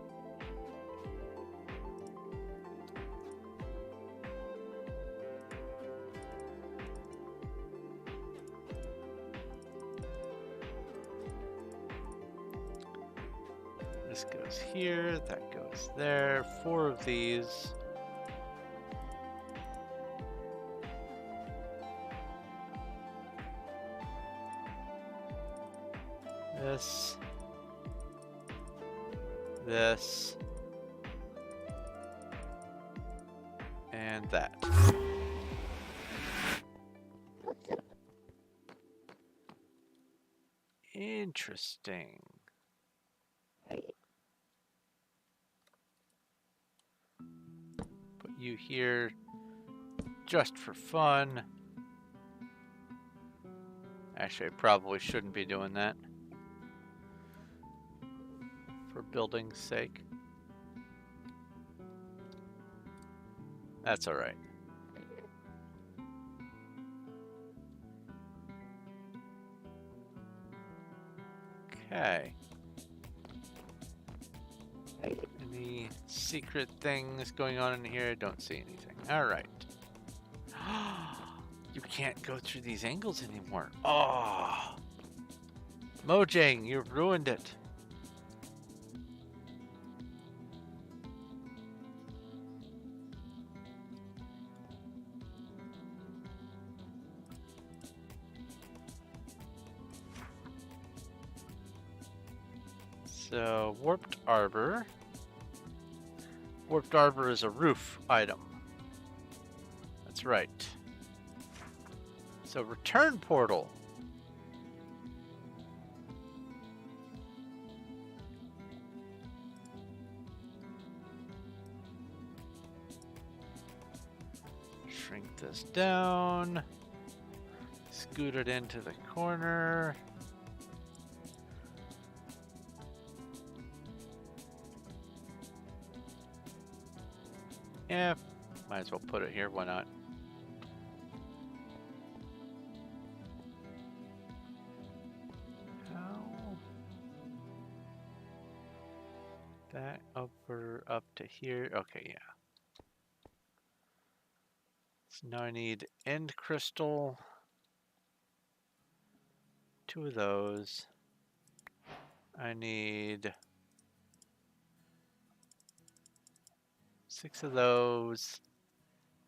This goes here, that goes there. 4 of these. This, and that. Interesting. Put you here just for fun. Actually, I probably shouldn't be doing that. For building's sake. That's all right. Okay. Any secret things going on in here? I don't see anything. All right. You can't go through these angles anymore. Oh, Mojang, you've ruined it. So, warped arbor. Warped arbor is a roof item. That's right. So, return portal. Shrink this down. Scoot it into the corner. Yeah, might as well put it here, why not? How? over up to here. Okay, yeah. So now I need end crystal. 2 of those. I need 6 of those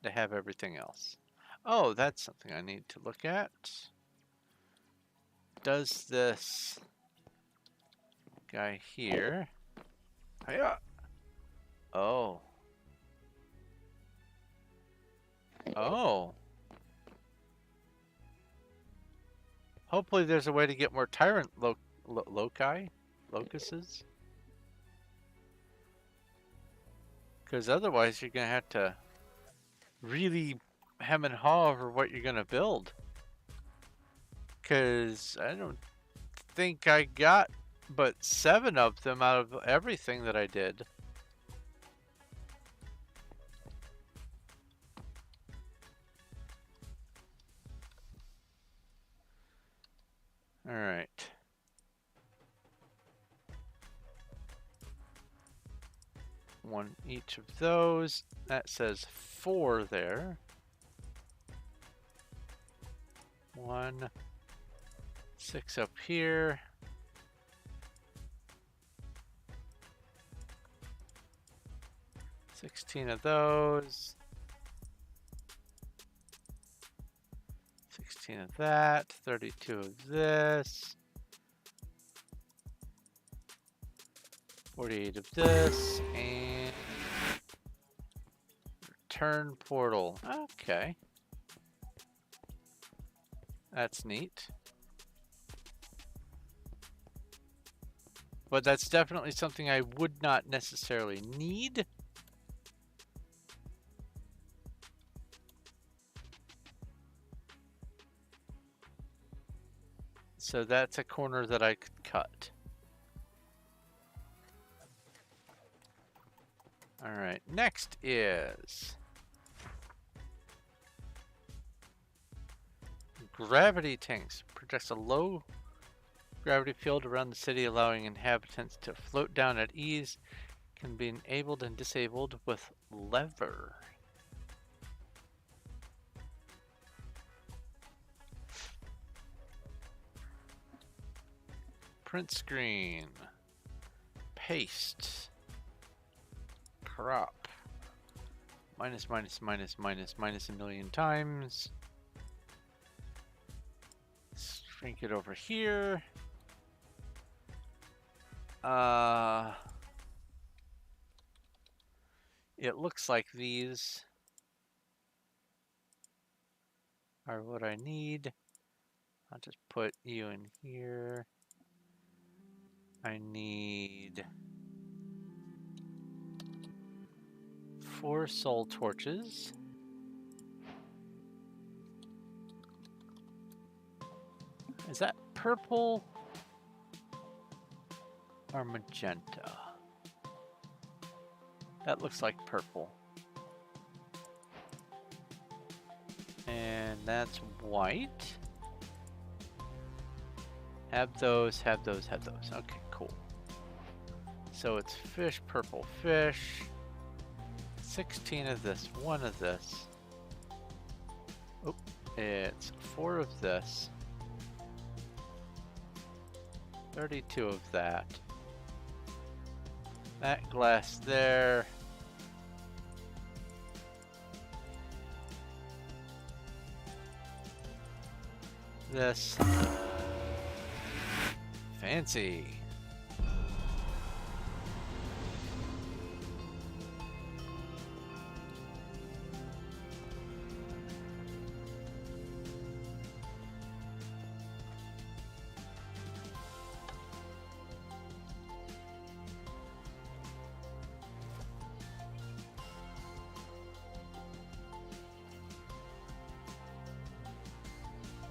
to have everything else. Oh, that's something I need to look at. Does this guy here? Hiya! Oh. Oh. Hopefully there's a way to get more tyrant locusts. Because otherwise you're going to have to really hem and haw over what you're going to build. Because I don't think I got but 7 of them out of everything that I did. All right. One each of those. That says 4 there. 1, 6 up here. $16 of those. 16 of that. 32 of this. 48 of this. And return portal. Okay. That's neat. But that's definitely something I would not necessarily need. So that's a corner that I could cut. All right, next is gravity tanks. Projects a low gravity field around the city, allowing inhabitants to float down at ease. Can be enabled and disabled with lever. Print screen. Paste. Crop. Minus, minus, minus, minus, minus a million times. Shrink it over here. It looks like these are what I need. I'll just put you in here. I need 4 soul torches. Is that purple or magenta? That looks like purple. And that's white. Have those, have those, have those. Okay, cool. So it's fish, purple fish. 16 of this, 1 of this. Oh, it's 4 of this. 32 of that. That glass there. This. Fancy.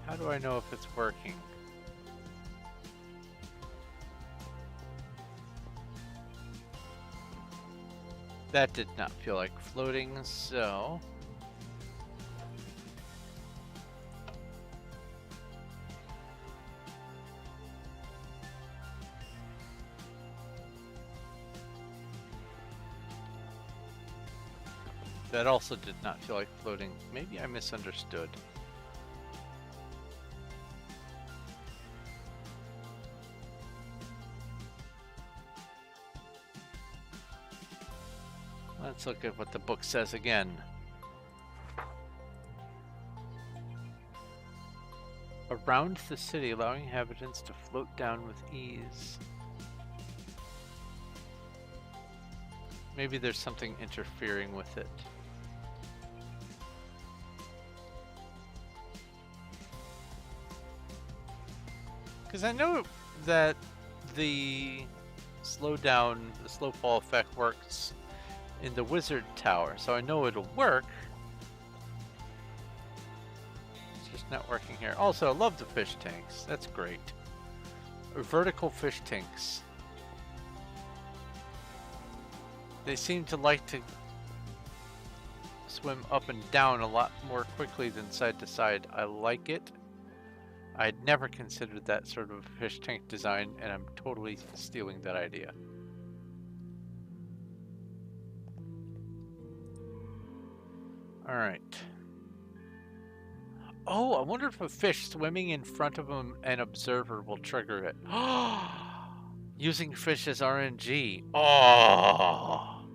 How do I know if it's working? That did not feel like floating, so... That also did not feel like floating. Maybe I misunderstood. Let's look at what the book says again. Around the city, allowing inhabitants to float down with ease. Maybe there's something interfering with it. Because I know that the slow fall effect works in the wizard tower, so I know it'll work. It's just not working here. Also, I love the fish tanks. That's great. Vertical fish tanks. They seem to like to swim up and down a lot more quickly than side to side. I like it. I'd never considered that sort of fish tank design, and I'm totally stealing that idea. Alright. Oh, I wonder if a fish swimming in front of an observer will trigger it. Using fish as RNG. Oh!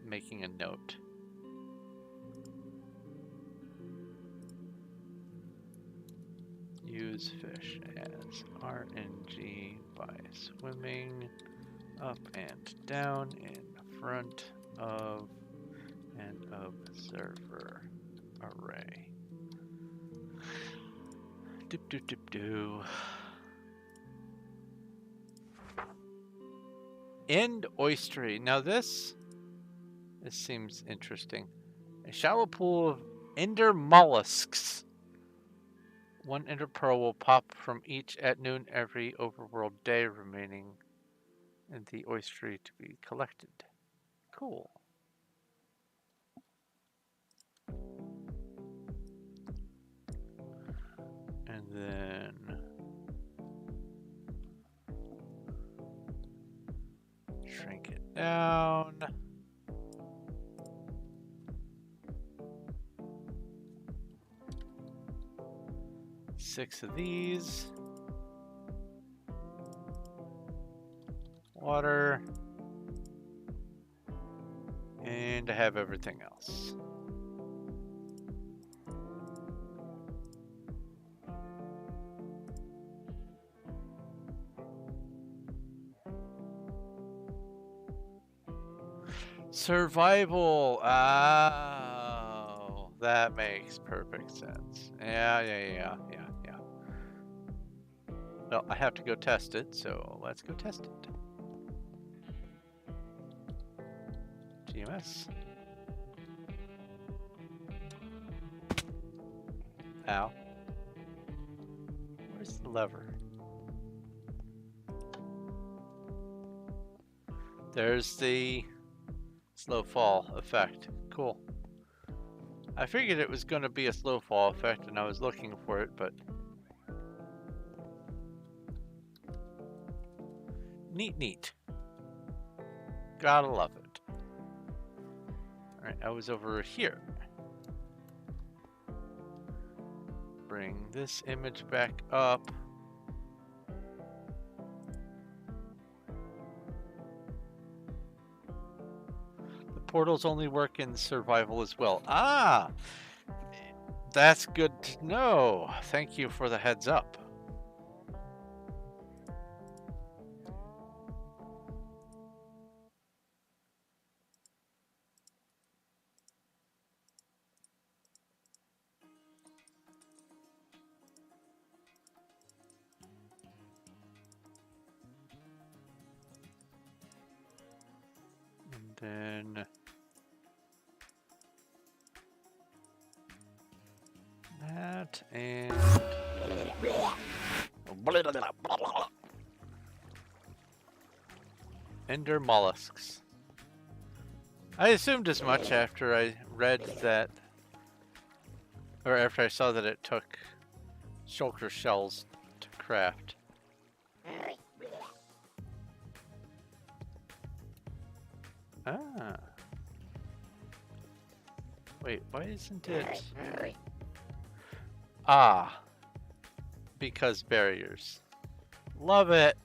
Making a note. Use fish as RNG by swimming up and down in front of an observer array. Doop doop doop doo. End oystery. Now this seems interesting. A shallow pool of ender mollusks. One ender pearl will pop from each at noon every overworld day, remaining in the oystery to be collected. Cool. And then shrink it down. Six of these. Water. And I have everything else. Survival. Oh, that makes perfect sense. Yeah. Well, I have to go test it, so let's go test it. GMS. Ow. Where's the lever? There's the slow fall effect. Cool. I figured it was going to be a slow fall effect and I was looking for it, but neat. Gotta love it. Alright, I was over here. Bring this image back up. The portals only work in survival as well. Ah! That's good to know. Thank you for the heads up. Then that and ender mollusks. I assumed as much after I read that, or after I saw that it took shulker shells to craft. Ah. Wait, why isn't it? Ah. Because barriers. Love it.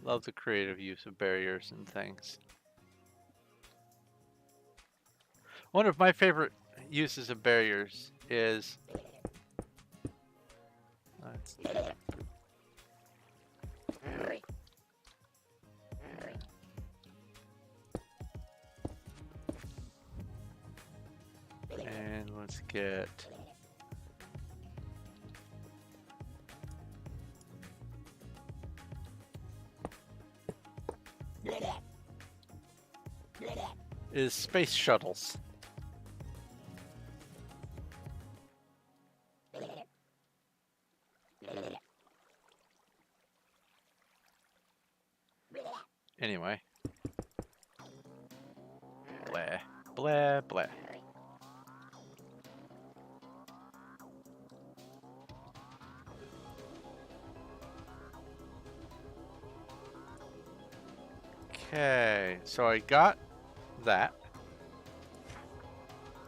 Love the creative use of barriers and things. One of my favorite uses of barriers is and let's get is space shuttles. Anyway. Blah, blah, blah. Okay, so I got that.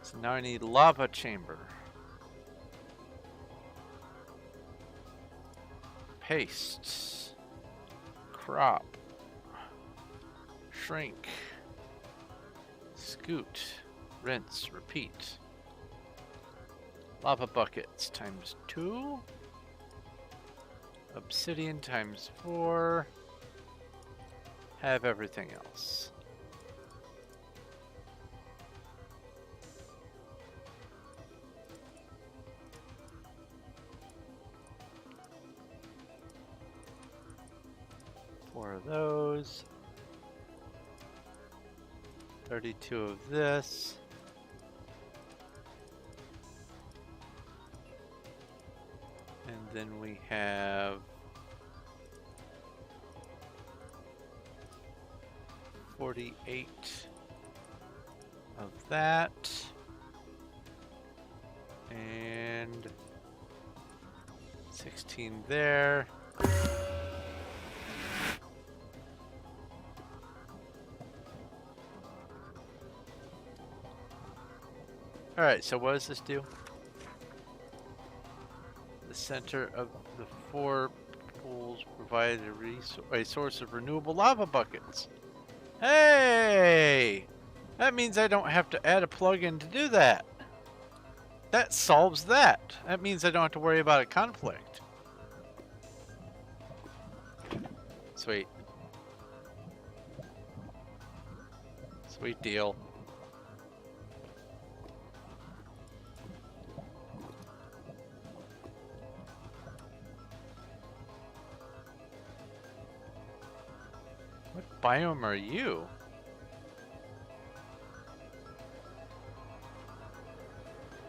So now I need lava chamber. Paste. Crop. Shrink. Scoot. Rinse. Repeat. Lava buckets times 2. Obsidian times 4. Have everything else. Four of those. 32 of this. And then we have 48 of that. And 16 there. Alright, so what does this do? The center of the 4 pools provided a source of renewable lava buckets. Hey! That means I don't have to add a plugin to do that. That solves that. That means I don't have to worry about a conflict. Sweet. Sweet deal. What biome are you?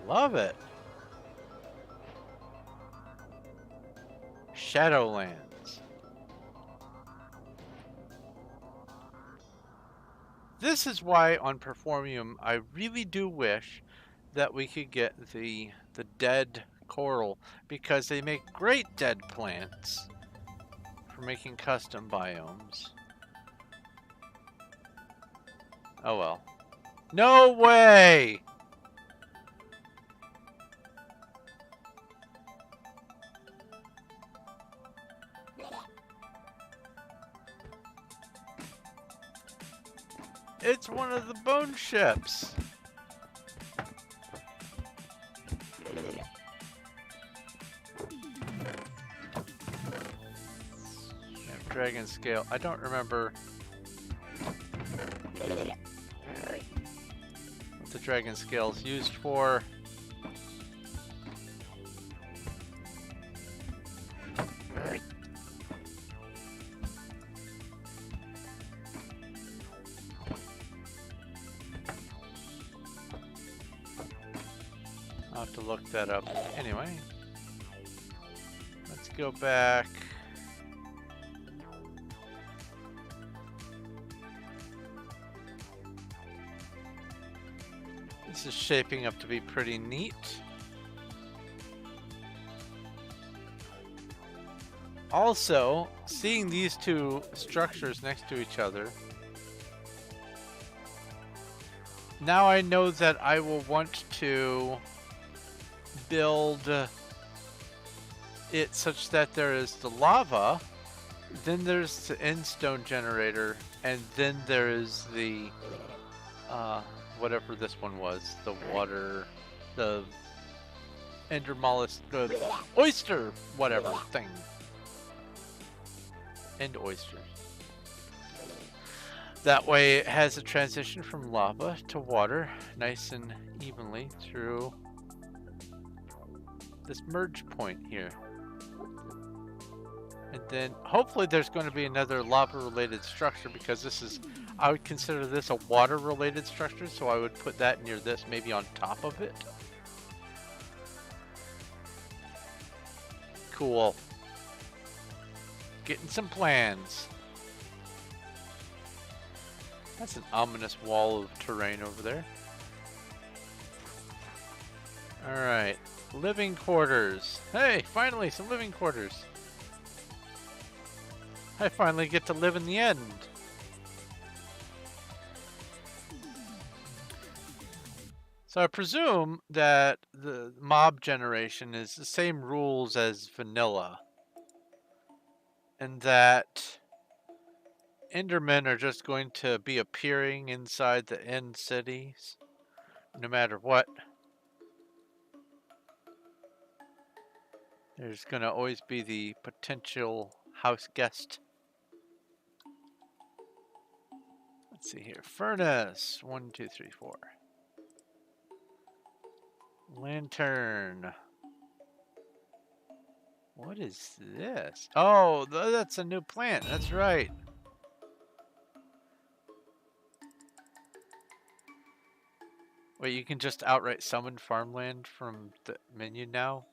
Love it. Shadowlands. This is why on Performium I really do wish that we could get the dead coral, because they make great dead plants for making custom biomes. Oh well. No way! It's one of the bone ships. Dragon scale. I don't remember what the dragon scale is used for. I'll have to look that up. Anyway, let's go back. This is shaping up to be pretty neat. Also, seeing these two structures next to each other now I know that I will want to build it such that there is the lava, then there's the endstone generator, and then there is the whatever this one was, the water, the ender mollusk, the oyster, whatever thing, and oysters. That way it has a transition from lava to water nice and evenly through this merge point here. And then hopefully there's going to be another lava related structure, because this is, I would consider this a water related structure, so I would put that near this, maybe on top of it. Cool. Getting some plans. That's an ominous wall of terrain over there. Alright. Living quarters. Hey, finally some living quarters. I finally get to live in the end. So I presume that the mob generation is the same rules as vanilla. And that Endermen are just going to be appearing inside the end cities, no matter what. There's going to always be the potential house guest. Let's see here. Furnace. 1, 2, 3, 4. Lantern. What is this? Oh, that's a new plant. That's right. Wait, you can just outright summon farmland from the menu now?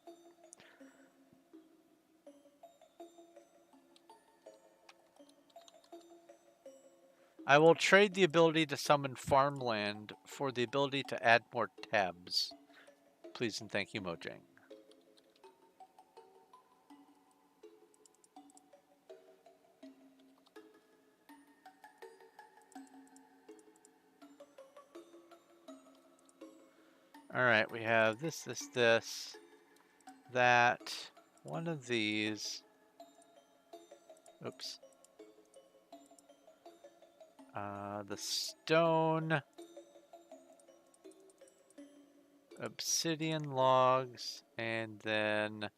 I will trade the ability to summon farmland for the ability to add more tabs. Please and thank you, Mojang. Alright, we have this, that, one of these. Oops. The stone, obsidian logs, and then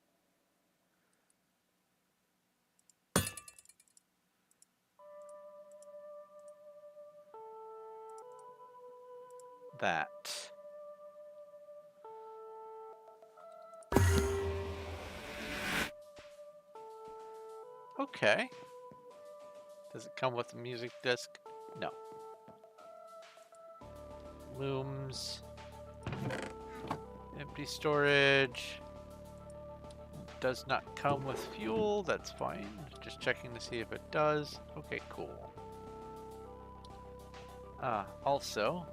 that. Okay. Does it come with a music disc? No. Looms. Empty storage. Does not come with fuel. That's fine. Just checking to see if it does. Okay, cool. Also.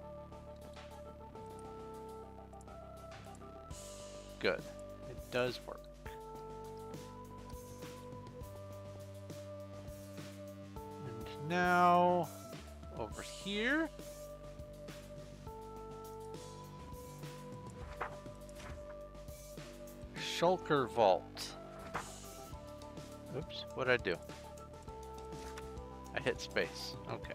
Good. It does work. And now, over here. Shulker Vault. Oops, what'd I do? I hit space. Okay.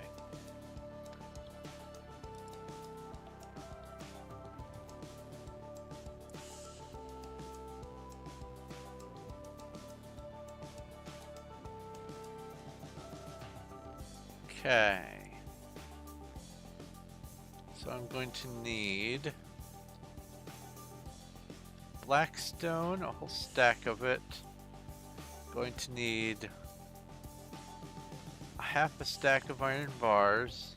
Okay. So I'm going to need blackstone, a whole stack of it. Going to need half a stack of iron bars.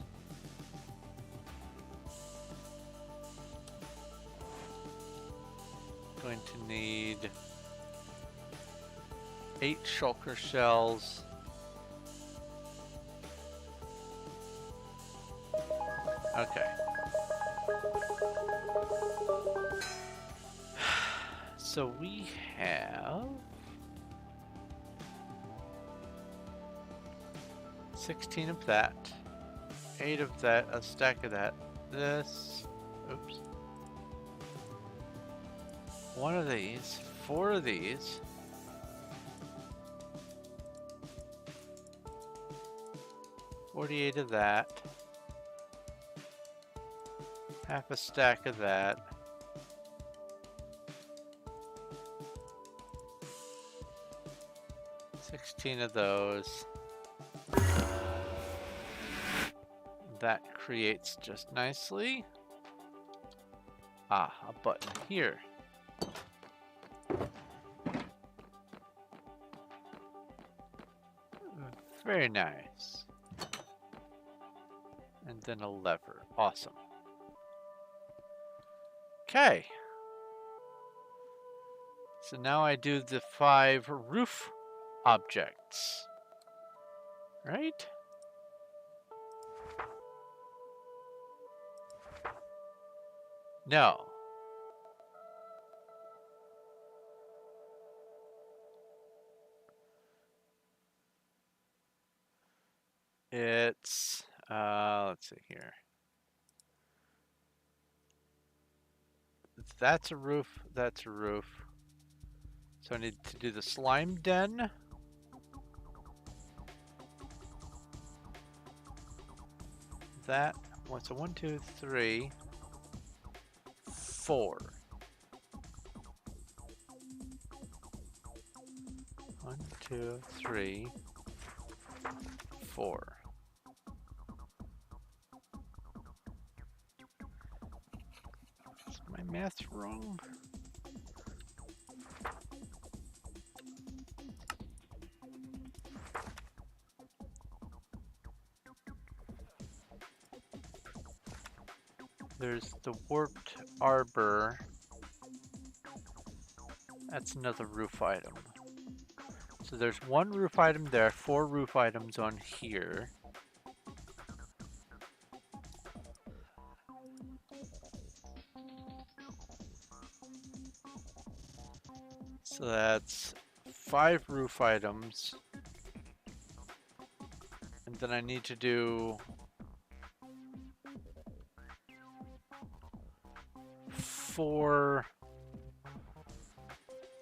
Going to need 8 shulker shells. Okay. So we have 16 of that, 8 of that, a stack of that. this. Oops. One of these. 4 of these. $48 of that. Half a stack of that. 16 of those. That creates just nicely. Ah, a button here. Very nice. And then a lever. Awesome. Okay. So now I do the 5 roof objects. Right? No. It's, let's see here. That's a roof, that's a roof. So I need to do the slime den. That, so 1, 2, 3, 4. 1, 2, 3, 4. Is my math wrong? There's the warped arbor. That's another roof item. So there's 1 roof item there, 4 roof items on here. So that's 5 roof items. And then I need to do 4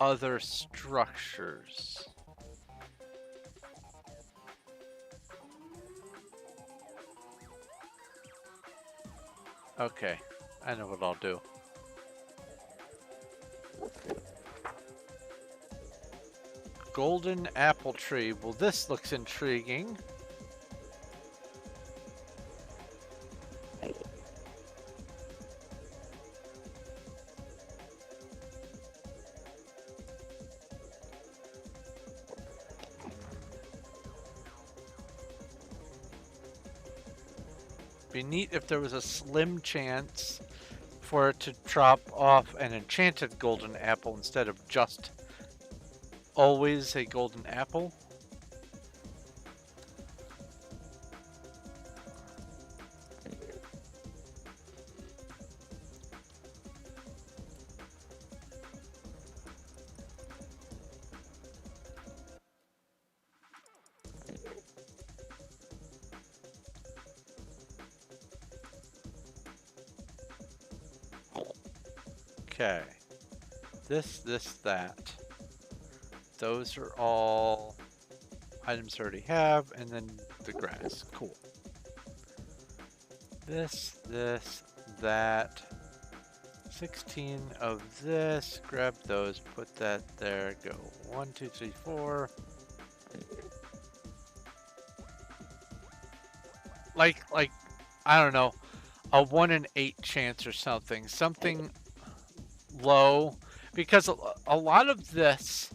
other structures. Okay, I know what I'll do. Golden apple tree. Well, this looks intriguing. Be neat if there was a slim chance for it to drop off an enchanted golden apple instead of just always a golden apple. Okay. This, that. Those are all items I already have, and then the grass. Cool. This, that. 16 of this. Grab those, put that there, go. 1, 2, 3, 4. Like, I don't know, a 1 in 8 chance or something. Something low, because a lot of this,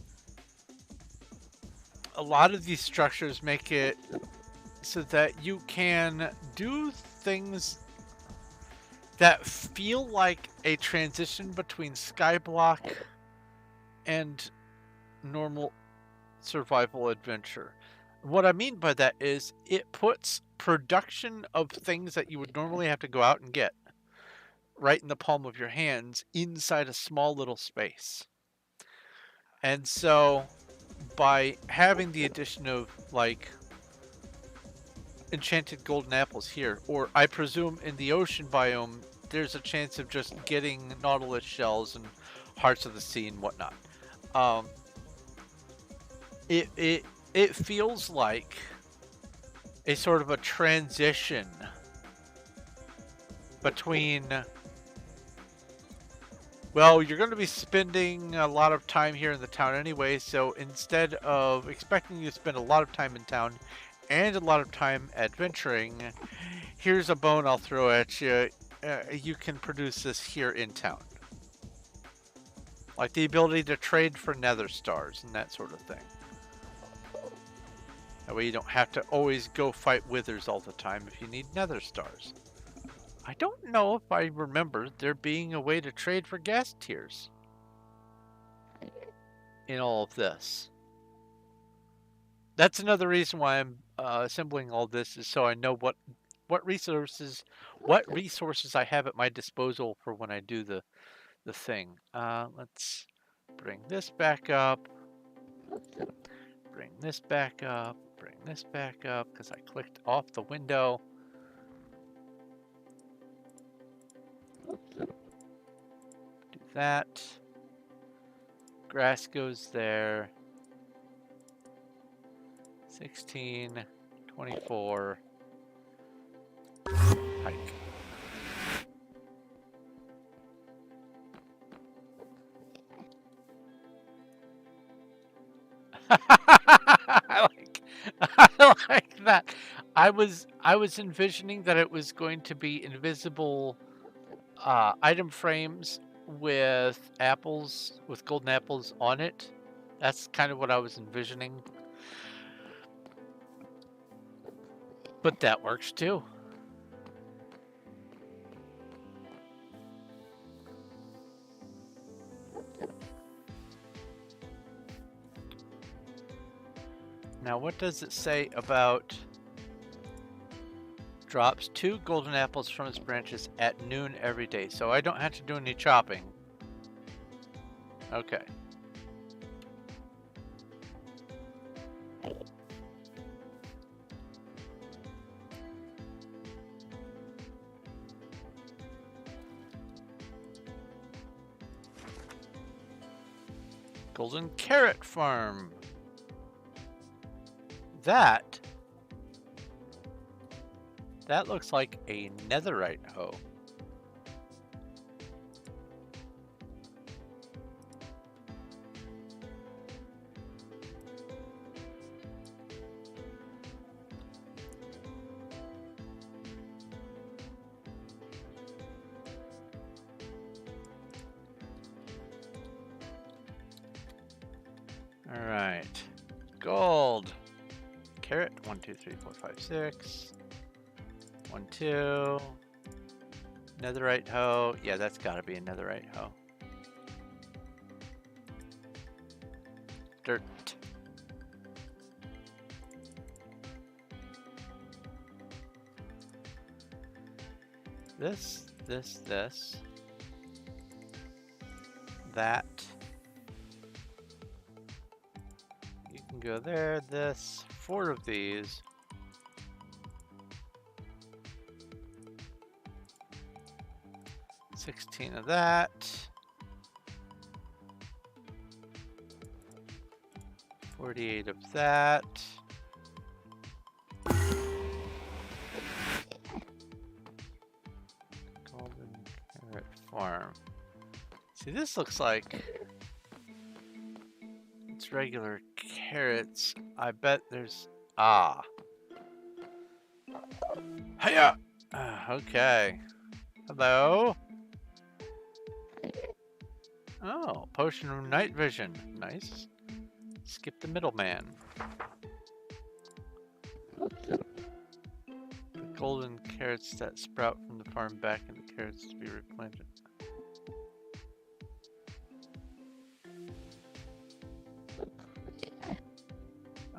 a lot of these structures make it so that you can do things that feel like a transition between Skyblock and normal survival adventure. What I mean by that is it puts production of things that you would normally have to go out and get right in the palm of your hands inside a small little space. And so by having the addition of like enchanted golden apples here. Or I presume in the ocean biome, there's a chance of just getting nautilus shells and hearts of the sea and whatnot. Um, it feels like a sort of a transition between, well, you're going to be spending a lot of time here in the town anyway, so instead of expecting you to spend a lot of time in town and a lot of time adventuring, here's a bone I'll throw at you. You can produce this here in town. Like the ability to trade for nether stars and that sort of thing. That way you don't have to always go fight withers all the time if you need nether stars. I don't know if I remember there being a way to trade for gas tiers in all of this. That's another reason why I'm assembling all this, is so I know what resources I have at my disposal for when I do the thing. Let's bring this back up. Bring this back up. Bring this back up because I clicked off the window. Do that. Grass goes there. 16, 24. Hike. I like that. I was envisioning that it was going to be invisible item frames with apples, with golden apples on it. That's kind of what I was envisioning. But that works too. Now, what does it say about drops 2 golden apples from its branches at noon every day? So I don't have to do any chopping. Okay. Golden carrot farm. That looks like a netherite hoe. All right, gold. Carrot, 1, 2, 3, 4, 5, 6. 1, 2. Netherite hoe. Yeah, that's got to be a netherite hoe. Dirt. This. That. You can go there. This. 4 of these. $16 of that. 48 of that. Golden carrot farm. See, this looks like it's regular carrots. I bet there's Hiya! Okay. Hello. Oh, potion of night vision. Nice. Skip the middleman. The golden carrots that sprout from the farm back into carrots to be replanted.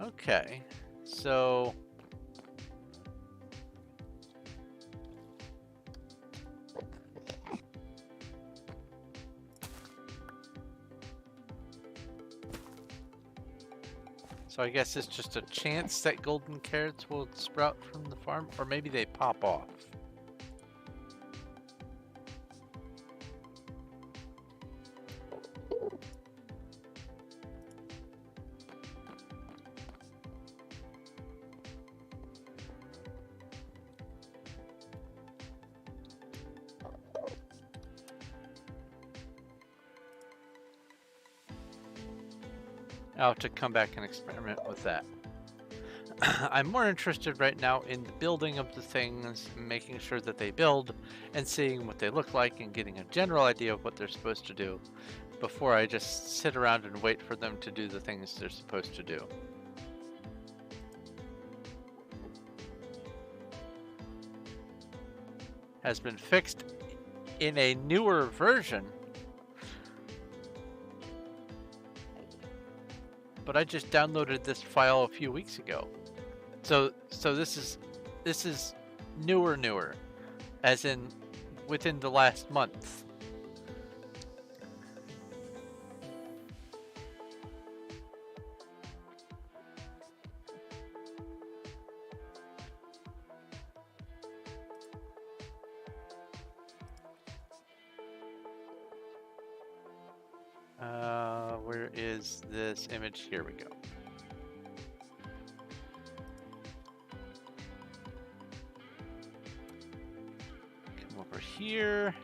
Okay, so So I guess it's just a chance that golden carrots will sprout from the farm, or maybe they pop off. I'll have to come back and experiment with that. I'm more interested right now in the building of the things, making sure that they build and seeing what they look like and getting a general idea of what they're supposed to do before I just sit around and wait for them to do the things they're supposed to do. Has been fixed in a newer version, but I just downloaded this file a few weeks ago. So this is newer, as in within the last month. Where is this image? Here we go. Come over here.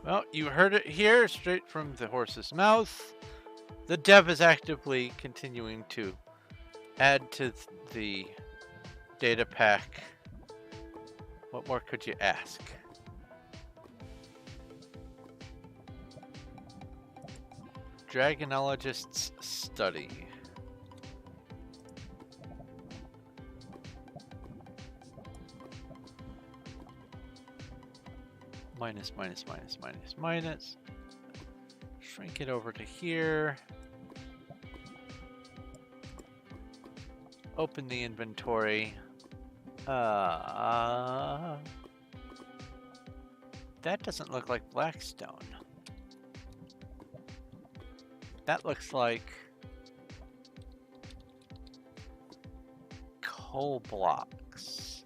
Well, you heard it here, straight from the horse's mouth. The dev is actively continuing to add to the data pack. What more could you ask? Dragonologist's study. Minus. Shrink it over to here. Open the inventory. That doesn't look like Blackstone. That looks like coal blocks.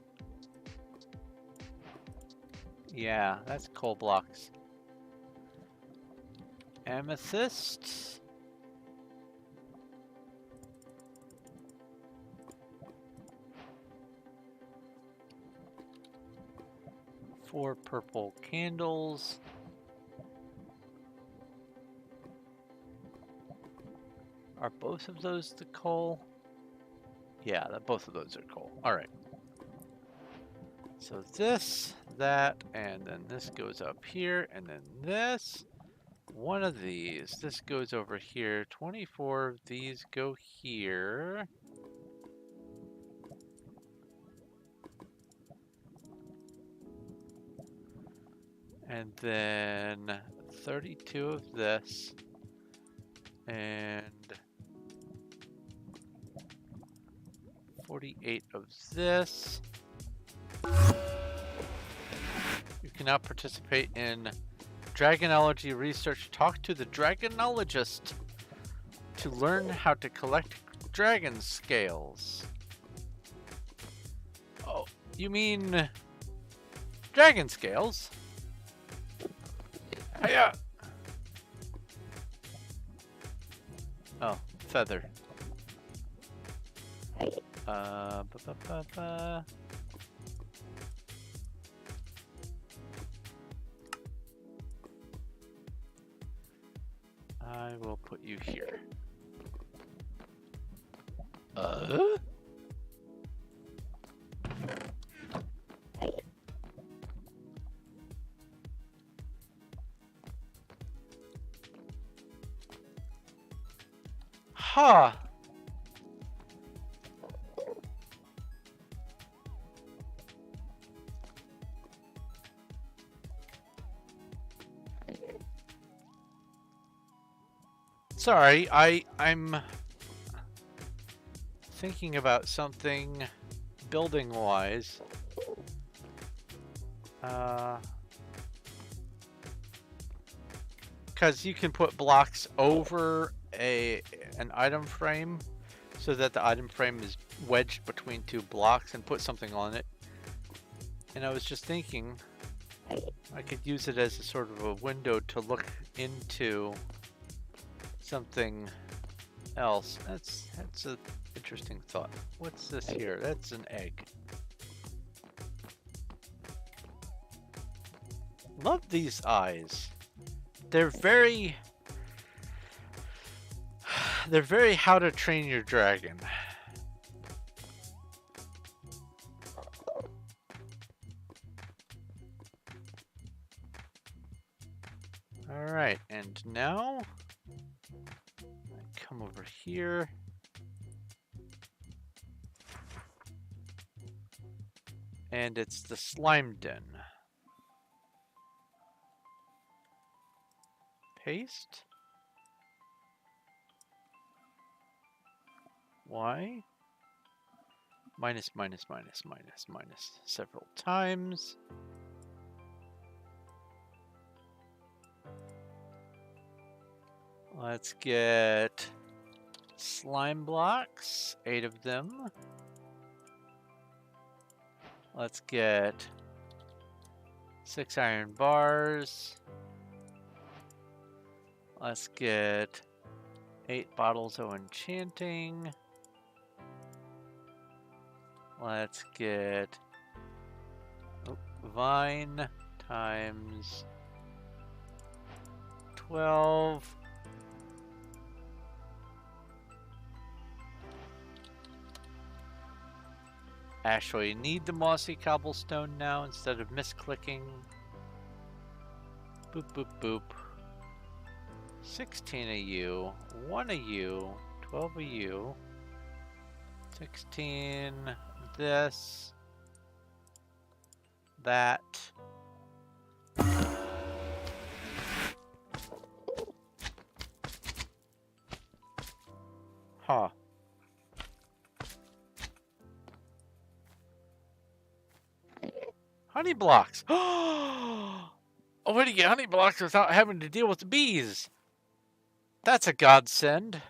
Yeah, that's coal blocks. Amethyst. Four purple candles. Are both of those the coal? Yeah, both of those are coal. All right. So this, that, and then this goes up here, and then this. One of these. This goes over here. 24 of these go here. And then 32 of this. And 48 of this. You can now participate in Dragonology research. Talk to the Dragonologist to learn how to collect dragon scales. Oh, you mean dragon scales? Hiya! Oh, feather. I will put you here. Huh. Sorry, I'm thinking about something building wise. because you can put blocks over an item frame so that the item frame is wedged between two blocks and put something on it. And I was just thinking I could use it as a sort of a window to look into something else. That's an interesting thought. What's this here? That's an egg. Love these eyes. They're very How to Train Your Dragon. Alright, and now I come over here. And it's the slime den. Paste. Y. Minus, minus, minus, minus, minus several times. Let's get slime blocks, 8 of them. Let's get 6 iron bars. Let's get 8 bottles of enchanting. Let's get vine times 12. Actually, need the mossy cobblestone now instead of misclicking. Boop, boop, boop. 16 of you, 1 of you, 12 of you, 16, this, that. Huh. Honey blocks. Oh, where do you get honey blocks without having to deal with the bees? That's a godsend.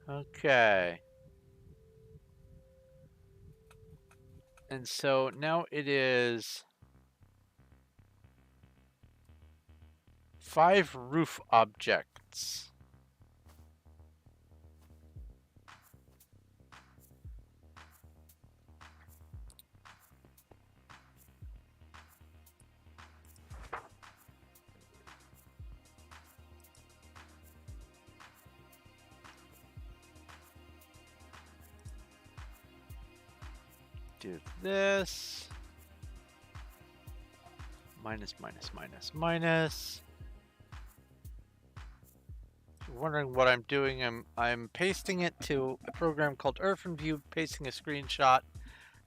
Okay. And so now it is 5 roof objects. Do this. Minus, minus, minus, minus. If you're wondering what I'm doing, I'm pasting it to a program called OrphanView, pasting a screenshot,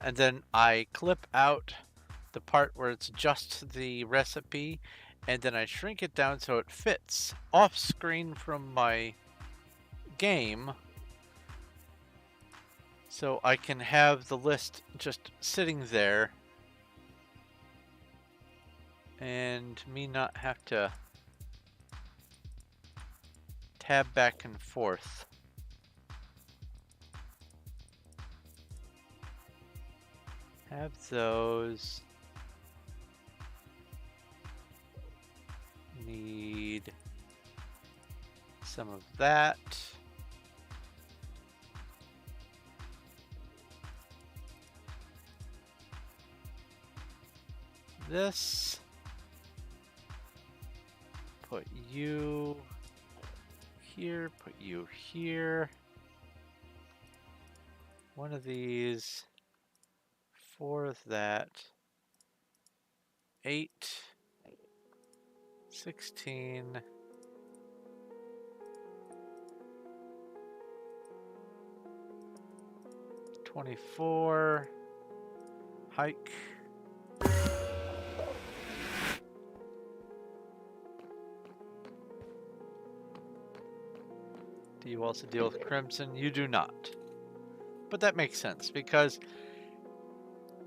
and then I clip out the part where it's just the recipe, and then I shrink it down so it fits off screen from my game, so I can have the list just sitting there and me not have to tab back and forth. Have those. Need some of that. This. Put you here, put you here. One of these. 4 of that. 8. 16. 24. Hike. You also deal with Crimson. You do not. But that makes sense because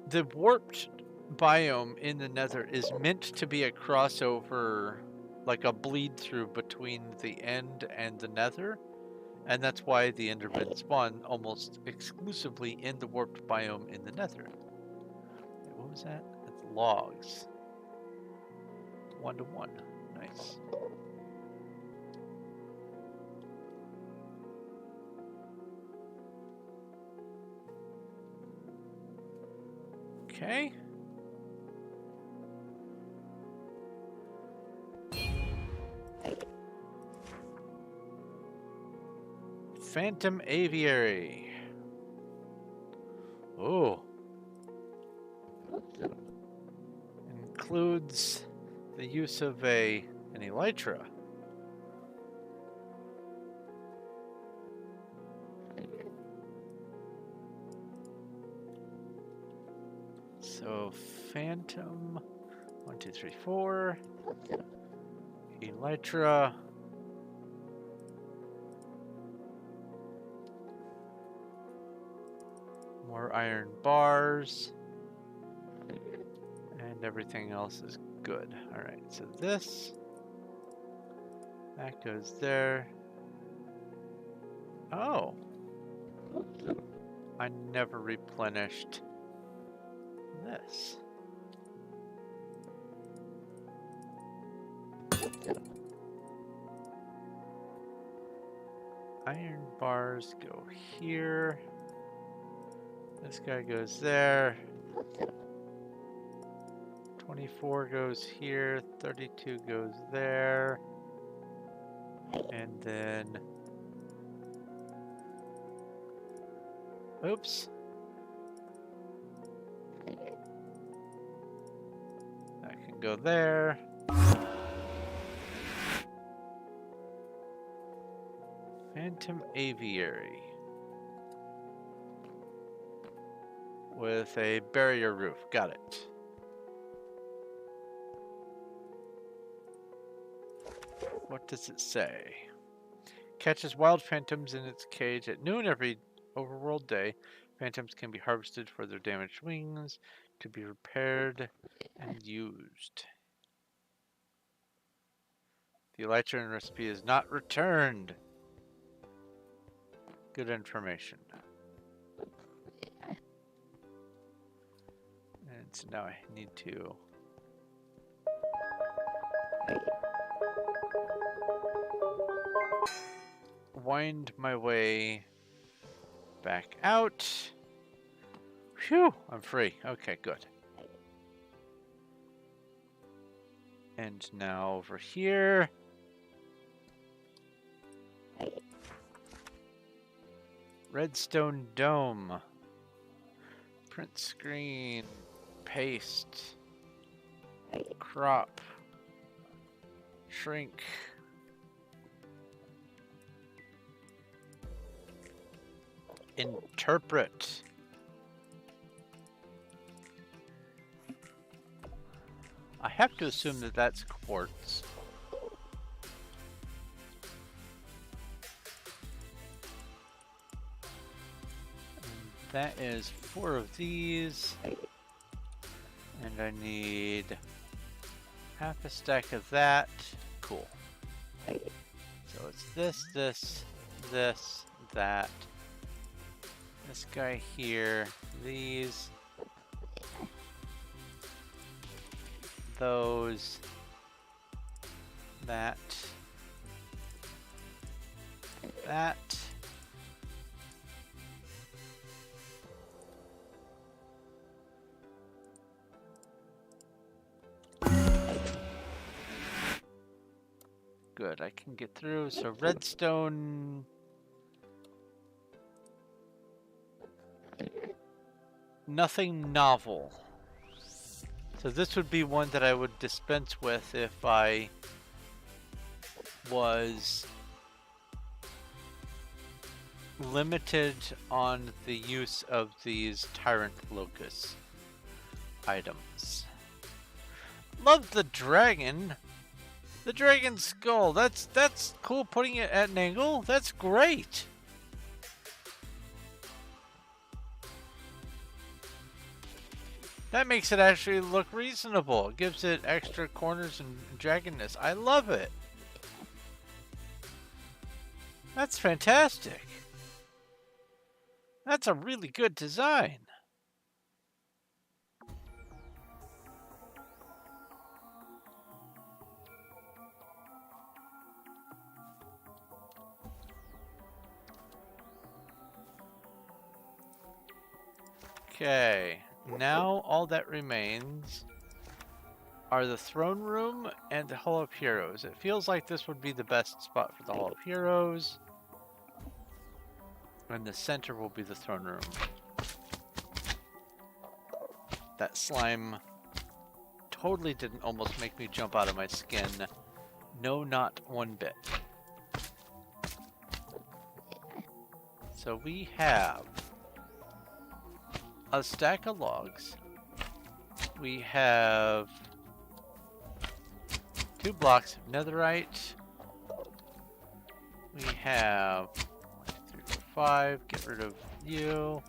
the warped biome in the Nether is meant to be a crossover, like a bleed through between the End and the Nether. And that's why the Endermen spawn almost exclusively in the warped biome in the Nether. Wait, what was that? That's logs. 1 to 1. Nice. Okay. Phantom Aviary. Oh. Includes the use of an elytra. So Phantom, 1, 2, 3, 4. Elytra. More iron bars. And everything else is good. Alright, so this. That goes there. Oh. I never replenished this. Iron bars go here. This guy goes there. 24 goes here. 32 goes there. And then... Oops. That can go there. Phantom Aviary. With a barrier roof. Got it. What does it say? Catches wild phantoms in its cage at noon every overworld day. Phantoms can be harvested for their damaged wings to be repaired and used. The elytra recipe is not returned. Good information. And so now I need to wind my way back out. Phew, I'm free. Okay, good. And now over here. Redstone dome. Print screen. Paste. Crop. Shrink. Interpret. I have to assume that that's quartz. And that is 4 of these. And I need half a stack of that. Cool. So it's this, this, this, that. This guy here, these, those, that, that. Good, I can get through. So redstone. Nothing novel. So this would be one that I would dispense with if I was limited on the use of these Tyrant Locust items. Love the dragon. The dragon skull. That's cool putting it at an angle. That's great. That makes it actually look reasonable. It gives it extra corners and dragonness. I love it. That's fantastic. That's a really good design. Okay, now all that remains are the throne room and the Hall of Heroes. It feels like this would be the best spot for the Hall of Heroes. And the center will be the throne room. That slime totally didn't almost make me jump out of my skin. No, not one bit. So we have a stack of logs. We have 2 blocks of netherite. We have 1, 2, 3, 4, 5. Get rid of you.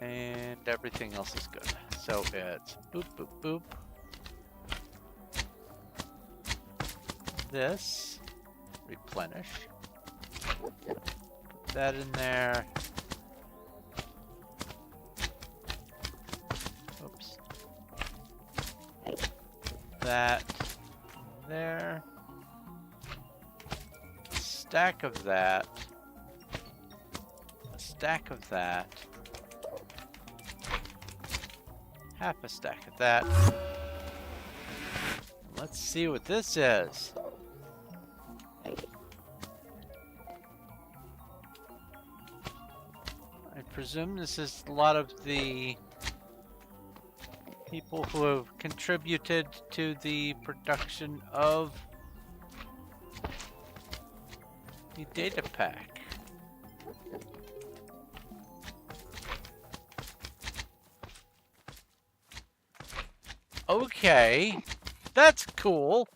And everything else is good. So it's boop, boop, boop. This. Replenish. Put that in there. Oops. That there. Stack of that. A stack of that. Half a stack of that. Let's see what this is. I presume this is a lot of the people who have contributed to the production of the data pack. Okay, that's cool.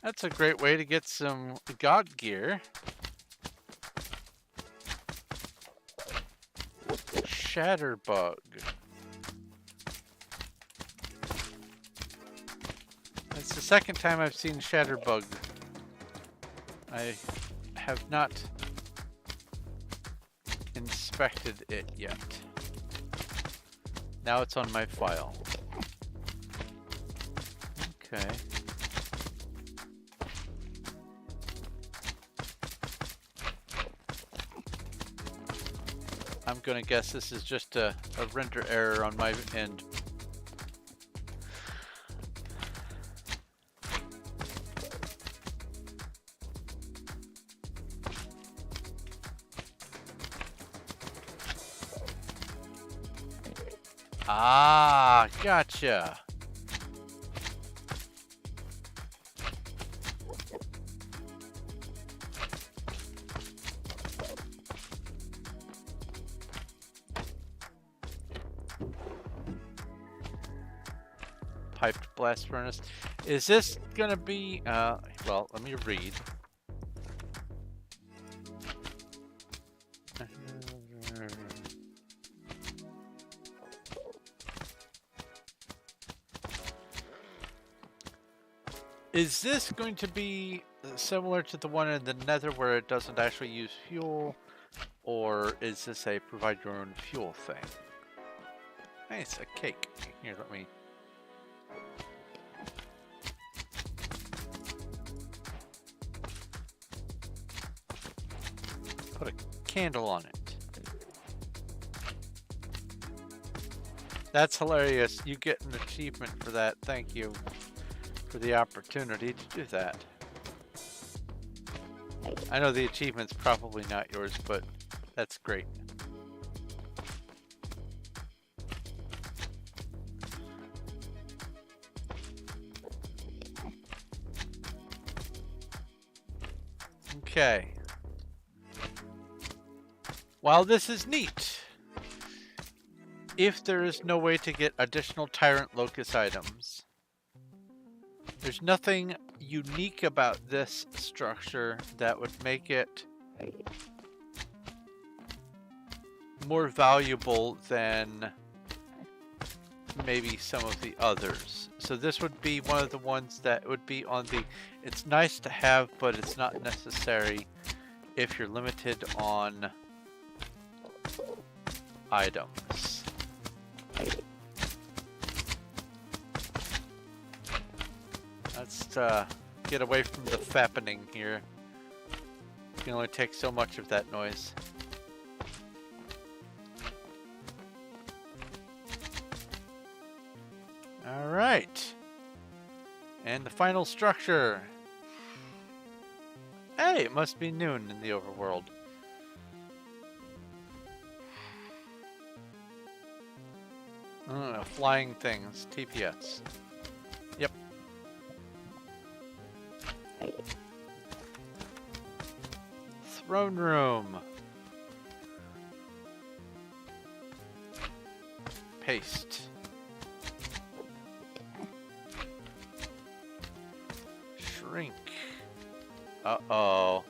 That's a great way to get some god gear. Shatterbug. That's the second time I've seen Shatterbug. I have not inspected it yet. Now it's on my file. Okay. I'm gonna guess this is just a render error on my end. Ah, gotcha. Piped blast furnace. Is this gonna be, well, let me read. Is this going to be similar to the one in the Nether where it doesn't actually use fuel? Or is this a provide your own fuel thing? Nice, a cake. Here, let me... put a candle on it. That's hilarious. You get an achievement for that. Thank you for the opportunity to do that. I know the achievement's probably not yours, but that's great. Okay. While this is neat, if there is no way to get additional Tyrant Locust items. There's nothing unique about this structure that would make it more valuable than maybe some of the others. So this would be one of the ones that would be on the, it's nice to have, but it's not necessary if you're limited on items. Let's get away from the fappening here. You can only take so much of that noise. Alright. And the final structure. Hey, it must be noon in the overworld. Flying things. TPS. Yep. Throne room. Paste. Shrink. Uh-oh.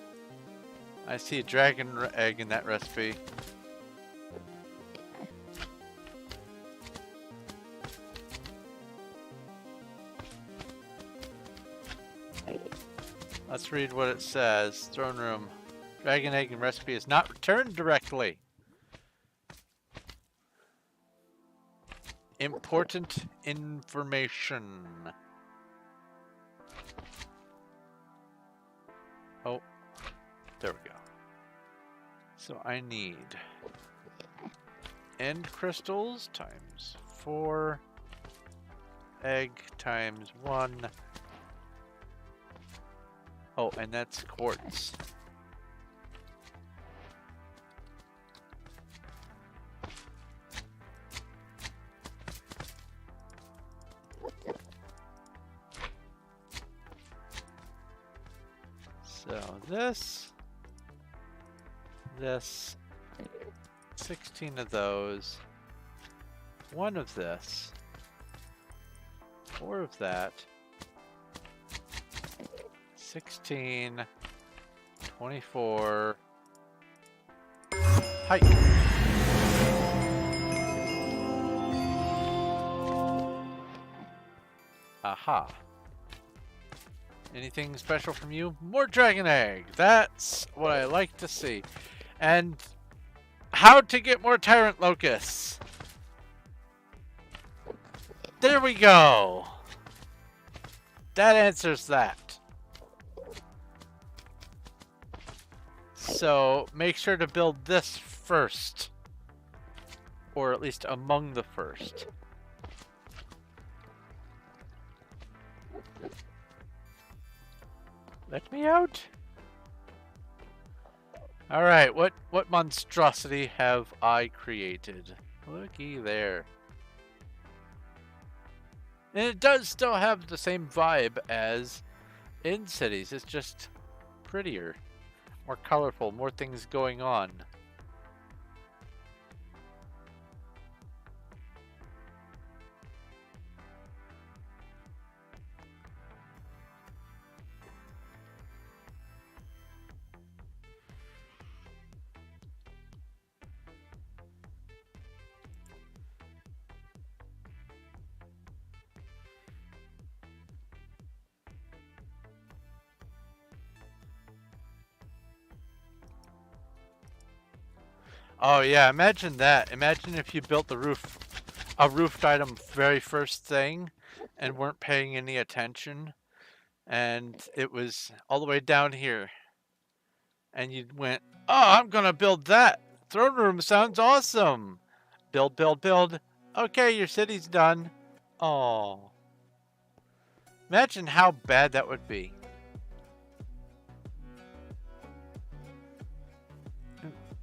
I see a dragon egg in that recipe. Let's read what it says. Throne room. Dragon egg and recipe is not returned directly. Important information. Oh, there we go. So I need end crystals times 4, egg times 1. Oh, and that's quartz. So this, 16 of those, 1 of this, 4 of that, 16, 24, hike. Aha. Anything special from you? More dragon egg. That's what I like to see. And how to get more tyrant locusts. There we go. That answers that. So make sure to build this first. Or at least among the first. Let me out. Alright, what monstrosity have I created? Looky there. And it does still have the same vibe as in cities. It's just prettier, more colorful, more things going on. Oh yeah, imagine that. Imagine if you built the roof, a roofed item very first thing and weren't paying any attention and it was all the way down here. And you went, oh, I'm gonna build that. Throne room sounds awesome. Build, build, build. Okay, your city's done. Oh. Imagine how bad that would be.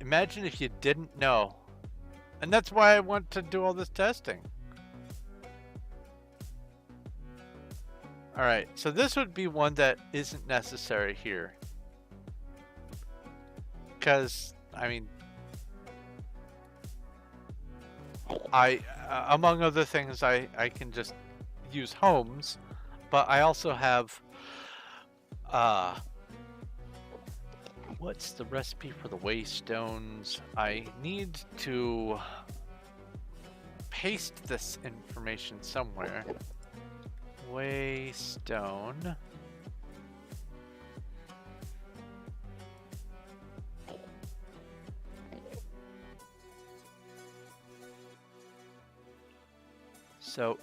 Imagine if you didn't know. And that's why I want to do all this testing. Alright, so this would be one that isn't necessary here. Because, I mean... among other things, I can just use homes, but I also have, uh, what's the recipe for the waystones? I need to paste this information somewhere. Waystone. So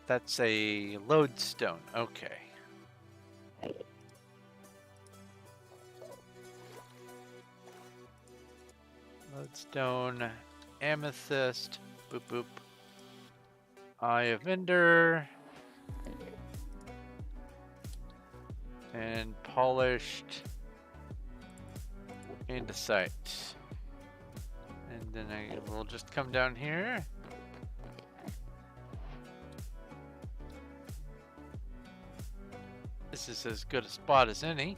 that's a lodestone. Okay. Lodestone, amethyst, boop boop. Eye of Ender, and polished andesite. And then I will just come down here. This is as good a spot as any.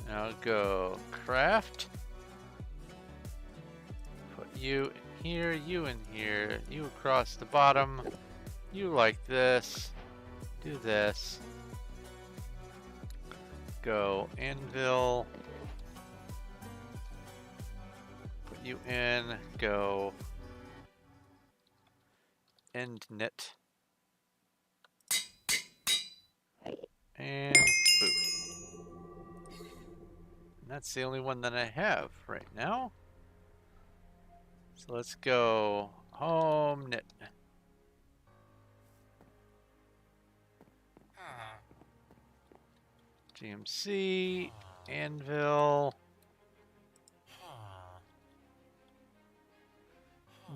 I'll go craft. Put you in here, you in here, you across the bottom. You like this. Do this. Go anvil. Put you in. Go end knit. And boop. And that's the only one that I have right now. So let's go home knit. GMC, anvil,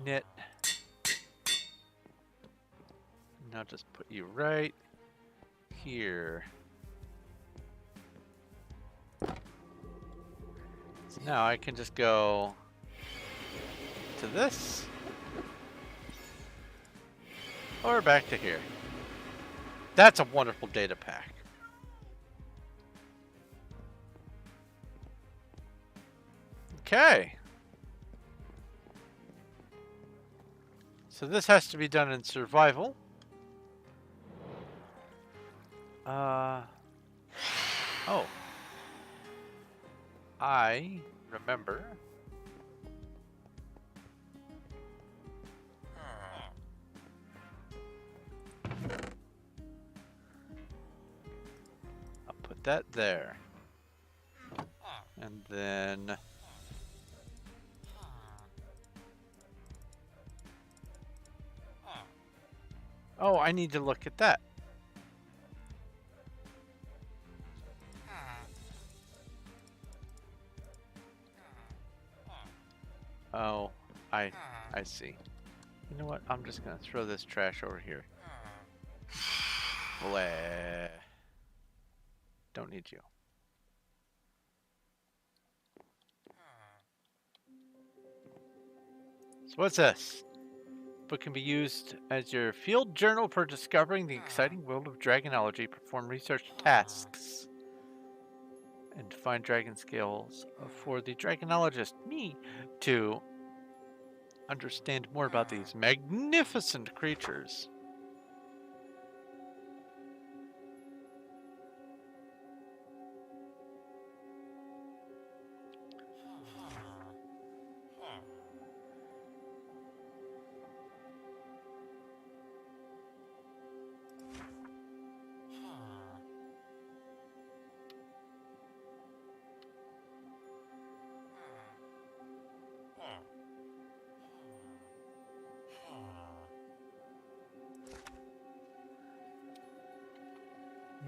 knit. Now just put you right here. So now I can just go to this or back to here. That's a wonderful data pack. Okay. So this has to be done in survival. Oh. I remember. I'll put that there. And then oh, I need to look at that. Oh, I see. You know what? I'm just gonna throw this trash over here. Blah. Don't need you. So what's this? Book can be used as your field journal for discovering the exciting world of dragonology. Perform research tasks and find dragon scales for the dragonologist, me, to understand more about these magnificent creatures.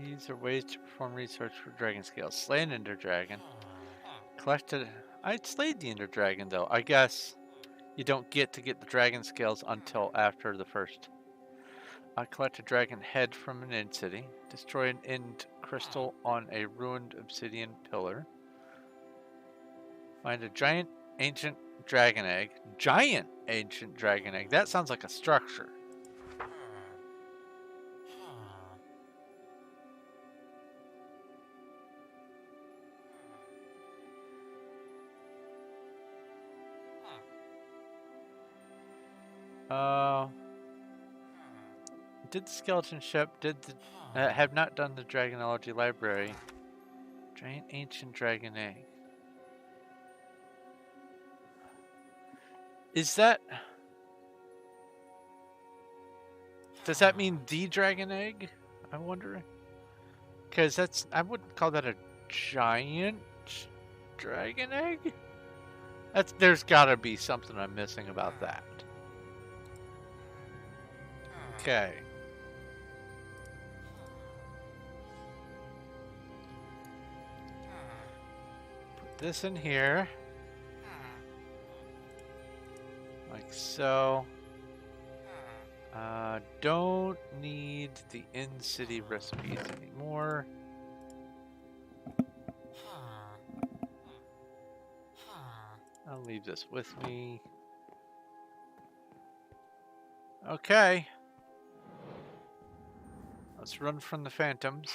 These are ways to perform research for dragon scales. Slay an ender dragon. Collected. I slayed the ender dragon though. I guess you don't get to get the dragon scales until after the first. Collect a dragon head from an end city. Destroy an end crystal on a ruined obsidian pillar. Find a giant ancient dragon egg. Giant ancient dragon egg. That sounds like a structure. Did the skeleton ship? Did the have not done the Dragonology library? Giant ancient dragon egg. Is that? Does that mean the dragon egg? I wonder. Because that's, I wouldn't call that a giant dragon egg. There's gotta be something I'm missing about that. Okay. Put this in here. Like so. Don't need the in-city recipes anymore. I'll leave this with me. Okay. Let's run from the phantoms.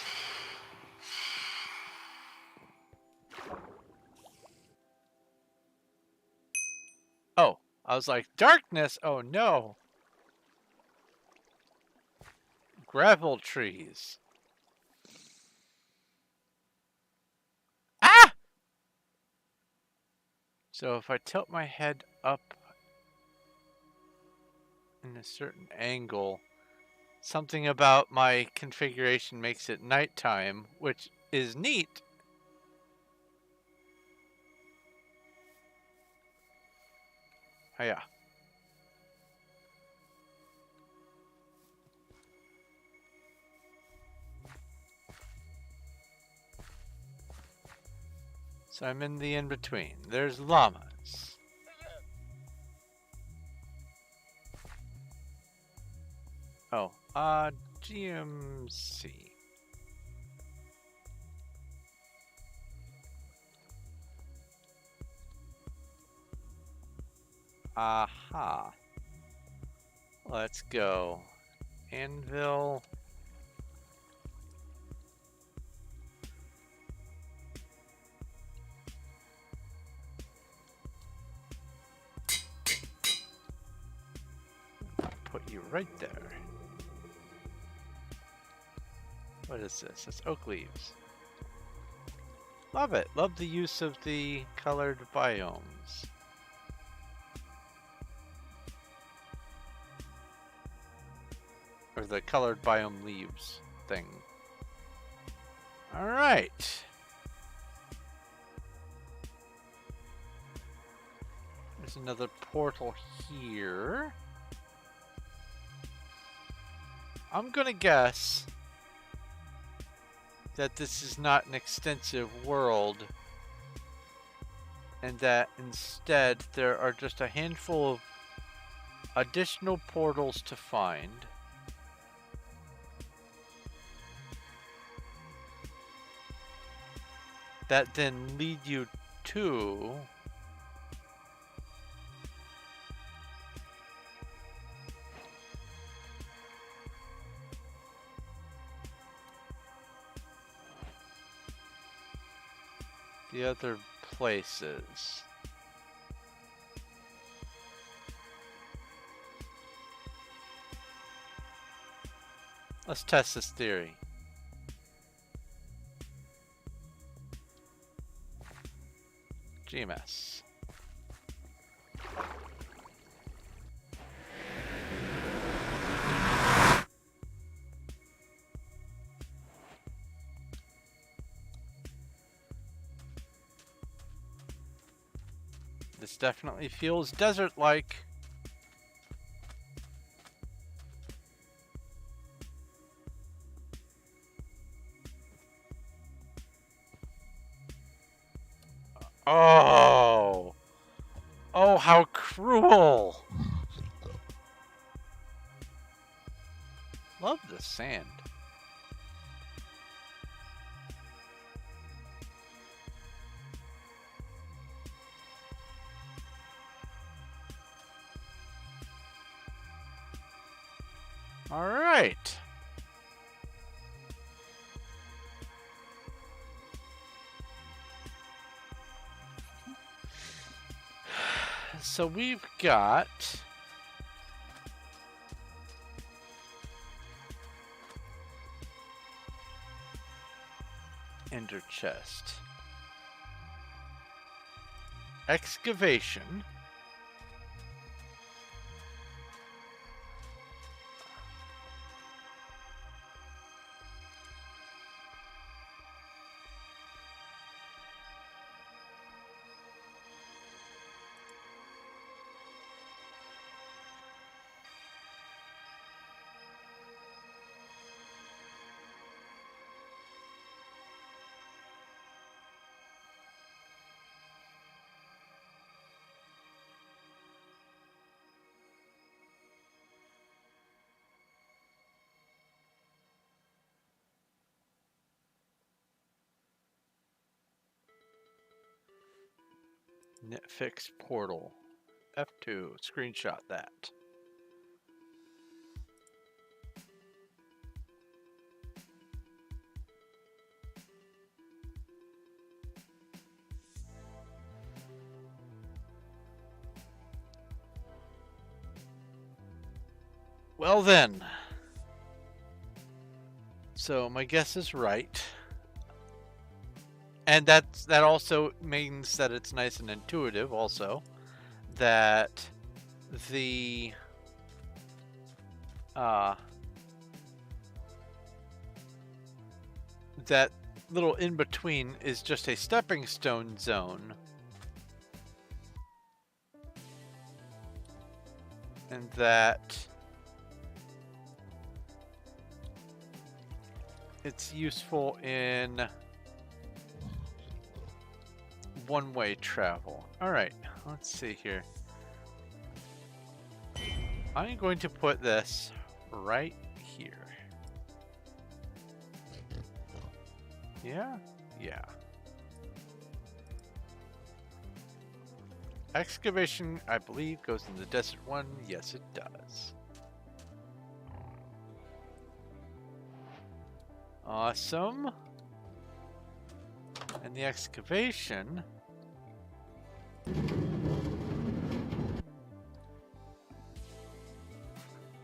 Oh, I was like, darkness! Oh no! Gravel trees. Ah! So if I tilt my head up in a certain angle, something about my configuration makes it nighttime, which is neat. Oh yeah. So I'm in the in-between. There's llamas. Oh, GMC. Aha. Let's go. Anvil. Put you right there. What is this? It's oak leaves. Love it. Love the use of the colored biomes. Or the colored biome leaves thing. Alright. There's another portal here. I'm gonna guess that this is not an extensive world, and that instead there are just a handful of additional portals to find. That then lead you to the other places. Let's test this theory. GMS. This definitely feels desert-like. Oh! Oh, how cruel! Love the sand. All right. So we've got Ender chest. Excavation. Netflix portal. F2. Screenshot that. Well then. So my guess is right. And that also means that it's nice and intuitive also. That the that little in between is just a stepping stone zone. And that it's useful in one-way travel. Alright, let's see here. I'm going to put this right here. Yeah? Yeah. Excavation, I believe, goes in the desert one. Yes, it does. Awesome. And the excavation...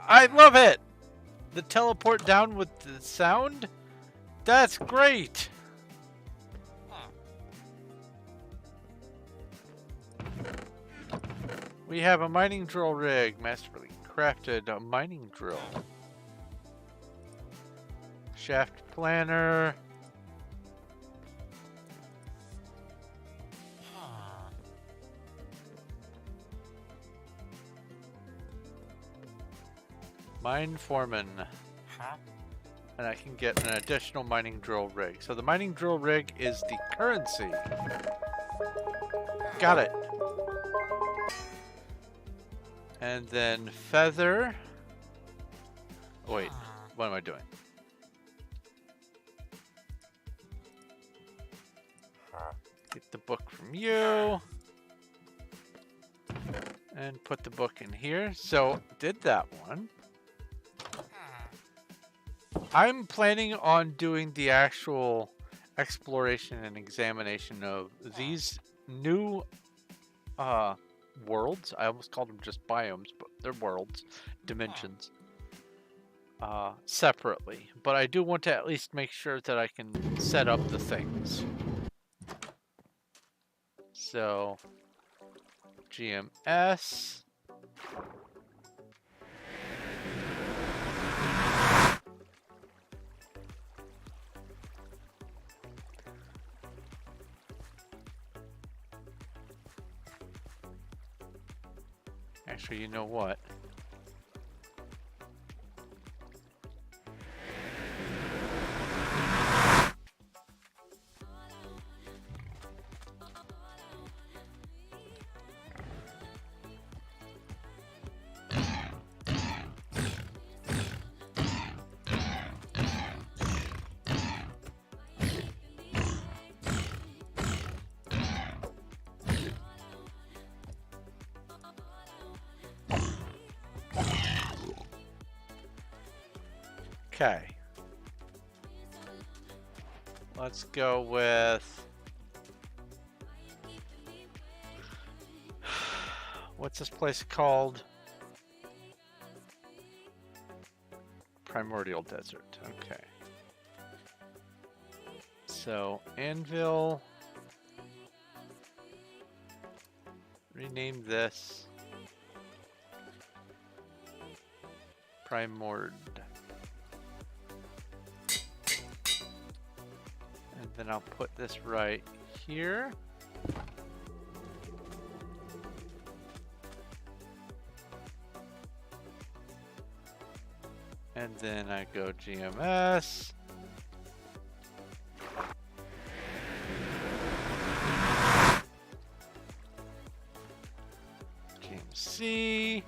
I love it! The teleport down with the sound? That's great! We have a mining drill rig. Masterfully crafted a mining drill. Shaft planner. Mine foreman. And I can get an additional mining drill rig. So the mining drill rig is the currency. Got it. And then feather. Oh, wait, what am I doing? Get the book from you. And put the book in here. So, did that one. I'm planning on doing the actual exploration and examination of these new worlds. I almost called them just biomes, but they're worlds, dimensions, separately. But I do want to at least make sure that I can set up the things. So, GMS. Actually, you know what? Okay. Let's go with... What's this place called? Primordial Desert. Okay. So, anvil. Rename this Primord. And then I'll put this right here. And then I go GMS. GMC.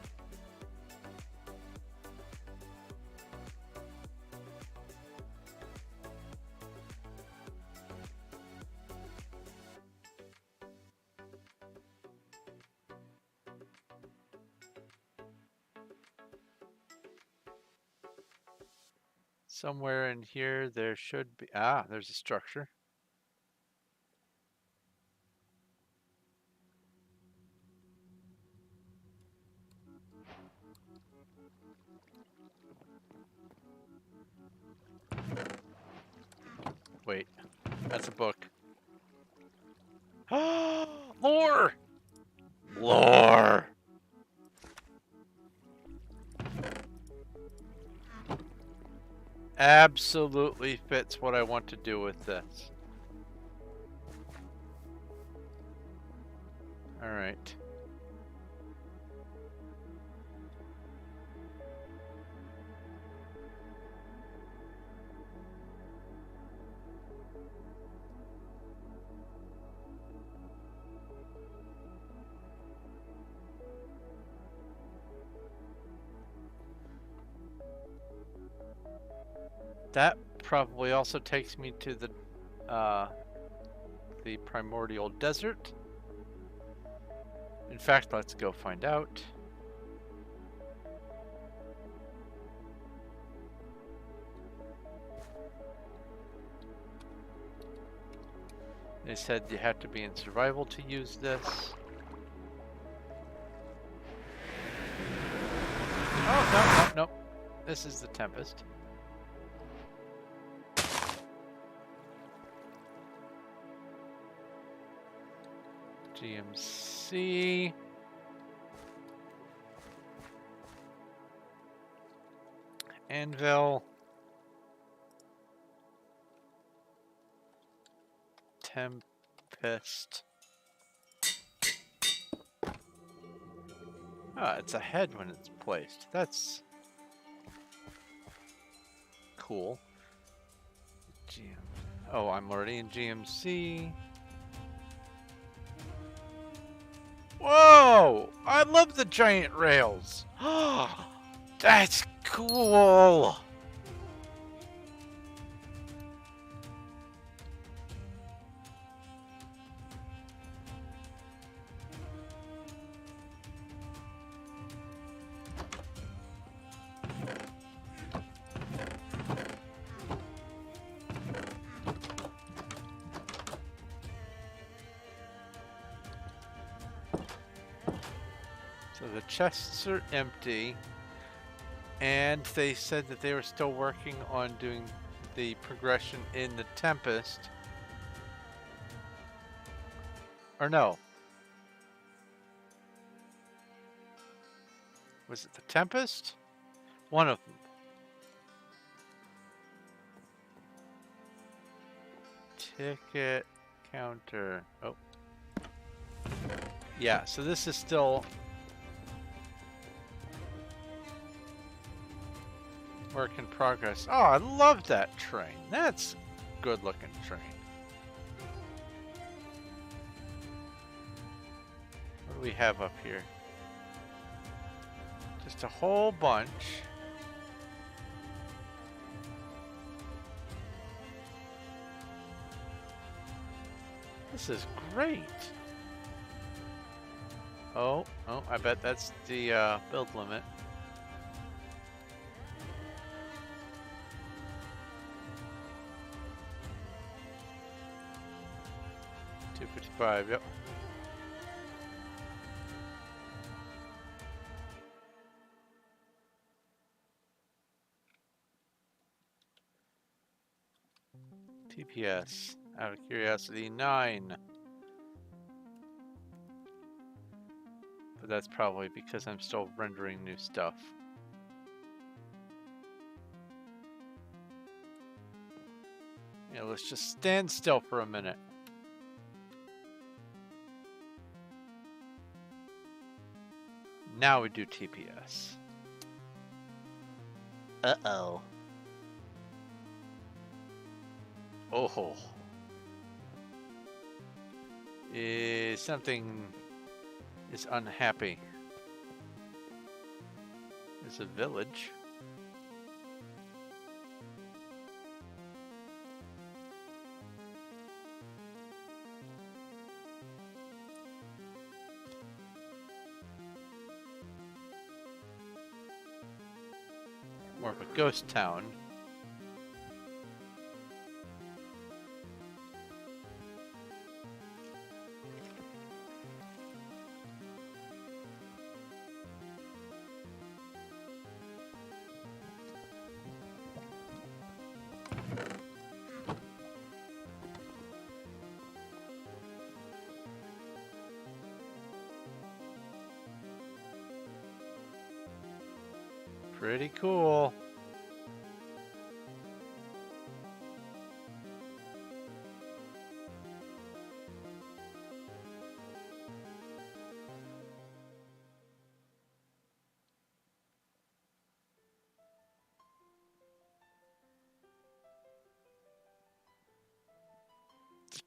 Somewhere in here there should be, there's a structure. Wait, that's a book. Lore! Lore! Absolutely fits what I want to do with this. All right. That probably also takes me to the primordial desert. In fact, let's go find out. They said you have to be in survival to use this. Oh, no. This is the Tempest. GMC. Anvil. Tempest. It's a head when it's placed. That's cool. Oh, I'm already in GMC. Whoa! I love the giant rails. That's cool. So the chests are empty, and they said that they were still working on doing the progression in the Tempest. Or no. Was it the Tempest? One of them. Ticket counter. Oh. Yeah, so this is still work in progress. Oh, I love that train. That's a good looking train. What do we have up here? Just a whole bunch. This is great. Oh, I bet that's the build limit. $255, yep. TPS. Out of curiosity, 9. But that's probably because I'm still rendering new stuff. Yeah, let's just stand still for a minute. Now we do TPS. Uh-oh. Oh. Something is unhappy. There's a village. More of a ghost town. Pretty cool.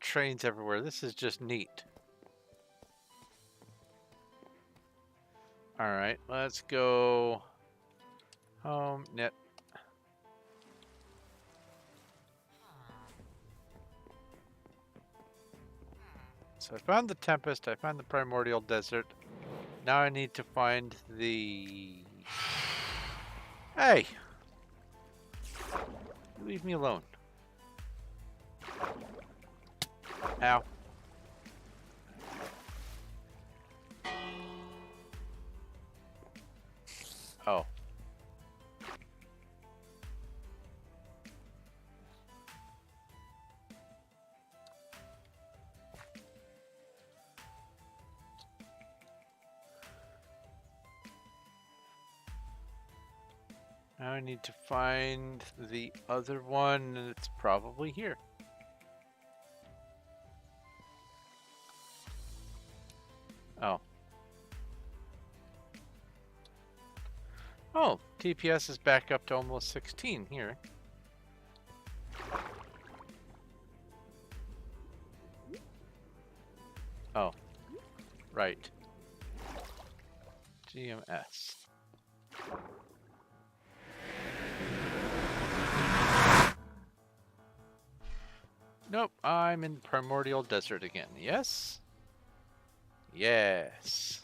Trains everywhere. This is just neat. All right, let's go home. Net. So I found the Tempest. I found the Primordial Desert. Now I need to find the... Hey! You leave me alone. Ow. Oh. Now I need to find the other one, and it's probably here. Oh. Oh, TPS is back up to almost 16 here. Oh, right. GMS. Nope, I'm in Primordial Desert again. Yes? Yes.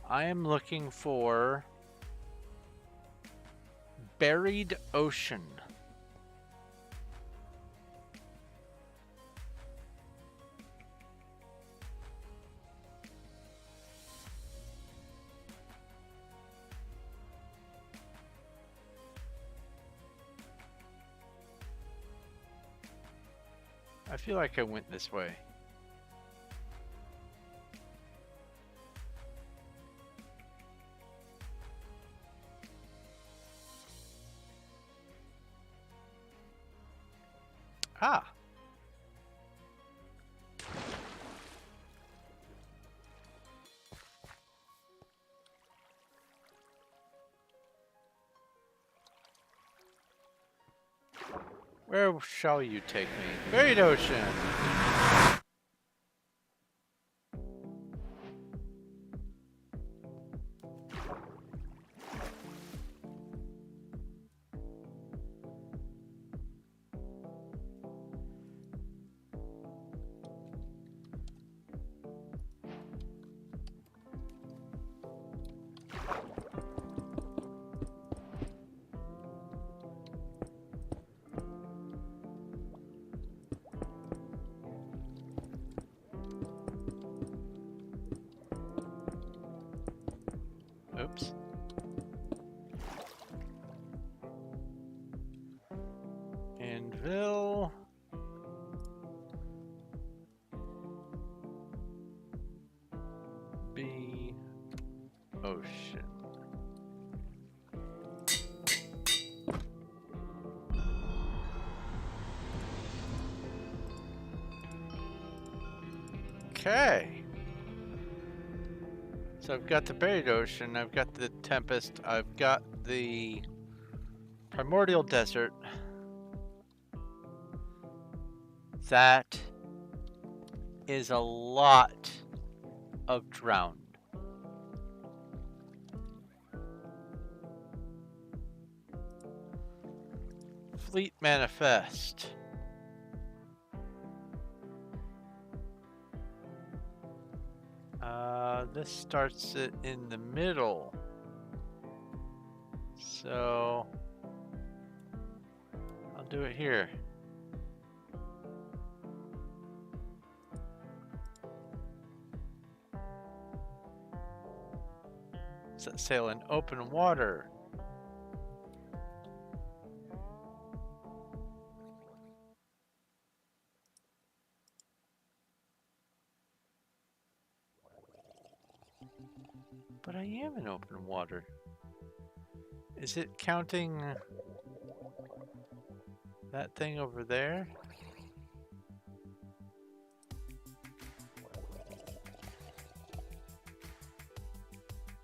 I am looking for Buried Ocean. I feel like I went this way. Ah. Where shall you take me? Buried Ocean! ocean. Okay. So I've got the buried ocean, I've got the tempest, I've got the primordial desert. That is a lot of drowned. Fleet manifest. This starts it in the middle. So I'll do it here. Set sail in open water. But I am in open water. Is it counting that thing over there?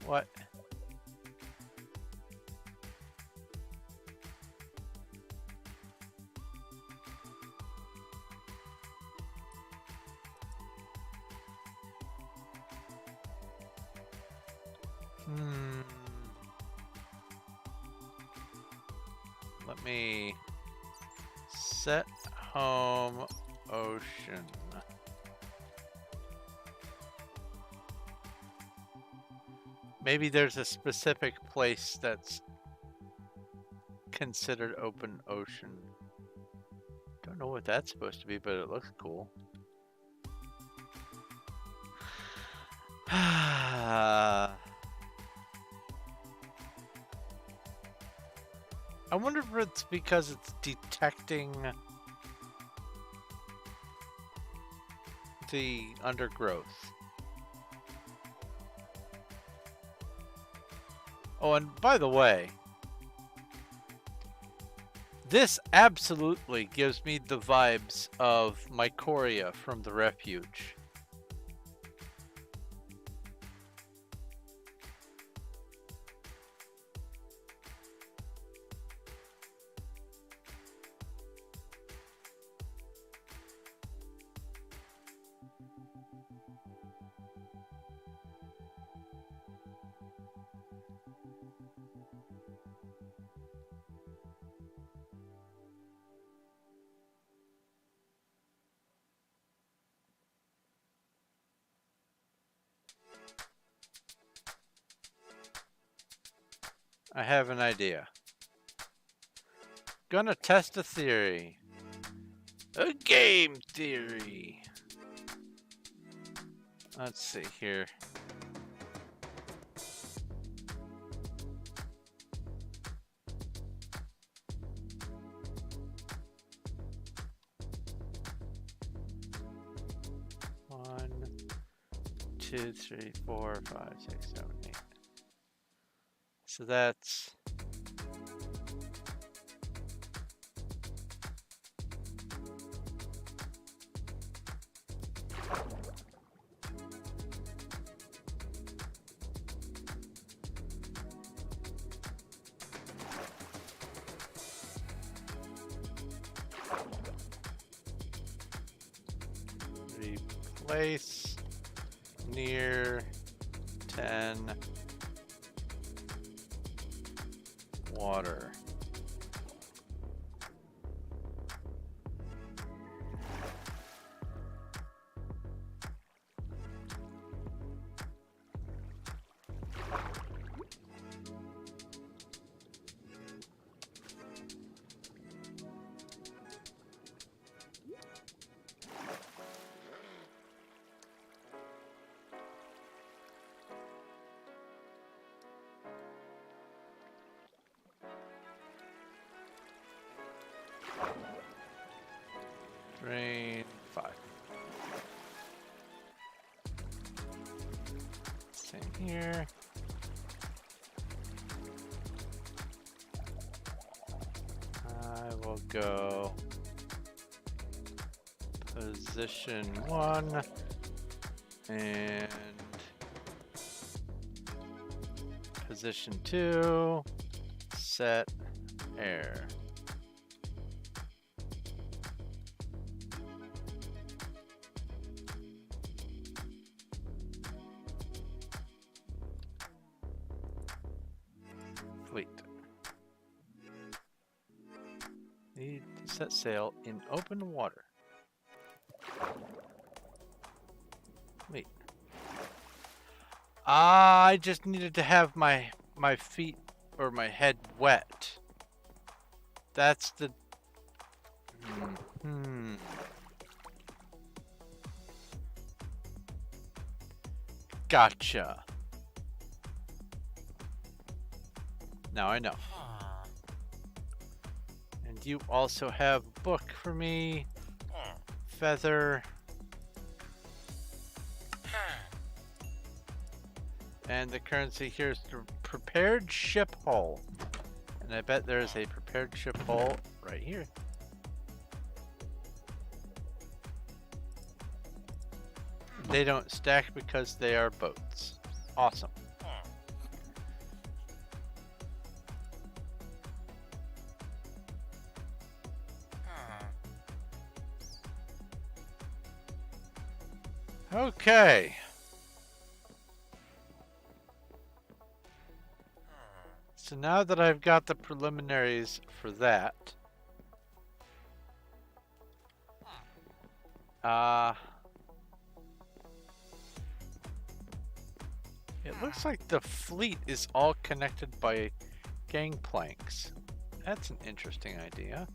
What? Let me set home ocean. Maybe there's a specific place that's considered open ocean. Don't know what that's supposed to be, but it looks cool. I wonder if it's because it's detecting the undergrowth. Oh, and by the way, this absolutely gives me the vibes of Mycoria from the Refuge. I have an idea. Gonna test a theory. A game theory. Let's see here. One, 2, 3, 4, 5, 6, 7, 8. So that's replace near 10 water. Drain 5. Same here. will go position 1 and position 2, set air. Fleet. Need to set sail in open water. Wait. I just needed to have my feet or my head wet. That's the... Gotcha. Now I know. And you also have a book for me. Feather. And the currency here is the prepared ship hull. And I bet there's a prepared ship hull right here. They don't stack because they are boats. Awesome. Okay. So now that I've got the preliminaries for that, it looks like the fleet is all connected by gangplanks. That's an interesting idea.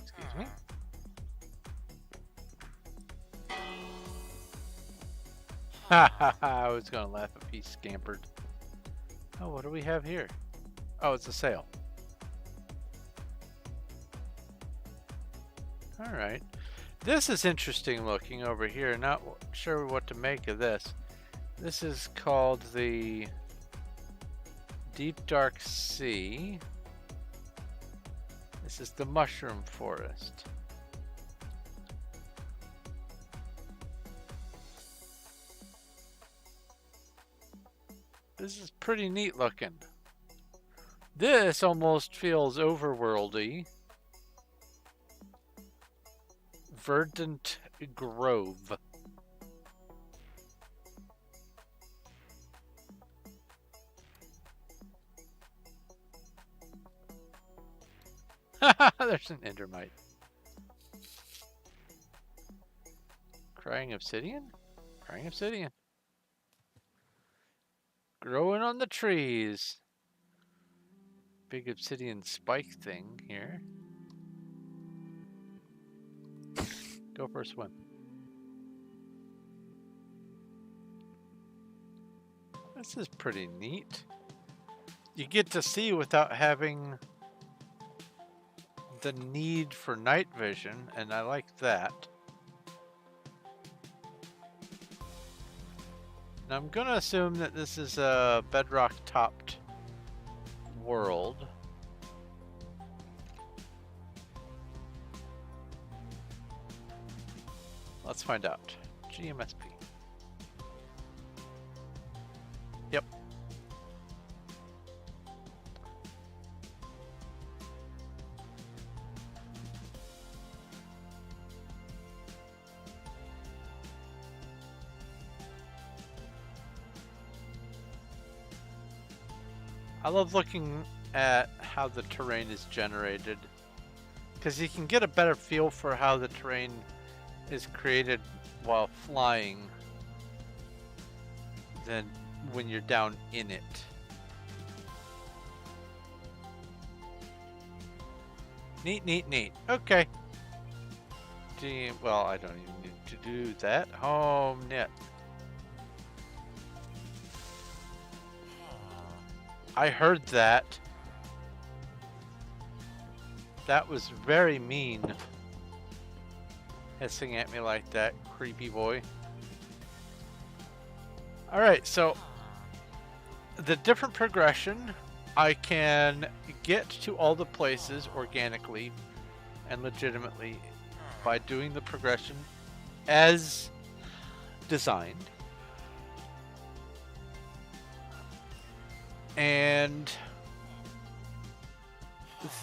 Excuse me. Ha ha ha, I was gonna laugh if he scampered. Oh, what do we have here? Oh, it's a sail. Alright. This is interesting looking over here. Not sure what to make of this. This is called the Deep Dark Sea. This is the Mushroom Forest. This is pretty neat looking. This almost feels overworldy. Verdant Grove. There's an endermite. Crying obsidian? Crying obsidian. Growing on the trees. Big obsidian spike thing here. Go for a swim. This is pretty neat. You get to see without having the need for night vision, and I like that. Now I'm gonna assume that this is a bedrock topped world. Let's find out. GMSP. Yep. I love looking at how the terrain is generated, because you can get a better feel for how the terrain is created while flying than when you're down in it. Neat, neat, neat. Okay. Well, I don't even need to do that. Home net. I heard that. That was very mean. Hissing at me like that, creepy boy. Alright, so the different progression I can get to all the places organically and legitimately by doing the progression as designed. And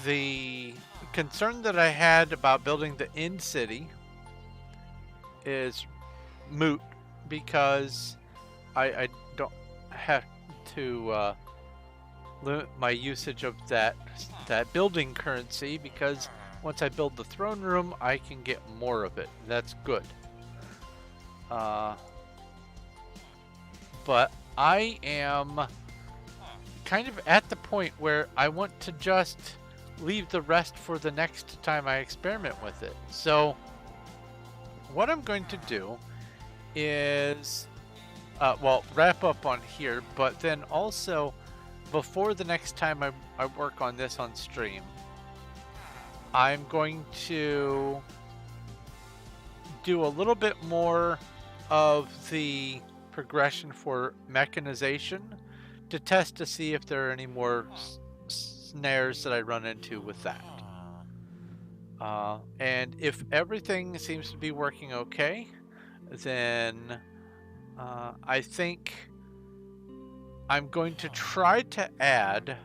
the concern that I had about building the end city is moot because I don't have to limit my usage of that building currency, because once I build the throne room, I can get more of it. That's good. But I am kind of at the point where I want to just leave the rest for the next time I experiment with it. So what I'm going to do is, well, wrap up on here, but then also before the next time I work on this on stream, I'm going to do a little bit more of the progression for mechanization to test to see if there are any more snares that I run into with that. And if everything seems to be working okay, then I think I'm going to try to add,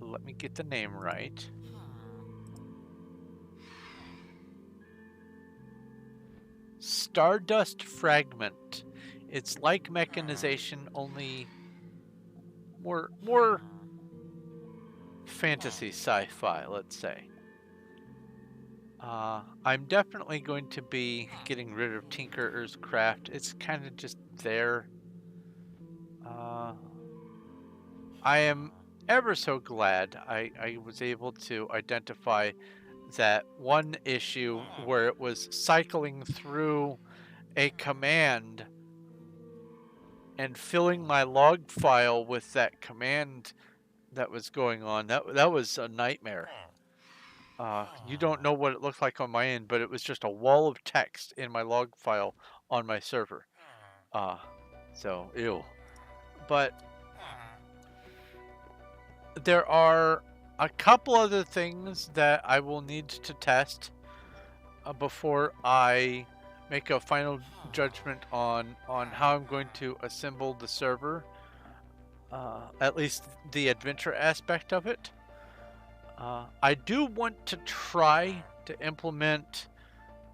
let me get the name right. Stardust Fragment. It's like mechanization, only more fantasy sci-fi, let's say. I'm definitely going to be getting rid of Tinkerer's Craft. It's kind of just there. I am ever so glad I was able to identify that one issue where it was cycling through a command and filling my log file with that command that was going on. That was a nightmare. You don't know what it looked like on my end, but it was just a wall of text in my log file on my server. So ew. But there are a couple other things that I will need to test before I make a final judgment on how I'm going to assemble the server. At least the adventure aspect of it. I do want to try to implement,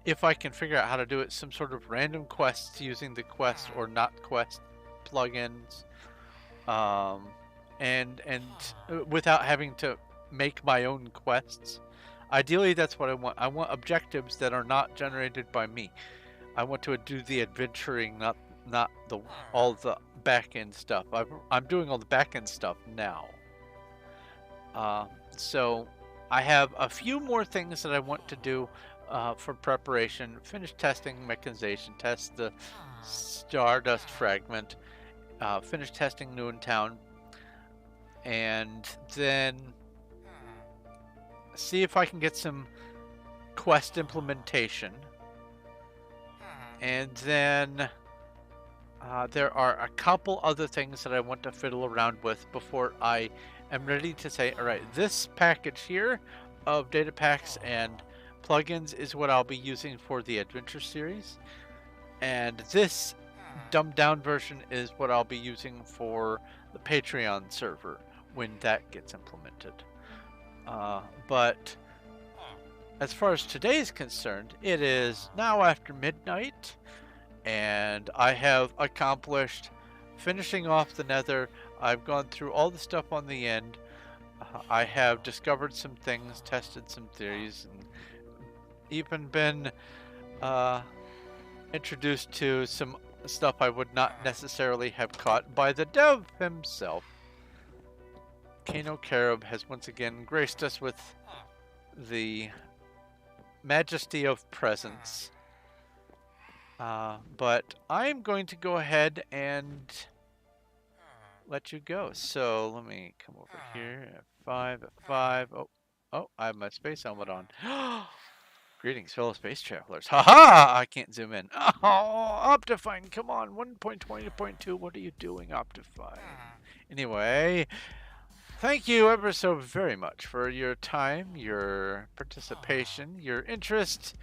if I can figure out how to do it, some sort of random quests using the quest or not quest plugins, and without having to make my own quests. Ideally, that's what I want. I want objectives that are not generated by me. I want to do the adventuring, not all the back end stuff. I'm doing all the back end stuff now. So I have a few more things that I want to do for preparation. Finish testing mechanization, test the Stardust Fragment, finish testing Town, and then see if I can get some quest implementation. And then there are a couple other things that I want to fiddle around with before I am ready to say, all right, this package here of data packs and plugins is what I'll be using for the adventure series, and this dumbed down version is what I'll be using for the Patreon server when that gets implemented. But as far as today is concerned, it is now after midnight, and I have accomplished finishing off the nether. I've gone through all the stuff on the end. I have discovered some things, tested some theories, and even been introduced to some stuff I would not necessarily have caught by the dev himself. Kano Carib has once again graced us with the majesty of presence. But I'm going to go ahead and let you go. So let me come over here. F5, F5. Oh, I have my space helmet on. Greetings, fellow space travelers. Haha! I can't zoom in. Oh, Optifine, come on. 1.20.2. What are you doing, Optifine? Anyway, thank you ever so very much for your time, your participation, your interest,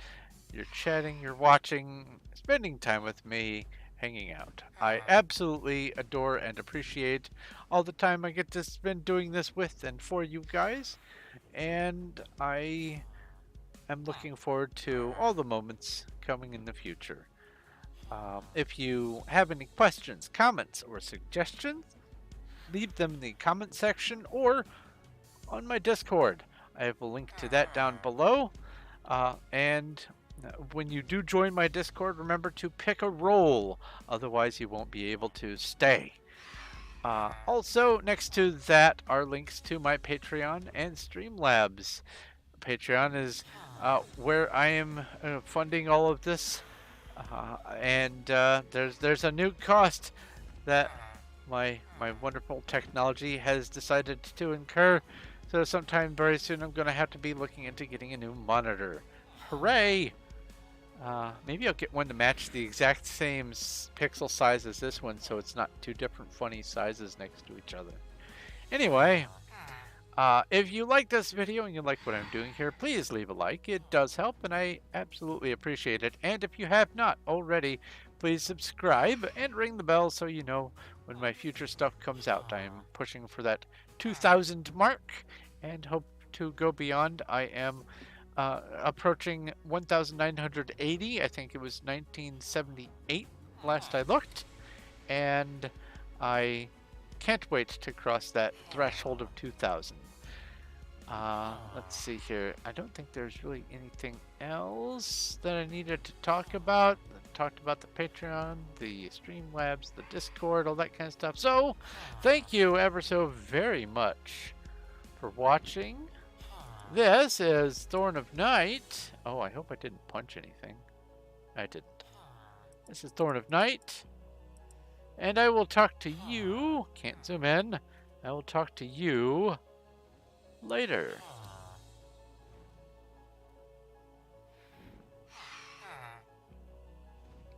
your chatting, your watching, spending time with me, hanging out. I absolutely adore and appreciate all the time I get to spend doing this with and for you guys. And I am looking forward to all the moments coming in the future. If you have any questions, comments, or suggestions, leave them in the comment section or on my Discord. I have a link to that down below. And when you do join my Discord, remember to pick a role, otherwise you won't be able to stay. Also, next to that are links to my Patreon and Streamlabs. Patreon is where I am funding all of this, and there's a new cost that my wonderful technology has decided to incur. So sometime very soon I'm going to have to be looking into getting a new monitor. Hooray! Maybe I'll get one to match the exact same pixel size as this one, so it's not two different funny sizes next to each other. Anyway, if you like this video and you like what I'm doing here, please leave a like. It does help, and I absolutely appreciate it. And if you have not already, please subscribe and ring the bell so you know when my future stuff comes out. I am pushing for that 2,000 mark and hope to go beyond. I am approaching 1,980. I think it was 1978 last I looked, and I can't wait to cross that threshold of 2,000. Let's see here. I don't think there's really anything else that I needed to talk about. I talked about the Patreon, the Streamlabs, the Discord, all that kind of stuff. So, thank you ever so very much for watching. This is Thorn of Night. Oh, I hope I didn't punch anything. I didn't. This is Thorn of Night. And I will talk to you. Can't zoom in. I will talk to you later.